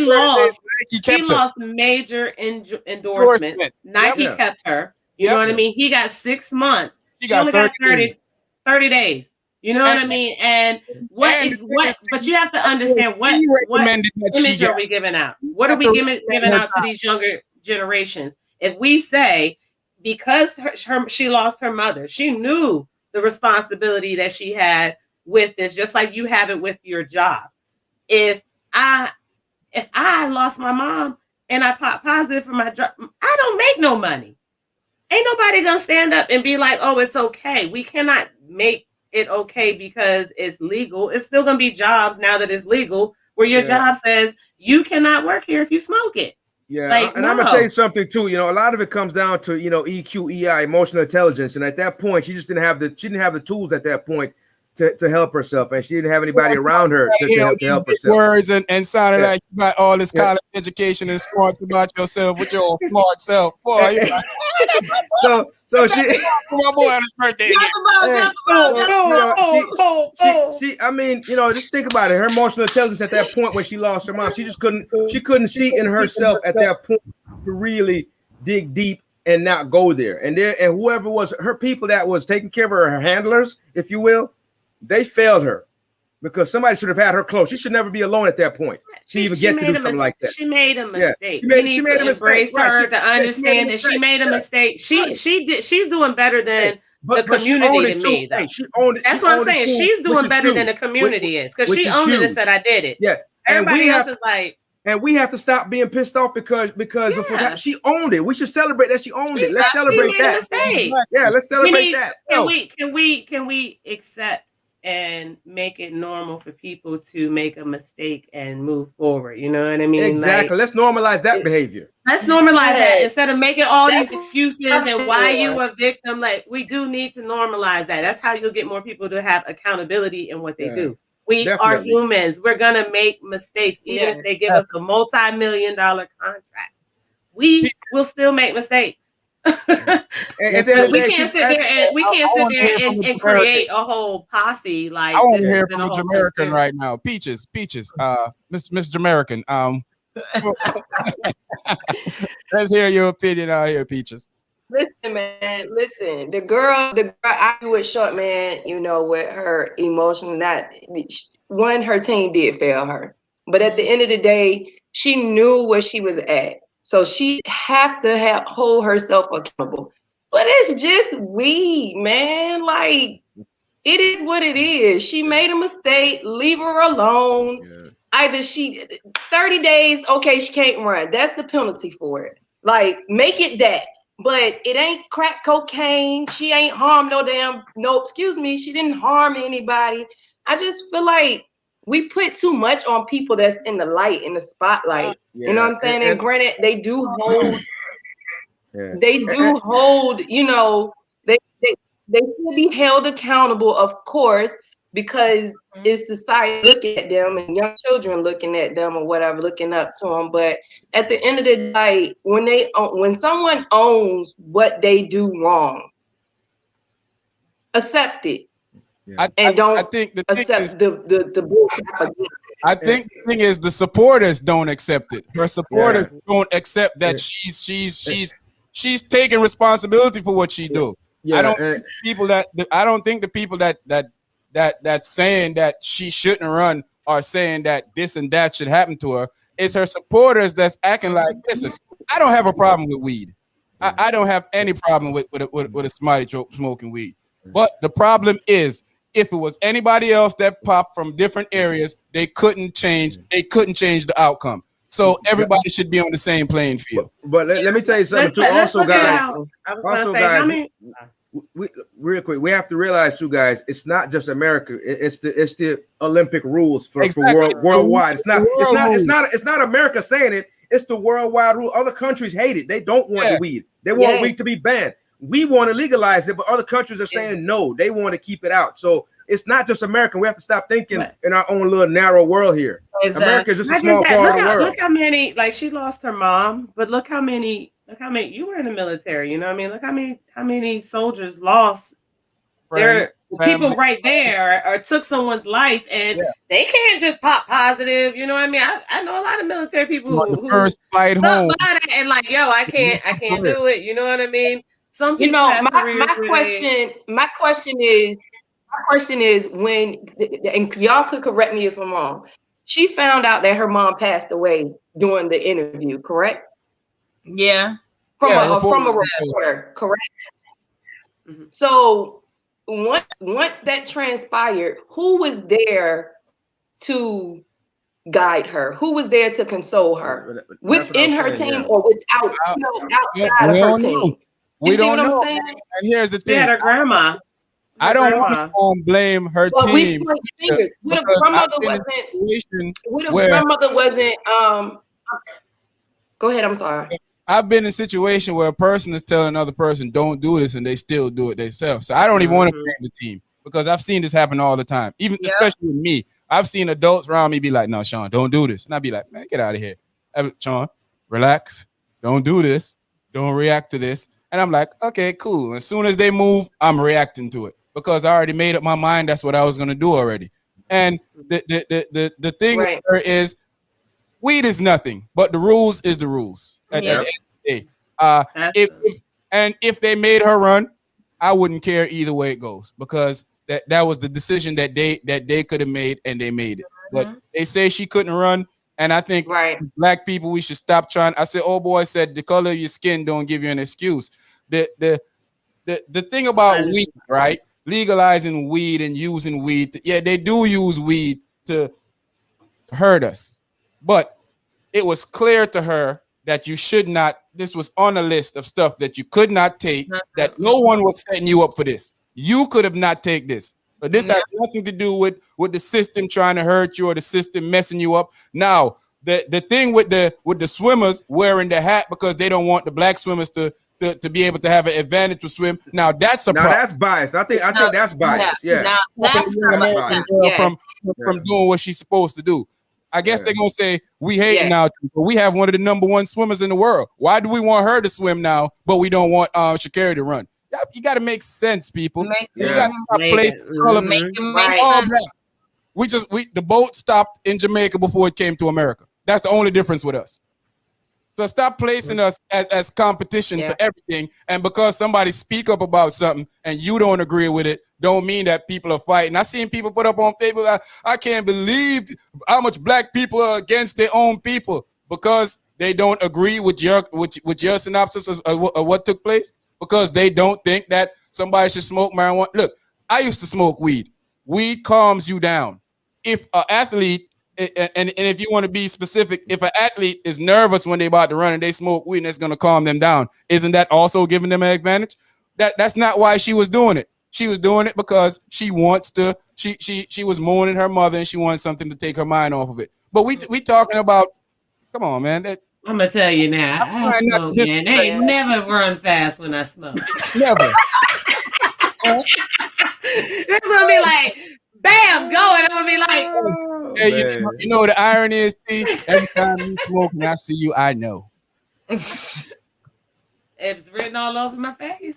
lost major endorsement. Nike kept her. You know what I mean? He got 6 months. She only got 30 days. You know what I mean? And but you have to understand what image are we giving out? What are we giving out to these younger generations? If we say, because she lost her mother, she knew the responsibility that she had with this, just like you have it with your job. If I lost my mom and I pop positive for my job, I don't make no money. Ain't nobody gonna stand up and be like, oh, it's okay. We cannot make it okay because it's legal. It's still gonna be jobs now that it's legal, where your job says you cannot work here if you smoke it. Yeah, I'm gonna tell you something too. A lot of it comes down to EQ, EI, emotional intelligence, and at that point, she didn't have the tools at that point to help herself, and she didn't have anybody around her to help herself. Words and sounding like you got all this college education and smarts about yourself with your smart self, boy. So she, my boy on his birthday. I mean, just think about it. Her emotional intelligence at that point when she lost her mom, she couldn't see in herself at that point to really dig deep and not go there. And whoever was her people that was taking care of her handlers, if you will, they failed her because somebody should have had her close. She should never be alone at that point. She even get to do something like that. She made a mistake. Yeah. We need to embrace her to understand that she made a mistake. She did. She's doing better than the community to me. That's what I'm saying. She's doing better than the community is because she owned it and said, "I did it." Yeah. Everybody else is like. And we have to stop being pissed off because of what she owned it. We should celebrate that she owned it. Let's celebrate that. Yeah, let's celebrate that. Can we accept and make it normal for people to make a mistake and move forward? You know what I mean? Exactly. Let's normalize that behavior. Let's normalize that instead of making all these excuses and why you a victim. Like, we do need to normalize that. That's how you'll get more people to have accountability in what they do. We are humans. We're gonna make mistakes, even if they give us a multi-million-dollar contract. We will still make mistakes. We can't sit there and create a whole posse like I want to hear from a Jamaican right now. Peaches, Miss Jamaican. Let's hear your opinion out here, Peaches. Listen, man. Listen, the girl I agree with Short Man. With her emotion, her team did fail her, but at the end of the day, she knew where she was at. So she have to hold herself accountable. But it's just weed, man. Like, it is what it is. She made a mistake. Leave her alone. Yeah. Either 30 days, okay, she can't run. That's the penalty for it. Like, make it that. But it ain't crack cocaine. She ain't harmed she didn't harm anybody. I just feel like we put too much on people that's in the light, in the spotlight. Yeah. You know what I'm saying? And granted, they do hold, Yeah. they should be held accountable, of course, because it's society looking at them and young children looking at them or whatever, looking up to them. But at the end of the day, when someone owns what they do wrong, accept it. Yeah. And don't I think the thing accept is, the bullshit. I think the thing is the supporters don't accept it. Her supporters don't accept that she's taking responsibility for what she do. Yeah. I don't think the people that's saying that she shouldn't run are saying that this and that should happen to her. It's her supporters that's acting like, listen, I don't have a problem with weed. I don't have any problem with a somebody smoking weed. But the problem is, if it was anybody else that popped from different areas, they couldn't change the outcome. So everybody should be on the same playing field. But let me tell you something too. Let's Also, look at guys. how- I was Also, gonna say, guys. how many? We real quick, we have to realize too, guys. It's not just America. It's the Olympic rules for worldwide. It's not America saying it. It's the worldwide rule. Other countries hate it. They don't want the weed. They want weed to be banned. We want to legalize it, but other countries are saying no. They want to keep it out. So it's not just America. We have to stop thinking in our own little narrow world here. America is just a small part of the world. Look how many, like, she lost her mom, but look how many you were in the military, you know what I mean? Look how many soldiers lost their people right there or took someone's life, and they can't just pop positive, you know what I mean? I know a lot of military people who first flight home and like, yo, I can't do it, you know what I mean? Some people have my question is when, and y'all could correct me if I'm wrong. She found out that her mom passed away during the interview, correct? Yeah. From a reporter, correct? Mm-hmm. So once that transpired, who was there to guide her? Who was there to console her? Within her team or without, outside of her team? We don't know. And here's the thing. She had her grandma. I don't want to blame her team. What if grandmother wasn't go ahead, I'm sorry. I've been in a situation where a person is telling another person don't do this and they still do it themselves. So I don't even want to blame the team because I've seen this happen all the time. Even especially with me. I've seen adults around me be like, no, Sean, don't do this. And I'd be like, man, get out of here. Sean, relax. Don't do this. Don't react to this. And I'm like, okay, cool. As soon as they move, I'm reacting to it because I already made up my mind. That's what I was going to do already. And the thing with her is weed is nothing, but the rules is the rules. At the end of the day. If they made her run, I wouldn't care either way it goes because that was the decision that they could have made and they made it. But they say she couldn't run. And I think black people, we should stop trying. I said, oh boy said the color of your skin don't give you an excuse. The thing about weed, right? Legalizing weed and using weed. They do use weed to hurt us. But it was clear to her that you should not, this was on a list of stuff that you could not take, that no one was setting you up for this. You could have not take this. But this has nothing to do with the system trying to hurt you or the system messing you up. Now, the thing with the swimmers wearing the hat because they don't want the black swimmers to be able to have an advantage to swim. Now that's a problem. That's biased. I think that's biased. Now that's from doing what she's supposed to do. I guess they're gonna say we hate now, but we have one of the number one swimmers in the world. Why do we want her to swim now, but we don't want Sha'Carri to run? You got to make sense, people. You got to stop placing all black. The boat stopped in Jamaica before it came to America. That's the only difference with us. So stop placing us as competition for everything. And because somebody speak up about something and you don't agree with it, don't mean that people are fighting. I seen people put up on Facebook, I can't believe how much black people are against their own people. because they don't agree with your synopsis of what took place, because they don't think that somebody should smoke marijuana. Look, I used to smoke weed. Weed calms you down. If an athlete, and if you want to be specific, if an athlete is nervous when they about to run and they smoke weed and it's going to calm them down, isn't that also giving them an advantage? That's not why she was doing it. She was doing it because she wants to. She was mourning her mother and she wanted something to take her mind off of it. But we talking about. Come on, man. I'm gonna tell you now. I smoke, man. They ain't never run fast when I smoke. Never. It's gonna be like, bam, go, and I'm gonna be like, hey, you know the irony is, T, every time you smoke and I see you, I know. It's written all over my face.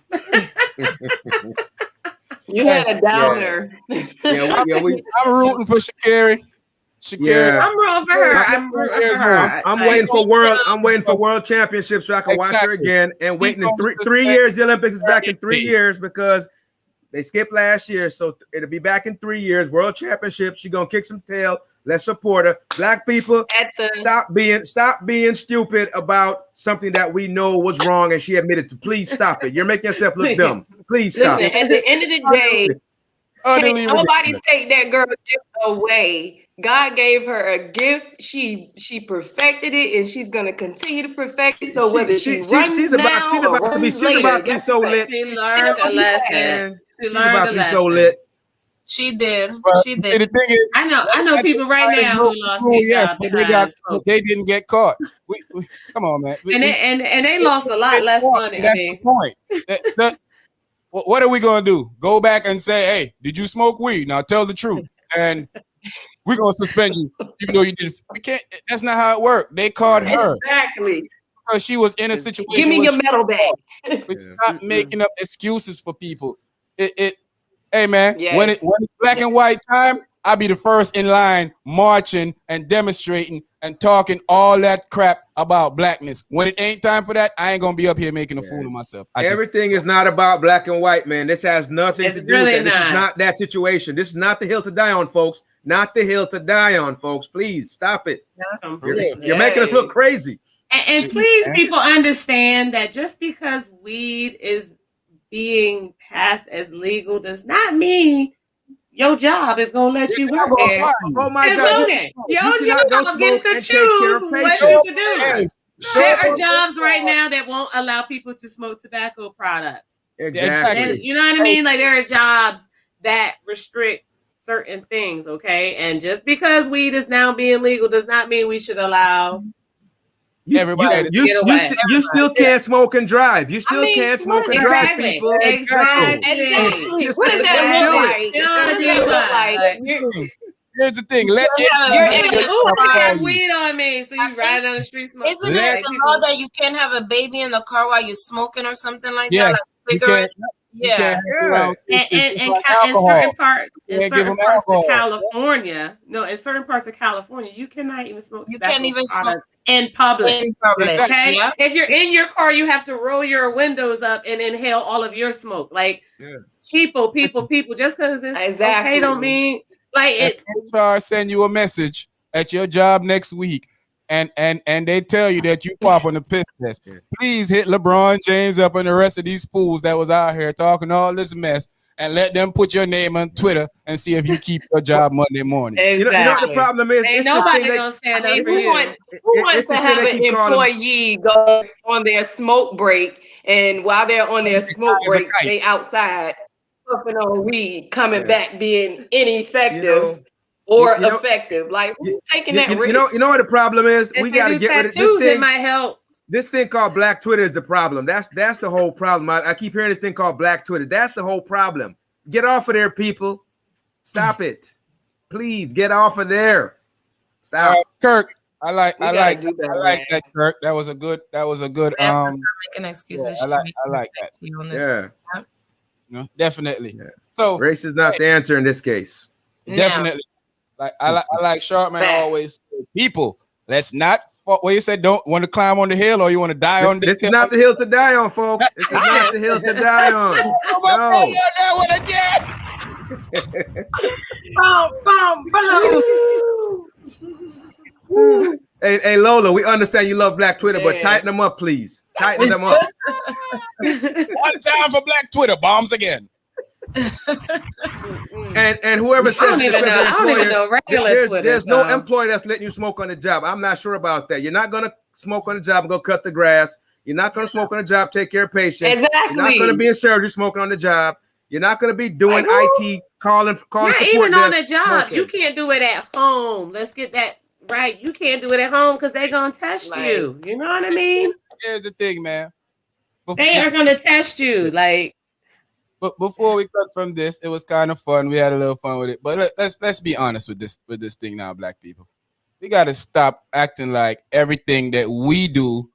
You had a downer. I'm rooting for Sha'Carri. I'm rooting for her. I'm waiting for world. I'm waiting for world championships so I can watch her again. And waiting in three years. The Olympics is back in 3 years because they skipped last year, so it'll be back in 3 years. World championship. She's gonna kick some tail. Let's support her. Black people, stop being stupid about something that we know was wrong and she admitted to. Please stop it. You're making yourself look dumb. Please stop. Listen, at the end of the day, can't nobody take that girl gift away. God gave her a gift. She perfected it, and she's gonna continue to perfect it. So whether she's about to be so lit. She learned a lesson. She's about to be so lit. She did. She did. See, the thing is, I know people right now who lost their job. They didn't get caught. We, come on, man. And they lost a lot less money. That's the point. What are we gonna do? Go back and say, "Hey, did you smoke weed? Now tell the truth." And we're gonna suspend you, even though you did. We can't. That's not how it worked. They caught her exactly because she was in a situation. Give me your medal back. We stop making up excuses for people. Hey man, when it's black and white time, I'll be the first in line marching and demonstrating and talking all that crap about blackness. When it ain't time for that, I ain't gonna be up here making a fool of myself. Everything is not about black and white, man. This has nothing to do with that. This is not that situation. This is not the hill to die on, folks. Not the hill to die on, folks. Please stop it. You're making us look crazy. And please, people understand that just because weed is being passed as legal does not mean your job is gonna let you work there. Oh my God! Your job gets to choose what you can do. There are jobs right now that won't allow people to smoke tobacco products. Exactly. And, you know what I mean? Like there are jobs that restrict certain things. Okay, and just because weed is now being legal does not mean we should allow. Everybody, you still can't smoke and drive. You still can't smoke and drive, people. Exactly. What does that look like? Here's the thing. I got weed on me, so you riding down the street smoking. Isn't it the law that you can't have a baby in the car while you're smoking or something like that? Like cigarettes? Yeah. In certain parts of California, in certain parts of California, you cannot even smoke. You can't even smoke in public. Okay, yeah. If you're in your car, you have to roll your windows up and inhale all of your smoke. Like people, just because it's okay don't mean like it. HR send you a message at your job next week. And they tell you that you pop on the piss test. Please hit LeBron James up and the rest of these fools that was out here talking all this mess and let them put your name on Twitter and see if you keep your job Monday morning. Exactly. You know what the problem is? Ain't nobody gonna stand up for you. Who wants to have an employee go on their smoke break and while they're on their smoke break, stay outside puffing on weed, coming back being ineffective? Or effective, like who's taking that risk? You know what the problem is? If we got to get rid of this thing. It might help. This thing called Black Twitter is the problem. That's the whole problem. I keep hearing this thing called Black Twitter. That's the whole problem. Get off of there, people. Stop it, please. Get off of there. Stop, Kirk. I like that, Kirk. That was a good. Making excuses. I like that. Yeah. No, definitely. Yeah. So race is not the answer in this case. Definitely. Like I like Sharpman always said, people, let's not what you said, don't want to climb on the hill or you want to die on this. This is not the hill to die on, folks. This is not the hill to die on. No. That one again. Boom, boom, boom. Hey, Lola, we understand you love Black Twitter, but Man. tighten them up, please. Tighten them up. One time for Black Twitter bombs again. And whoever I says don't even know. I don't even know regular Twitter. there's no employee that's letting you smoke on the job. I'm not sure about that. You're not gonna smoke on the job and go cut the grass. You're not gonna smoke on the job, take care of patients. Exactly. You're not gonna be in surgery smoking on the job. You're not gonna be doing IT calling Not support even on the desk job. smoking. You can't do it at home. Let's get that right. You can't do it at home because they're gonna test Like- you. You know what I mean? Here's the thing, man. They are gonna test you. Like, But before we cut from this, it was kind of fun. We had a little fun with it. But let's be honest with this thing now, Black people. We got to stop acting like everything that we do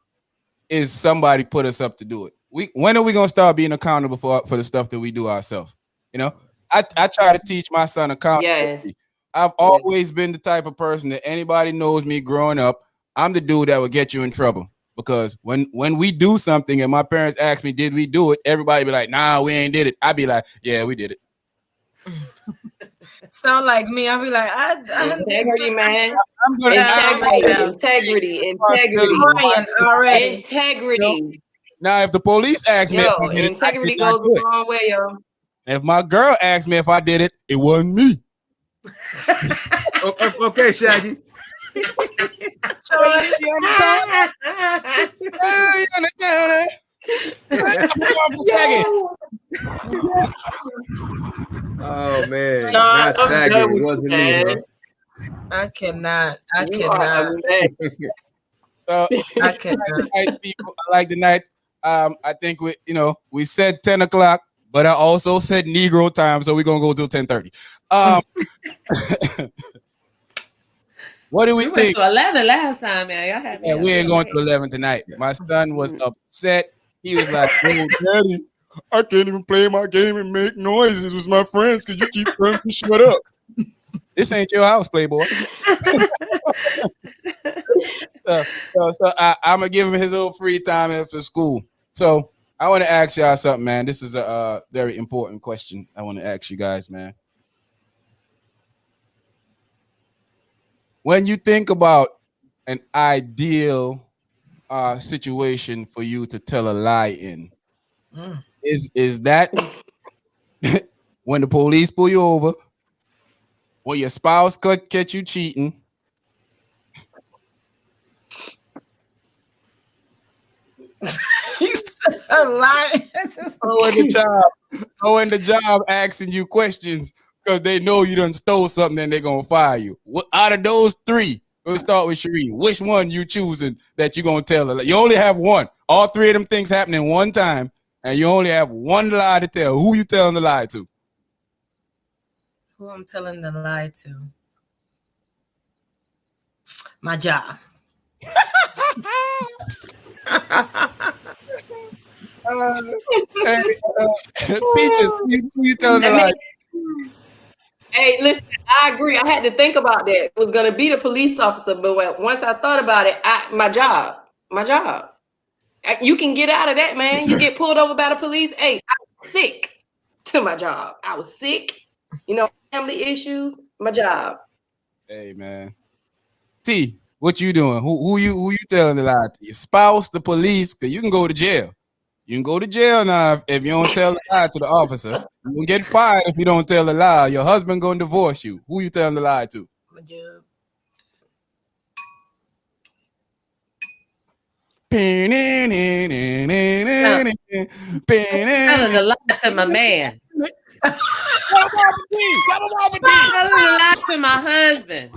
is somebody put us up to do it. When are we gonna start being accountable for the stuff that we do ourselves? You know, I try to teach my son accountability. Yes. I've always been the type of person that anybody knows me growing up. I'm the dude that would get you in trouble. Because when we do something and my parents ask me, did we do it? Everybody be like, nah, we ain't did it. I be like, yeah, we did it. Sound like me. I'll be like, Integrity, man. I'm gonna Integrity. Ryan already. Integrity. Now, if the police ask me, Yo, if I did it, I integrity did not goes do it. a long way, yo. If my girl asked me if I did it, it wasn't me. Okay, Shaggy. Oh man, not Shaggy. It wasn't me, huh? I cannot. So I cannot. people, I like the night. I think we said 10 o'clock, but I also said Negro time, so we're gonna go till 10:30. What do we went think? to 11 last time, man. Y'all had me. Yeah, we ain't going to 11 tonight. My son was upset. He was like, "Oh, Daddy, I can't even play my game and make noises with my friends because you keep telling me to shut up." This ain't your house, Playboy. So I'm gonna give him his little free time after school. So I want to ask y'all something, man. This is a very important question. I want to ask you guys, man. When you think about an ideal situation for you to tell a lie in, is that when the police pull you over, when your spouse could catch you cheating, A lie. or in the job asking you questions because they know you done stole something and they're gonna fire you. What out of those three? We'll start with Sheree. Which one you choosing that you're gonna tell her? You only have one. All three of them things happening one time, and you only have one lie to tell. Who you telling the lie to? Who I'm telling the lie to? My job. Peaches, who you telling the lie? Hey, listen, I agree. I had to think about that. It was gonna be the police officer, but once I thought about it, my job. You can get out of that, man. You get pulled over by the police. Hey, I was sick to my job. I was sick. Family issues. My job. Hey, man. T, what you doing? Who you telling the lie to? Your spouse, the police? Because you can go to jail. You can go to jail now if you don't tell the lie to the officer. You can get fired if you don't tell the lie. Your husband gonna divorce you. Who you telling the lie to? My job. Telling a lie to my man. Telling a lie to my husband.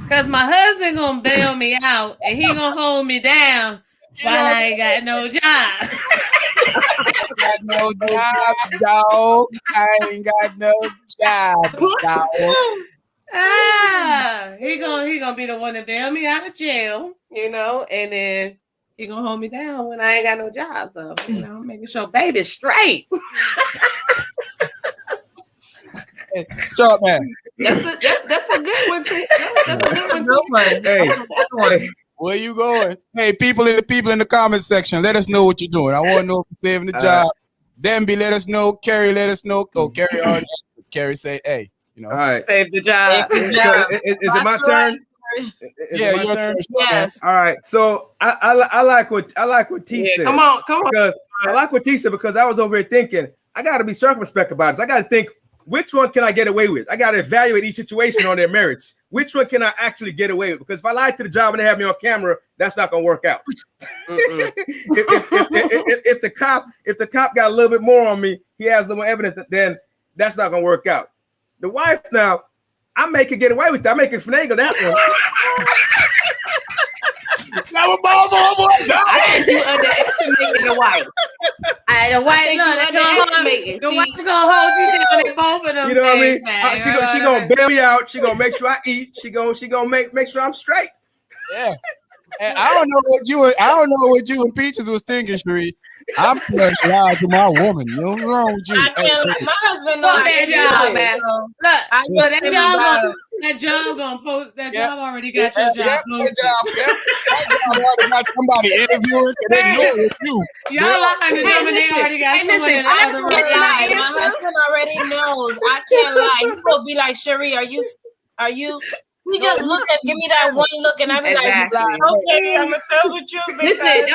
Because my husband gonna bail me out and he gonna hold me down while I ain't got no job. Got no job, dog. I ain't got no job, dog. He gonna be the one to bail me out of jail, and then he gonna hold me down when I ain't got no job. So making sure baby's straight. Shut man. That's a good one, too. That's a good one, too. Hey, where you going? Hey, people in the comment section, let us know what you're doing. I want to know if you're saving the job. Denby, let us know. Carrie, let us know. Oh, Carrie already. Carrie say, hey, all right. Save the job. So, is it my turn? Is Yeah, it my your turn? turn. Yes. All right. So I like what T said. Come on. Because I like what T said because I was over here thinking I got to be circumspect about this. I got to think which one can I get away with. I got to evaluate each situation on their merits. Which one can I actually get away with? Because if I lie to the job and they have me on camera, that's not gonna work out. if the cop got a little bit more on me, he has a little more evidence. Then that's not gonna work out. The wife now, I make it get away with that. I make it finagle that one. That was both of us. I think you underestimated the wife. The wife, the wife gonna hold you down in both of them. You know what I mean? things, She gonna bail me out. She gonna make sure I eat. She gonna make sure I'm straight. Yeah. And I don't know what you and Peaches was thinking, Sheree. I'm playing live to my woman. You know what's wrong with you? I can't. My husband knows Fuck that job, man. Look, that job gonna post. That job already got your job posted. That job already got somebody interviewing. They know it's you. Y'all lying to them and they already got someone in the other room. My husband already knows. I can't lie. He will be like, Sheree, are you? He just look and give me that one look, and I be like, okay, I'm gonna tell the truth. Listen,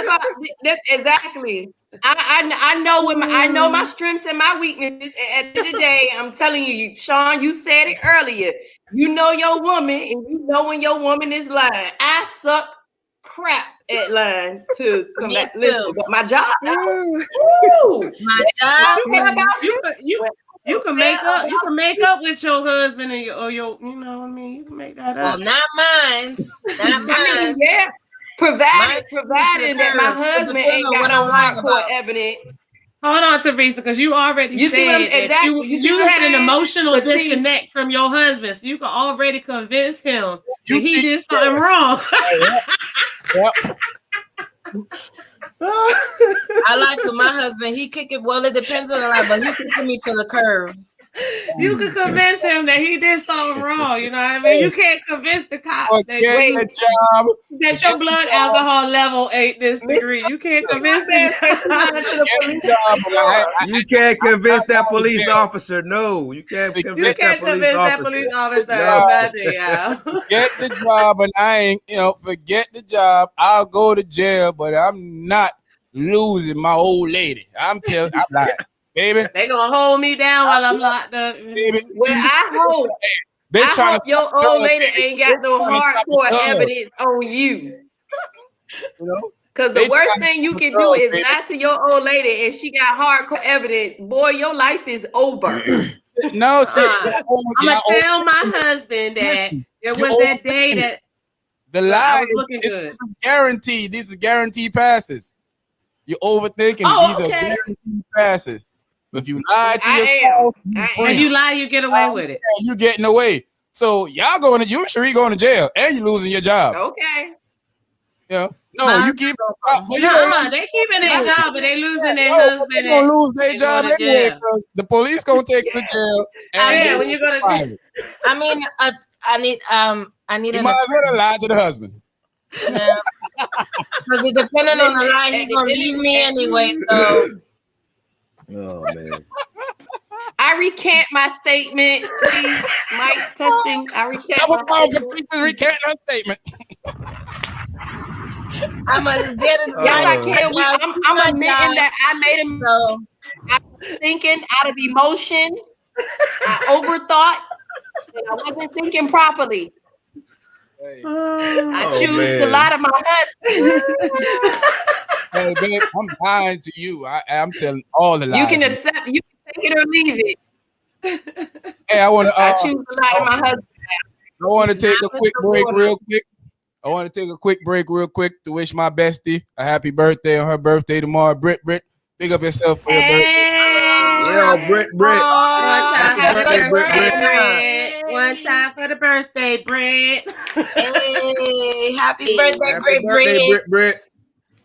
that's exactly. I know I know my strengths and my weaknesses. And at the end of the day, I'm telling you, Sean, you said it earlier. You know your woman, and you know when your woman is lying. I suck crap at lying to somebody. Listen, but my job, my job. You can make up. You can make up with your husband and your you know what I mean. You can make that up. Well, not mine. Not mine. I mean, yeah. Providing that my husband ain't got no hardcore evidence. Hold on, Teresa, because you already said that you had an emotional disconnect from your husband, so you can already convince him that he did something wrong. I lied to my husband. He kick it. Well, it depends on the lie, but he kicking me to the curb. You can convince him that he did something wrong. You know what I mean? You can't convince the cops that your blood alcohol level ain't this degree. You can't convince them. You can't convince that police officer. No, you can't convince that police officer. Nothing, y'all. Get the job, and I ain't, forget the job. I'll go to jail, but I'm not losing my old lady. I'm lying. Baby, they gonna hold me down while I'm locked up. Baby, well, I hope your old lady ain't got no hardcore evidence on you. Because the worst thing you can do is lie to your old lady and she got hardcore evidence. Boy, your life is over. No, I'm gonna tell my husband that it was that day that the lie is guaranteed. These are guaranteed passes. You're overthinking. These are guaranteed passes. If you lie to yourself, and you lie, you get away with it. You're getting away. So you Sheree going to jail, and you're losing your job. Okay. Yeah. No, you keep. They keeping their job, but they losing their husband. They're gonna lose their job anyway because the police gonna take them to jail. And when you go to jail, I mean, I need. You might as well lie to the husband. Yeah. Because it depending on the lie, he's gonna leave me anyway. So. Oh man. I recant my statement, please. Mic testing. I recant my statement. Recant her statement. I'm admitting that I made a mistake. I was thinking out of emotion. I overthought, and I wasn't thinking properly. I choose to lie to my husband. Hey, babe, I'm lying to you. I'm telling all the lies. You can accept. You can take it or leave it. Hey, I choose to lie to my husband. I want to take a quick break real quick. I want to take a quick break real quick to wish my bestie a happy birthday on her birthday tomorrow. Britt, big up yourself for your birthday. Yeah, Britt. One time for the birthday, Britt. Hey, happy birthday, Britt.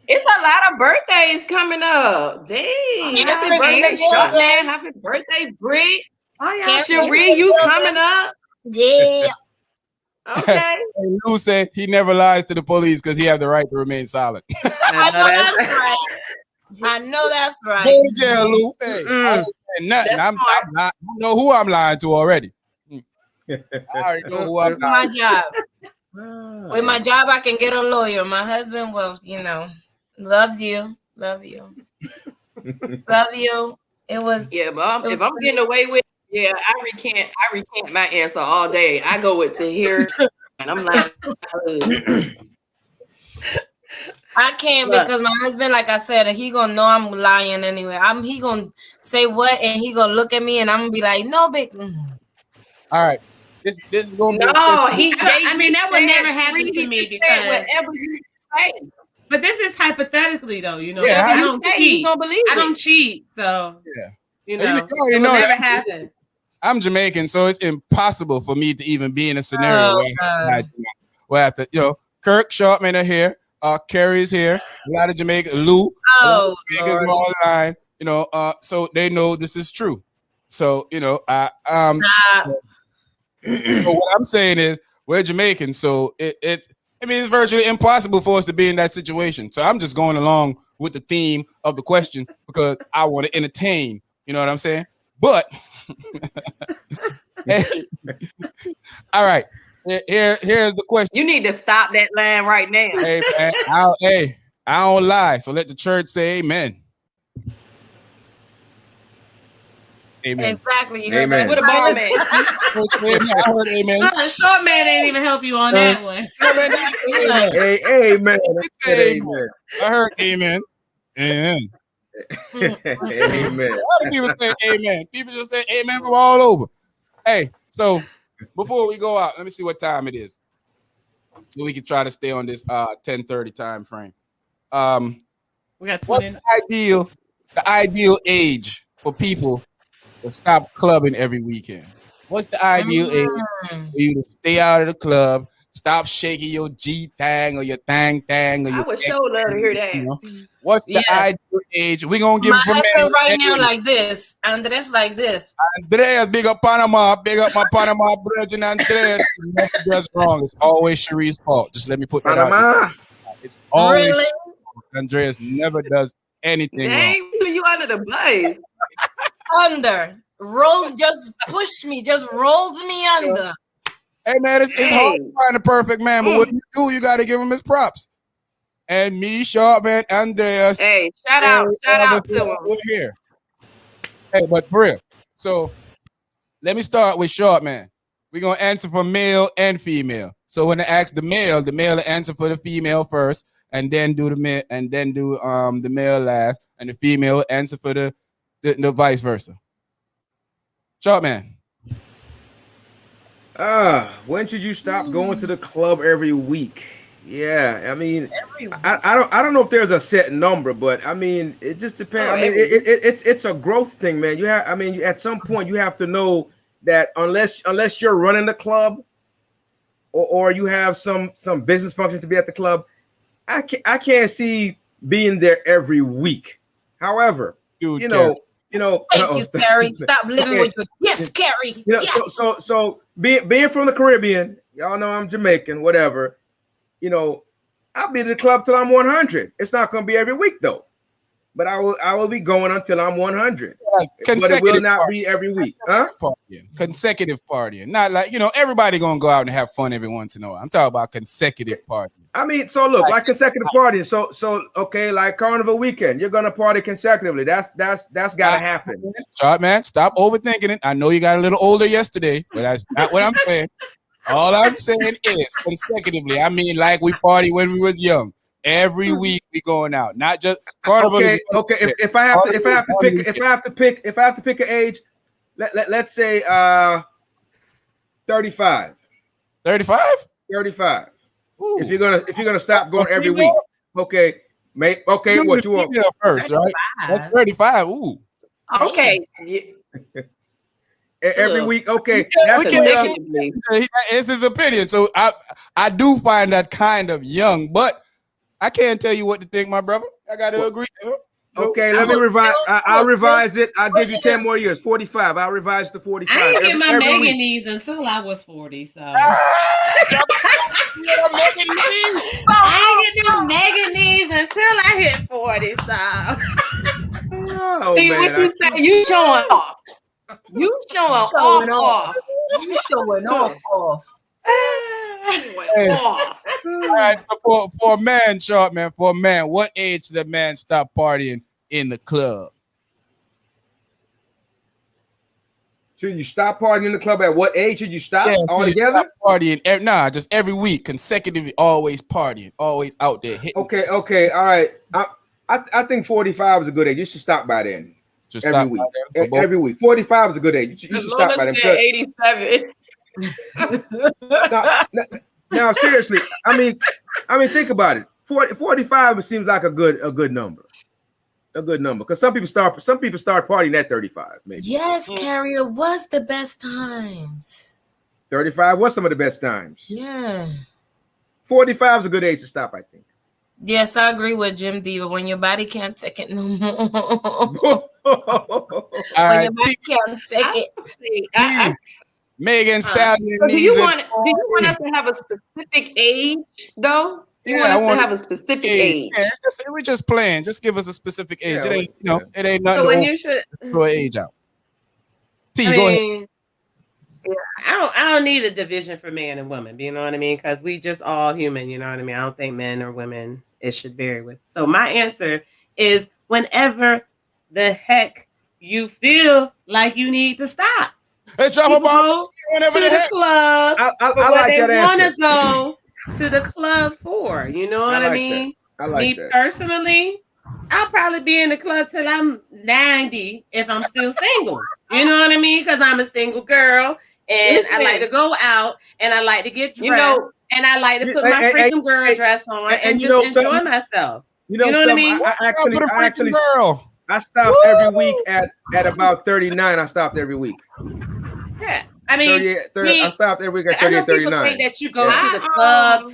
It's a lot of birthdays coming up. Dang. Happy birthday, Short Man. Happy birthday, Britt. Sheree, you coming up? Yeah. Okay. Lou said he never lies to the police because he has the right to remain silent. I know that's right. I know that's right. Go to jail, Lou. Hey, I ain't saying nothing. I'm not. You know who I'm lying to already. I already know who I'm lying to. My job. With my job, I can get a lawyer. My husband will, you know, love you. Love you. Love you. It was. Yeah, but if I'm getting away with it, yeah, I recant my answer all day. I go with to hear and I'm like, I can't because my husband, like I said, he gonna know I'm lying anyway. He gonna say what and he gonna look at me and I'm gonna be like, no, big. All right. This is gonna be no, I mean, that would never happen to me because whatever you say. But this is hypothetically though, you know. Yeah, I don't cheat. Gonna believe I don't cheat, so yeah. You You know, already it know will never that. happen. I'm Jamaican, so it's impossible for me to even be in a scenario where I have to, you know, Kirk Sharpman are here, Kerry's here, a lot of Jamaican, Lou, Jamaicans are online, you know, so they know this is true. So, you know, so what I'm saying is we're Jamaican, so I mean, it's virtually impossible for us to be in that situation. So I'm just going along with the theme of the question because I want to entertain. You know what I'm saying? But hey, all right. Here's the question. You need to stop that line right now. Hey, man, I don't lie. So let the church say amen. Amen. Exactly. You heard Amen. that? What a ball man. I heard amen. The short man didn't even help you on that one. Amen. Amen. I heard amen. Amen. Amen. A lot of people say amen. People just say amen from all over. Hey, so before we go out, let me see what time it is, so we can try to stay on this 10:30 time frame. We got 20. What's the ideal age for people to stop clubbing every weekend? What's the ideal age for you to stay out of the club, stop shaking your G thang or your thang or your? I would sure love to hear that. You know? What's the ideal age? We're gonna give my from husband right now like this. Andres like this. Andreas, big up Panama, big up my Panama brethren. Andreas, never does wrong. It's always Cherie's fault. Just let me put that out there. It's always really? Andreas never does anything wrong. Dang, you under the bus. Just push me, just rolls me under. Hey man, it's hard to find a perfect man, but what you do, you got to give him his props. And me, Sharpman, Andreas. Hey, shout out to him. We're here. Hey, but for real. So let me start with Sharpman. We're gonna answer for male and female. So when I ask the male will answer for the female first, and then do the male last, and the female will answer for the vice versa. Sharpman. When should you stop going to the club every week? Yeah, I mean, I don't know if there's a set number, but I mean, it just depends. I mean, it's a growth thing, man. At some point you have to know that unless you're running the club, or you have some business function to be at the club, I can't see being there every week. However, Dude, you know. Thank you, Carrie. Stop living with your Carrie. Yes. So being from the Caribbean, y'all know I'm Jamaican, whatever. I'll be to the club till I'm 100. It's not going to be every week though, but I will be going until I'm 100. But it will not be every week, huh? Consecutive partying, not like everybody gonna go out and have fun every once in a while. I'm talking about consecutive partying. I mean, so look, like consecutive partying. So okay, like Carnival weekend, you're gonna party consecutively. That's gotta happen. Sharpman, stop overthinking it. I know you got a little older yesterday, but that's not what I'm saying. All I'm saying is consecutively. I mean, like we party when we was young. Every week we going out, not just Carnival. Okay. If I have to pick an age, let's say 35. 35. 35. Ooh. If you're gonna stop going every week, okay. What you want first, right? That's 35. Ooh. Okay. Every week, okay. It's his opinion. So I do find that kind of young, but I can't tell you what to think, my brother. I got to agree. Okay, let me revise. I'll revise it. I'll give you 10 more years. 45. I'll revise to 45. I didn't get my manganese until I was 40. So I didn't get no manganese until I hit 40. So see what you say? You showing off. You showing off. You showing off. Hey. All right, for a man, short man, for a man, what age did a man stop partying in the club? Should you stop partying in the club? At what age should you stop altogether? Stop partying. Nah, just every week, consecutively, always partying, always out there hitting. Okay, all right. I think 45 is a good age. You should stop by then. Just every stop week. Every week. 45 is a good age. You should stop by then. 87. Now, seriously, I mean, think about it. 45 seems like a good number. A good number, because some people start partying at 35, maybe. Yes, Carrier, what's the best times? 35 was some of the best times. Yeah. 45 is a good age to stop, I think. Yes, I agree with Jim Diva. When your body can't take it no more. When your body can't take it. Megan Stallion. So do you want us to have a specific age though? I want us to have a specific age. Yeah, we're just playing. Just give us a specific age. Yeah, it ain't, it ain't nothing. So when you should throw an age out. Go ahead. Yeah, I don't need a division for man and woman. You know what I mean? Because we just all human. You know what I mean? I don't think men or women it should vary with. So my answer is whenever the heck you feel like you need to stop. Hey, drop a bomb. Whenever to the club. I like that answer. They want to go to the club for. You know what I mean? I like Me that. Personally, I'll probably be in the club till I'm 90 if I'm still single. You know what I mean? Because I'm a single girl and I like to go out and I like to get dressed and I like to put my freaking girl dress on and just enjoy myself. You know what I mean? I stopped every week at about 39. I stopped every week. Yeah. I mean, 30, I stopped every week at 30 and 39. People think that you go to the club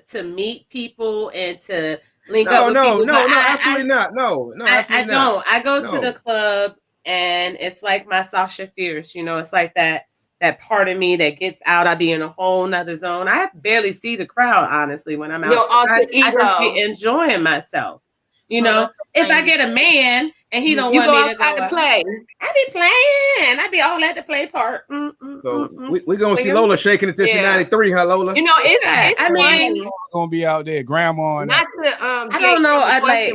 to meet people and to link up with people. No, absolutely not. No, I don't. I go to the club and it's like my Sasha Fierce, it's like that part of me that gets out. I be in a whole nother zone. I barely see the crowd, honestly, when I'm out. I just be enjoying myself. If I get a man and he don't want me to go to play, I be playing. I be all at the play part. So we're gonna see Lola shaking it this in '93, huh, Lola? It's I mean, gonna be out there, grandma. And not to I don't know.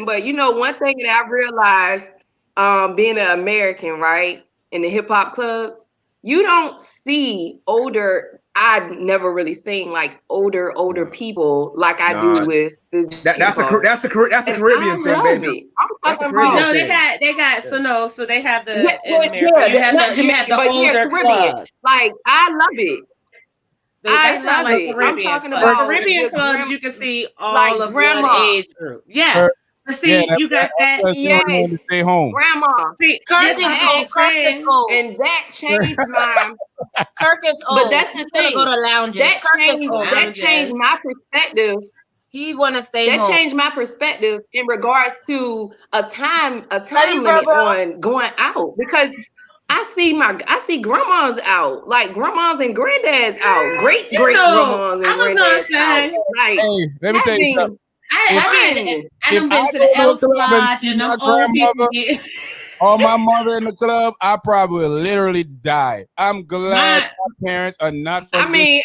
But one thing that I realized, being an American, right, in the hip hop clubs, you don't see older. I've never really seen like older people like I do with the. That's a Caribbean thing, baby. I'm talking about. No, they got. So they have the you have the older club. Like I love it. That's not like Caribbean. I'm talking about Caribbean clubs. You can see all of one age group. Yeah. See, you got that. Yes. Stay home. Grandma. See, Kirk is old. And that changed my. Kirk is old. But that's the thing. Go to lounges. That changed my perspective. He want to stay home. That changed my perspective in regards to a time limit on going out, because I see grandmas out, like grandmas and granddads out, great grandmas and granddads out. Like, hey, let me tell you something. I done been to the Elks Lodge and them old people or my mother in the club, I probably will literally die. I'm glad my parents are not from my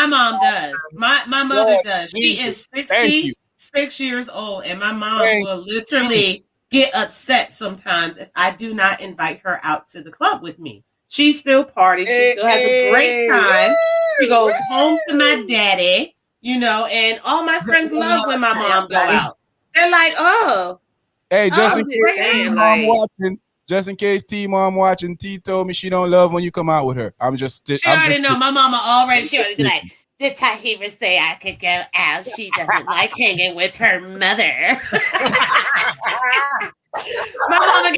mom does. My mother does. She is 66 years old, and my mom will literally get upset sometimes if I do not invite her out to the club with me. She still parties. She still has a great time. She goes home to my daddy. And all my friends love when my mom go out. They're like, oh. Hey, just in case T-Mom watching, T told me she don't love when you come out with her. She already know. My mama already, she already be like, did Tahira say I could go out? She doesn't like hanging with her mother. My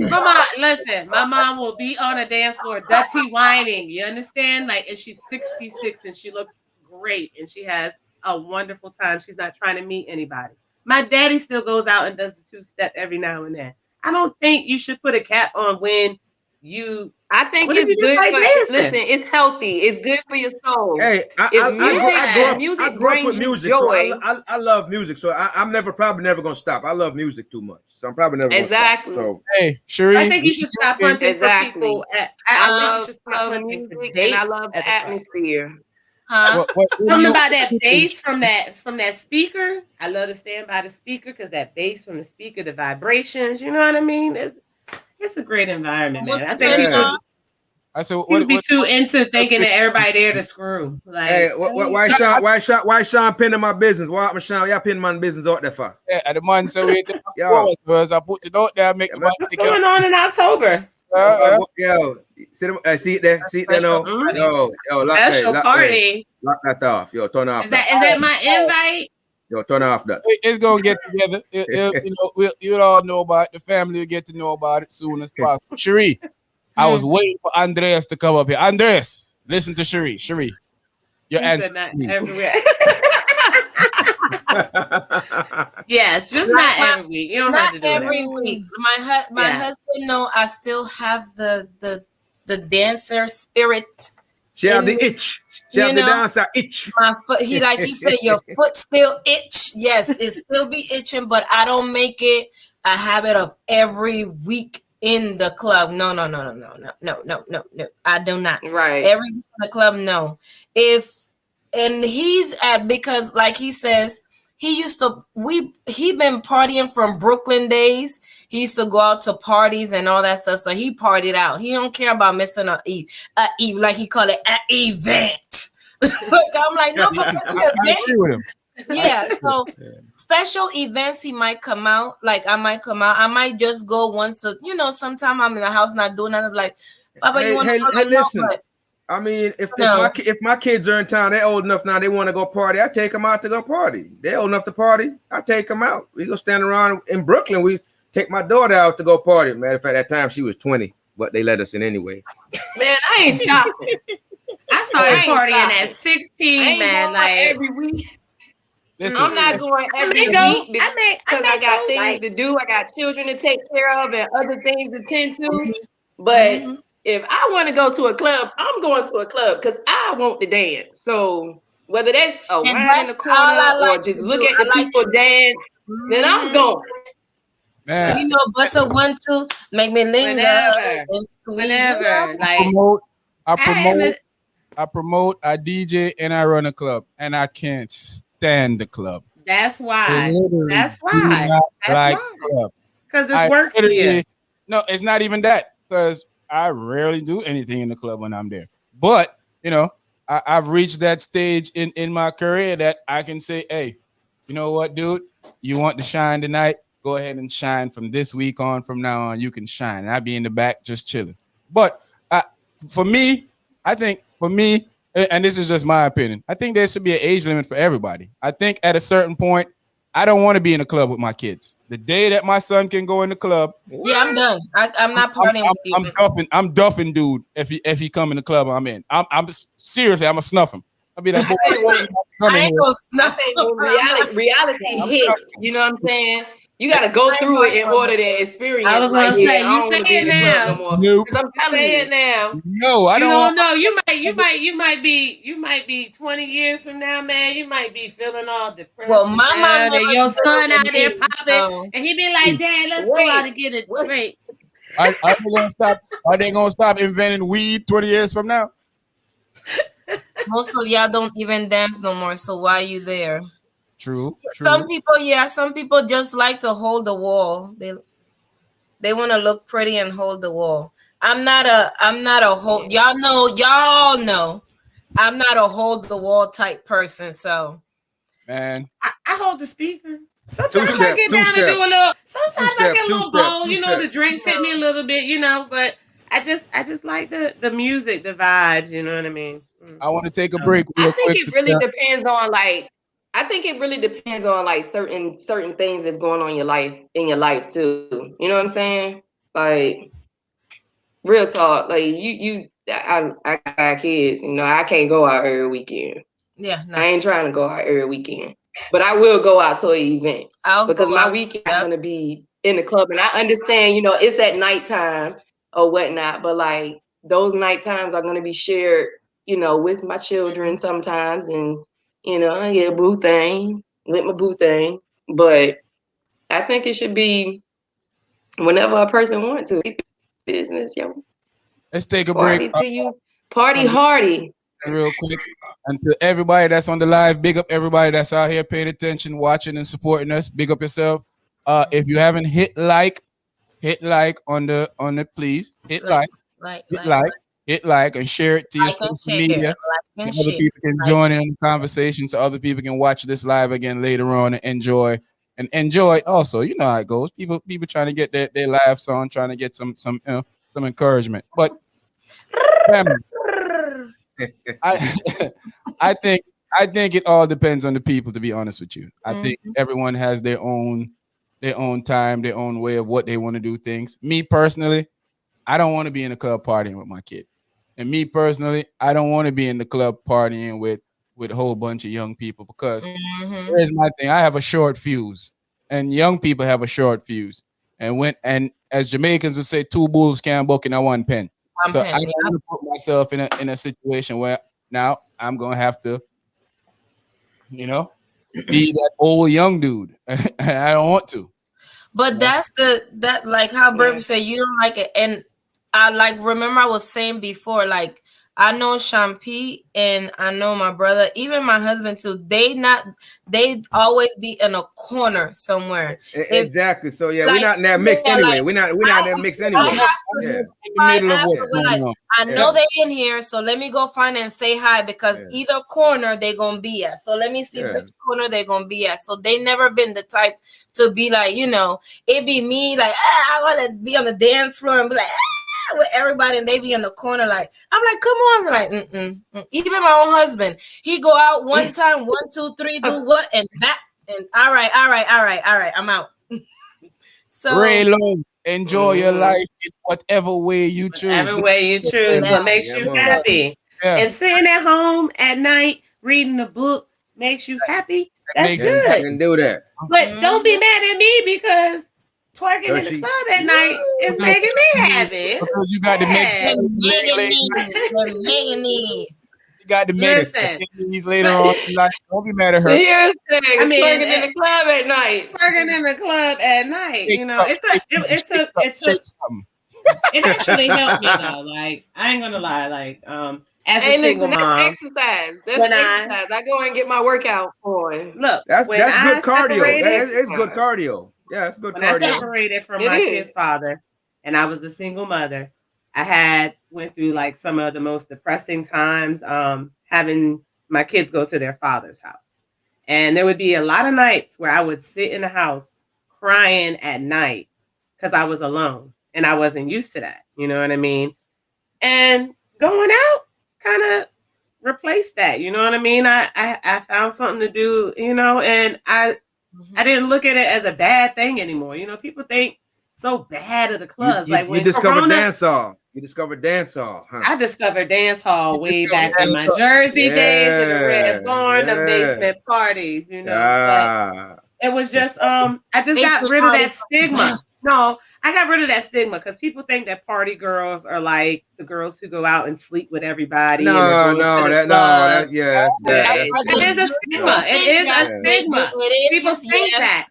mama listen, my mom will be on a dance floor, dirty whining. You understand? Like, and she's 66 and she looks great and she has a wonderful time. She's not trying to meet anybody. My daddy still goes out and does the two-step every now and then. I don't think you should put a cap on when you. I think it's good. Listen, it's healthy. It's good for your soul. Hey, I grew up with music. Joy. So I love music, so I'm probably never gonna stop. I love music too much, so I'm probably never gonna stop. So hey, Sheree, I think you should stop hunting for people. I love music and I love the atmosphere. Huh? What do Something you? about that bass from that speaker. I love to stand by the speaker because that bass from the speaker, the vibrations. You know what I mean? It's a great environment, What man. I you think say, Yeah. Sean? I said, people be too what into thinking that everybody there to screw. Hey, Like, why Sean pinning my business? Why Sean? Y'all pinning my business out there for? Yeah, the man said we Yo, I put it out there, make yeah, the man. man what's take it. going on in October? Yo, see it there, Special now. party. Yo, Special party. lock that off. Yo, turn off Is that. that my invite? Yo, turn off that. It's gonna get together. You'll all know about it. The family will get to know about it soon as possible. Cherie, I was waiting for Andreas to come up here. Andreas, listen to Cherie. Cherie, your He answer. said not everywhere. Yes, just not every week. You don't Not have to do every that. week. My husband know I still have the dancer spirit. She have in the me, itch. She have the dancer itch. My foot. He said, your foot still itch. Yes, it still be itching, but I don't make it a habit of every week in the club. No. I do not. Right. Every week in the club, no. And he's at, because like he says, he been partying from Brooklyn days. He used to go out to parties and all that stuff. So he partied out. He don't care about missing a like he called it, an event. Like, I'm like, no, but that's I agree with him. yeah. So special events, he might come out. Like I might come out. I might just go once. Sometime I'm in the house not doing nothing. Like, Papa, you want to go? Hey, listen. No, I mean, if No. my kids are in town, they're old enough now. They want to go party. I take them out to go party. They're old enough to party. I take them out. We go stand around in Brooklyn. We take my daughter out to go party. Matter of fact, that time she was 20, but they let us in anyway. Man, I ain't stopping. I started partying stopping. at 16, I ain't man. going Like, every week. Listen, I'm not going every may go- week because I I may got go, things like- to do. I got children to take care of and other things to tend to. But if I want to go to a club, I'm going to a club because I want to dance. So whether that's a And wine in that's the all I corner like or just to look do. at the I like people dance, then I'm going. man, bust a 1, 2, make me linger. Whenever. It's sweet, whenever. Like, I promote, I DJ, and I run a club, and I can't stand the club. that's why. Literally That's do why. not That's like why. club. Because it's I work for you. literally- No, it's not even that, because I rarely do anything in the club when I'm there. But I've reached that stage in my career that I can say, hey, you know what, dude? You want to shine tonight? Go ahead and shine from this week on. From now on, you can shine. And I'll be in the back just chilling. But for me, I think and this is just my opinion, I think there should be an age limit for everybody. I think at a certain point, I don't want to be in a club with my kids. The day that my son can go in the club, Yeah, I'm done. I'm not partying with you. I'm duffing, dude. If he come in the club, I'm in. I'm seriously, I'm gonna snuff him. I'll be like, boy, I ain't gonna snuff. When reality hits, you know what I'm saying? You got to go through it in order to experience. I was gonna like, say, yeah, I you don't want to say be in it the club no now. more. Nope. Because I'm telling Say you, it now. no, I You don't don't want. know. You might be 20 years from now, man. You might be feeling all depressed. Well, my mom and never your did son it out with there me, popping, so- and he be like, "Dad, let's go out and get a drink." Are they gonna stop inventing weed 20 years from now? Most of y'all don't even dance no more. So why are you there? True. Some people just like to hold the wall. They want to look pretty and hold the wall. I'm not a hold. Y'all know. I'm not a hold the wall type person. So, man, I hold the speaker. Sometimes Two-step, I get down and two-step. do a little. Sometimes I Two-step, get a little two-step, bold. two-step. The drinks hit me a little bit. But I just like the music, the vibes. You know what I mean? I want to take a break I real think quick. it really depends on certain things that's going on in your life too. You know what I'm saying? Like real talk. Like I got kids. I can't go out every weekend. yeah, no. I ain't trying to go out every weekend, but I will go out to an event because my weekend is gonna be in the club, and I understand. It's that nighttime or whatnot, but like those night times are gonna be shared. With my children sometimes, and I get a boo thing with my boo thing, but I think it should be whenever a person wants to. Business, yo. Let's take a Party break. till you party hardy. real quick. And to everybody that's on the live, big up everybody that's out here paying attention, watching and supporting us. Big up yourself. If you haven't hit like on the please hit like and share it to your Like and social share. media. Like and So other share. people can join in the conversation, so other people can watch this live again later on and enjoy it also. You know how it goes. People trying to get their lives on, trying to get some some encouragement. But family, I I think it all depends on the people, to be honest with you. I think everyone has their own time, their own way of what they want to do things. Me personally, I don't want to be in the club partying with my kid. And me personally, I don't want to be in the club partying with a whole bunch of young people, because here's my thing. I have a short fuse, and young people have a short fuse. And as Jamaicans would say, two bulls can't buck in a one pen. I don't want to put myself in a situation where now I'm gonna have to, be that old young dude. I don't want to. But that's that like how Burby said, you don't like it. And I remember I was saying before, like, I know Shampy and I know my brother, even my husband too. They always be in a corner somewhere. Exactly. So yeah, we're not in that mix anyway. We're not in that mix anyway. I have to find I know they in here, so let me go find and say hi, because either corner they gonna be at. So let me see which corner they gonna be at. So they never been the type to be like, it be me like, I want to be on the dance floor and be like, with everybody, and they be in the corner like, I'm like, come on, like, Even my own husband, he go out one time, 1, 2, 3, do what, and that, and all right, I'm out. So Ray Long, enjoy your life in whatever way you choose. Whatever way you choose, what makes you happy. If sitting at home at night reading a book makes you happy, that's good. I can do that. But don't be mad at me because twerking in the club at night is making me happy. Because you got to make you got to make these later on. Don't be mad at her. Here's the thing. I mean, twerking in the club at night. Twerking in the club at night. It actually helped me though. Like, I ain't gonna lie. Like, as a single mom, exercise. That's exercise. I go and get my workout on. Look, that's good cardio. It's good cardio. Yeah, it's good cardio. I separated from my kid's father, and I was a single mother. I went through like some of the most depressing times, having my kids go to their father's house. And there would be a lot of nights where I would sit in the house crying at night because I was alone and I wasn't used to that. You know what I mean? And going out kind of replaced that. You know what I mean? I found something to do, and I didn't look at it as a bad thing anymore. People think so bad of the clubs. You discovered dancehall. You discovered dancehall, huh? I discovered dancehall way back in my Jersey days in the Red Barn, the basement parties, But it was just I just got rid of that stigma. No, I got rid of that stigma because people think that party girls are like the girls who go out and sleep with everybody. It is a stigma. It is a stigma. People think that.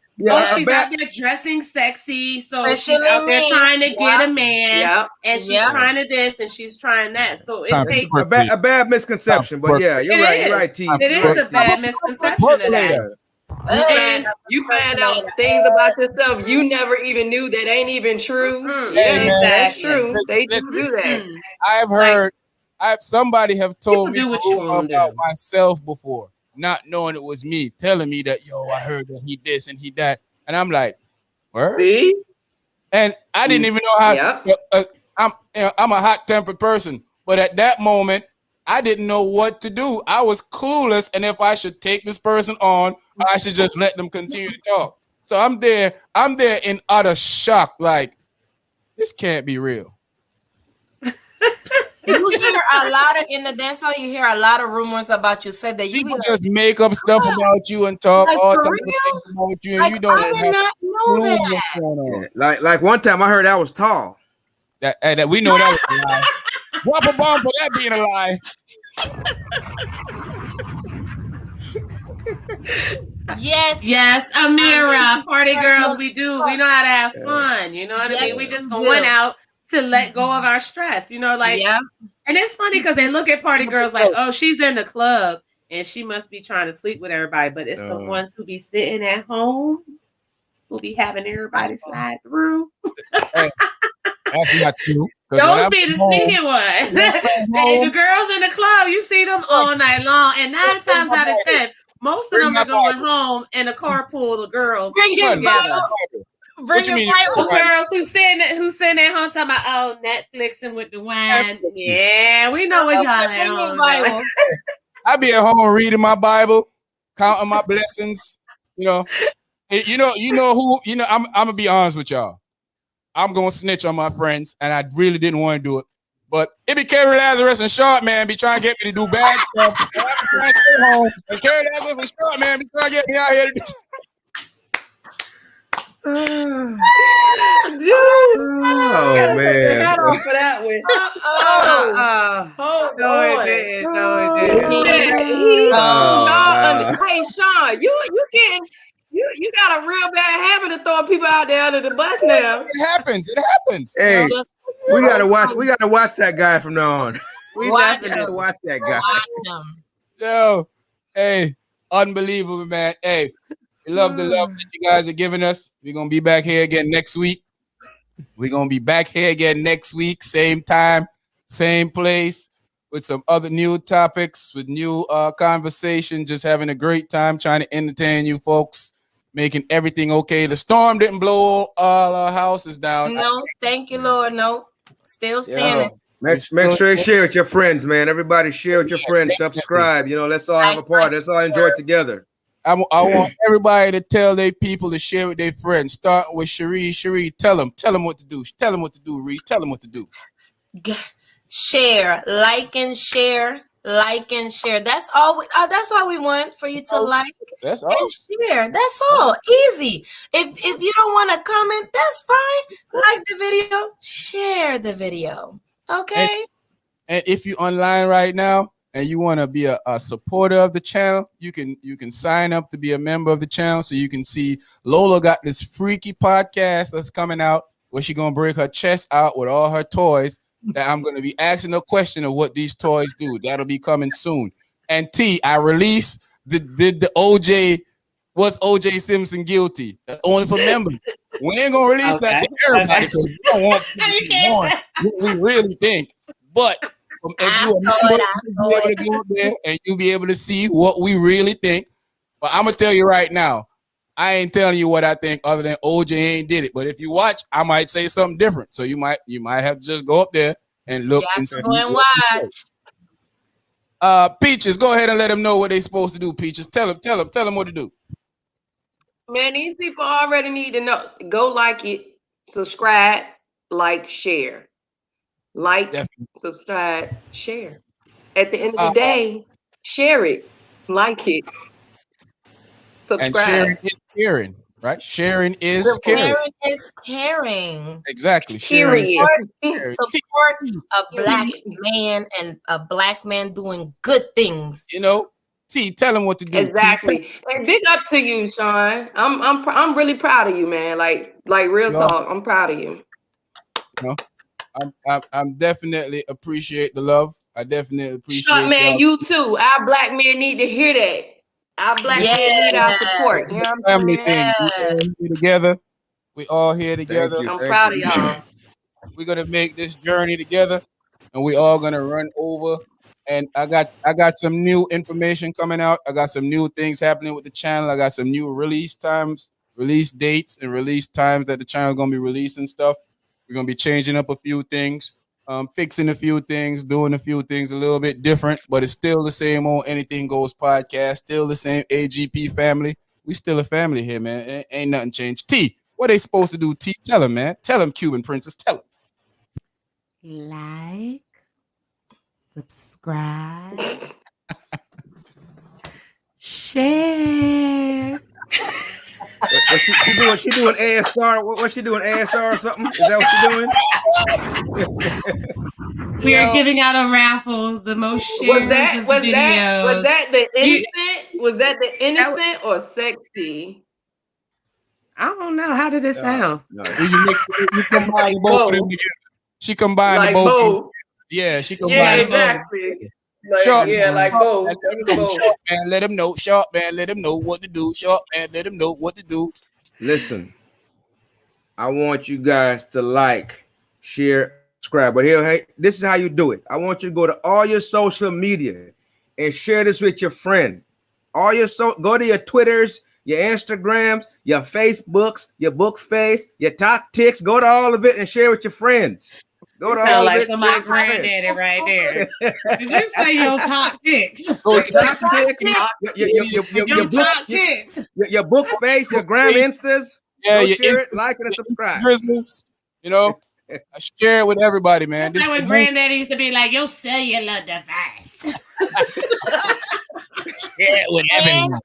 She's out there dressing sexy, so she's out there trying to get a man, and she's trying to this and she's trying that. So it takes a bad misconception, but yeah, you're right, T. It is a bad misconception of that. And you find out things about yourself you never even knew that ain't even true. Exactly. That's true. They do that. I've heard, somebody have told me about myself before, not knowing it was me, telling me that, I heard that he this and he that, and I'm like, where? See? And I didn't even know how. I'm a hot-tempered person, but at that moment, I didn't know what to do. I was clueless, and if I should take this person on, or I should just let them continue to talk. So I'm there in utter shock, like, this can't be real. You hear a lot of in the dance hall. You hear a lot of rumors about you. Said that people just make up stuff about you and talk all types of things about you, and you don't I did not know that. Yeah, like one time I heard I was tall. That we know that was a lie. Drop a bomb for that being a lie. Yes, Amira, party girls, we know how to have fun. You know what I mean? We just going out to let go of our stress. And it's funny because they look at party girls like, oh, she's in the club and she must be trying to sleep with everybody. But it's the ones who be sitting at home who be having everybody slide through. Hey, that's not true. Those be the sneaky ones. The girls in the club, you see them all night long. And 9 times out of 10, most of them are going home in a carpool of girls. Bring his Bible. Bring your Bible. Girls who sitting at home talking about, oh, Netflixing with the wine. Yeah, we know what y'all at home. I be at home reading my Bible, counting my blessings. You know who. I'm gonna be honest with y'all. I'm gonna snitch on my friends, and I really didn't want to do it. But it be Carrie Lazarus and Short Man be trying to get me to do bad stuff. And I'm trying to stay home, and Carrie Lazarus and Short Man be trying to get me out here to do. Dude. Oh man. Got on for that one. Hold no, on. It didn't. Hey, Sean, you got a real bad habit of throwing people out there under the bus now. It happens. Hey, we gotta watch that guy from now on. We Watch definitely have to watch that guy. Yo, hey, unbelievable, man. Hey, we love the love that you guys are giving us. We're gonna be back here again next week. Same time, same place, with some other new topics, with new conversation. Just having a great time trying to entertain you folks, making everything okay. The storm didn't blow all our houses down. No, thank you, Lord. No, still standing. Make sure you share with your friends, man. Everybody share with your friends. Subscribe. Let's all have a party. Let's all enjoy it together. I want everybody to tell their people to share with their friends. Starting with Cherie. Cherie, tell them what to do. Tell them what to do, Reed. Tell them what to do. Share, like and share. That's all we want, for you to like and share. That's all. Easy. If you don't want to comment, that's fine. Like the video, share the video. Okay. And if you're online right now and you want to be a supporter of the channel, you can sign up to be a member of the channel, so you can see Lola got this freaky podcast that's coming out where she's gonna break her chest out with all her toys. That I'm gonna be asking a question of what these toys do. That'll be coming soon. And T, I released the OJ. Was OJ Simpson guilty? Only for members. We ain't gonna release that to everybody because we don't want people to know what we really think. But if you are able to go up there and you'll be able to see what we really think. But I'm gonna tell you right now, I ain't telling you what I think other than OJ ain't did it. But if you watch, I might say something different. So you might have to just go up there and look and see. Watch. Peaches, go ahead and let them know what they're supposed to do. Peaches, tell them what to do. Man, these people already need to know. Go like it, subscribe, like, share. Like, subscribe, share. At the end of the day, share it, like it, subscribe. And sharing is caring, right? Sharing is caring. Sharing is caring. Exactly. Period. Support a black man and a black man doing good things. T, tell them what to do. Exactly. And big up to you, Sean. I'm really proud of you, man. Like real talk. I'm proud of you. I'm definitely appreciate the love. I definitely appreciate Sean, man, you too. Our black men need to hear that. Our black men need our support. You know what I'm family thing. We all here together. We all here together. I'm proud of y'all. We're gonna make this journey together, and we all gonna run over. And I got some new information coming out. I got some new things happening with the channel. I got some new release times, release dates, and release times that the channel is gonna be releasing stuff. We're gonna be changing up a few things, fixing a few things, doing a few things a little bit different, but it's still the same old Anything Goes podcast, still the same AGP family. We still a family here, man. Ain't nothing changed. T, what they supposed to do? T, tell them, man. Tell them, Cuban Princess. Tell them. Like, subscribe, share. She doing ASR? What's she doing? ASR or something? Is that what she's doing? We are giving out a raffle. The most shares of videos. Was that the innocent? Was that the innocent or sexy? I don't know. How did it sound? You combine both of them together. She combined like both. Yeah, she Yeah, combined. exactly. Like Short, yeah, like both. man, let It's him know. both. Short man, let him know. Short man, let him know what to do. Short man, let him know what to do. Listen, I want you guys to like, share, subscribe. But here, hey, this is how you do it. I want you to go to all your social media and share this with your friend. Go to your Twitters, your Instagrams, your Facebooks, your book face, your TikToks. Go to all of it and share with your friends. Go You to sound all of like it. somebody Share with your friends. granddaddy right there. Did you say your top ticks? Go Your check TikToks, Your top ticks. your book face, your gram instas. yeah, Go your share it, like it, and subscribe. Christmas. You know, I share it with everybody, man. That's This like is when granddaddy used to be like, your cellular device. share it with everyone.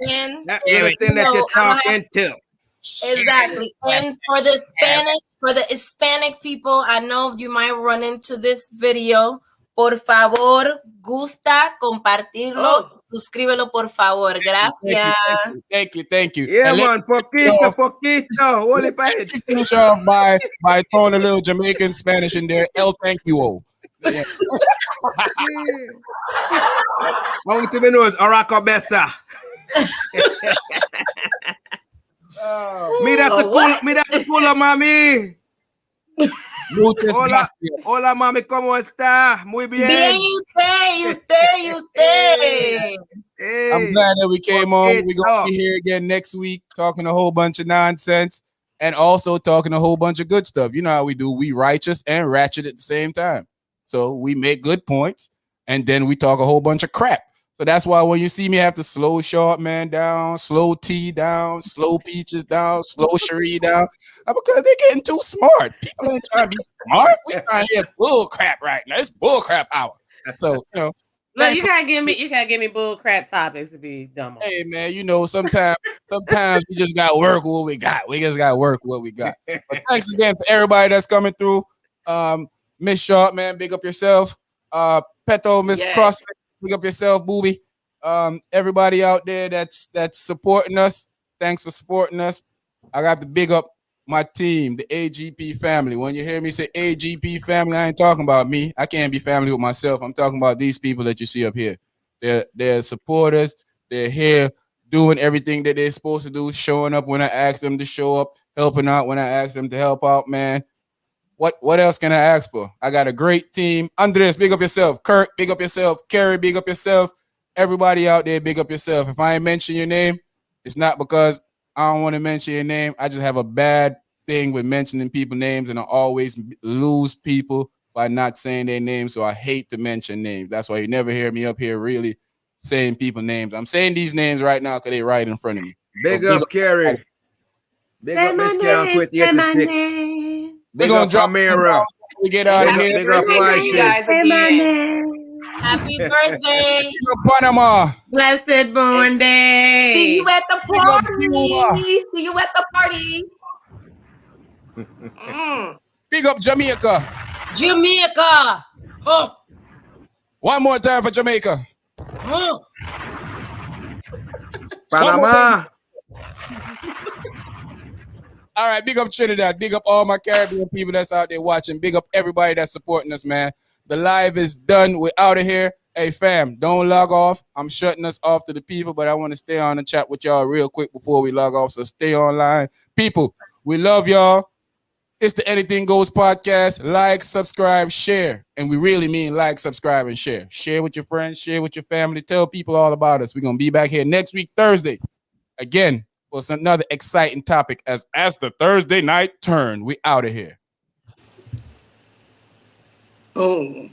And That little thing that you're talking to. exactly. And for the Hispanic people, I know you might run into this video. Por favor, gusta compartirlo. Oh. Suscríbelo, por favor. Gracias. Thank you. Yeah, And man, poquito, holy page. finish off by throwing a little Jamaican Spanish in there. El thank you all. Yeah. Long to me know is Araca Bessa. Mira tu culo, mami. Muchas Hola, gracias. hola, mami, ¿cómo está? Muy Bien, bien. y usted. Hey, I'm glad that we came on. We're gonna poquito. be here again next week talking a whole bunch of nonsense and also talking a whole bunch of good stuff. You know how we do. We righteous and ratchet at the same time. So we make good points and then we talk a whole bunch of crap. So that's why when you see me have to slow Short Man down, slow T down, slow Peaches down, slow Cherie down, because they're getting too smart. People ain't trying to be smart. We trying to hear bull crap right now. It's bull crap hour. So, you know, Look, you gotta give me bull crap topics to be dumb on. hey man, you know, sometimes we just gotta work what we got. We just gotta work what we got. But thanks again for everybody that's coming through. Miss Sharp, man, big up yourself. Peto, Miss Cross, big up yourself, booby. Everybody out there that's supporting us, thanks for supporting us. I got to big up my team, the AGP family. When you hear me say AGP family, I ain't talking about me. I can't be family with myself. I'm talking about these people that you see up here. They're supporters. They're here doing everything that they're supposed to do, showing up when I ask them to show up, helping out when I ask them to help out, man. What else can I ask for? I got a great team. Andres, big up yourself. Kirk, big up yourself. Kerry, big up yourself. Everybody out there, big up yourself. If I ain't mention your name, it's not because I don't want to mention your name. I just have a bad thing with mentioning people's names, and I always lose people by not saying their names. So I hate to mention names. That's why you never hear me up here really saying people's names. I'm saying these names right now because they're right in front of me. Big up, Kerry. Big up, Miss Count with the 86. We're going to drop Amira. We get out of here. Big up, You guys again. Happy birthday. Big up Panama. Blessed born day. See you at the Big up party. See you at the party. Big up Jamaica. Jamaica. Oh. One more time for Jamaica. Oh. Panama. All right, big up Trinidad. Big up all my Caribbean people that's out there watching. Big up everybody that's supporting us, man. The live is done. We're out of here. Hey, fam, don't log off. I'm shutting us off to the people, but I want to stay on and chat with y'all real quick before we log off, so stay online. People, we love y'all. It's the Anything Goes podcast. Like, subscribe, share. And we really mean like, subscribe, and share. Share with your friends. Share with your family. Tell people all about us. We're going to be back here next week, Thursday. Again, for another exciting topic as the Thursday night turn. We out of here. Boom.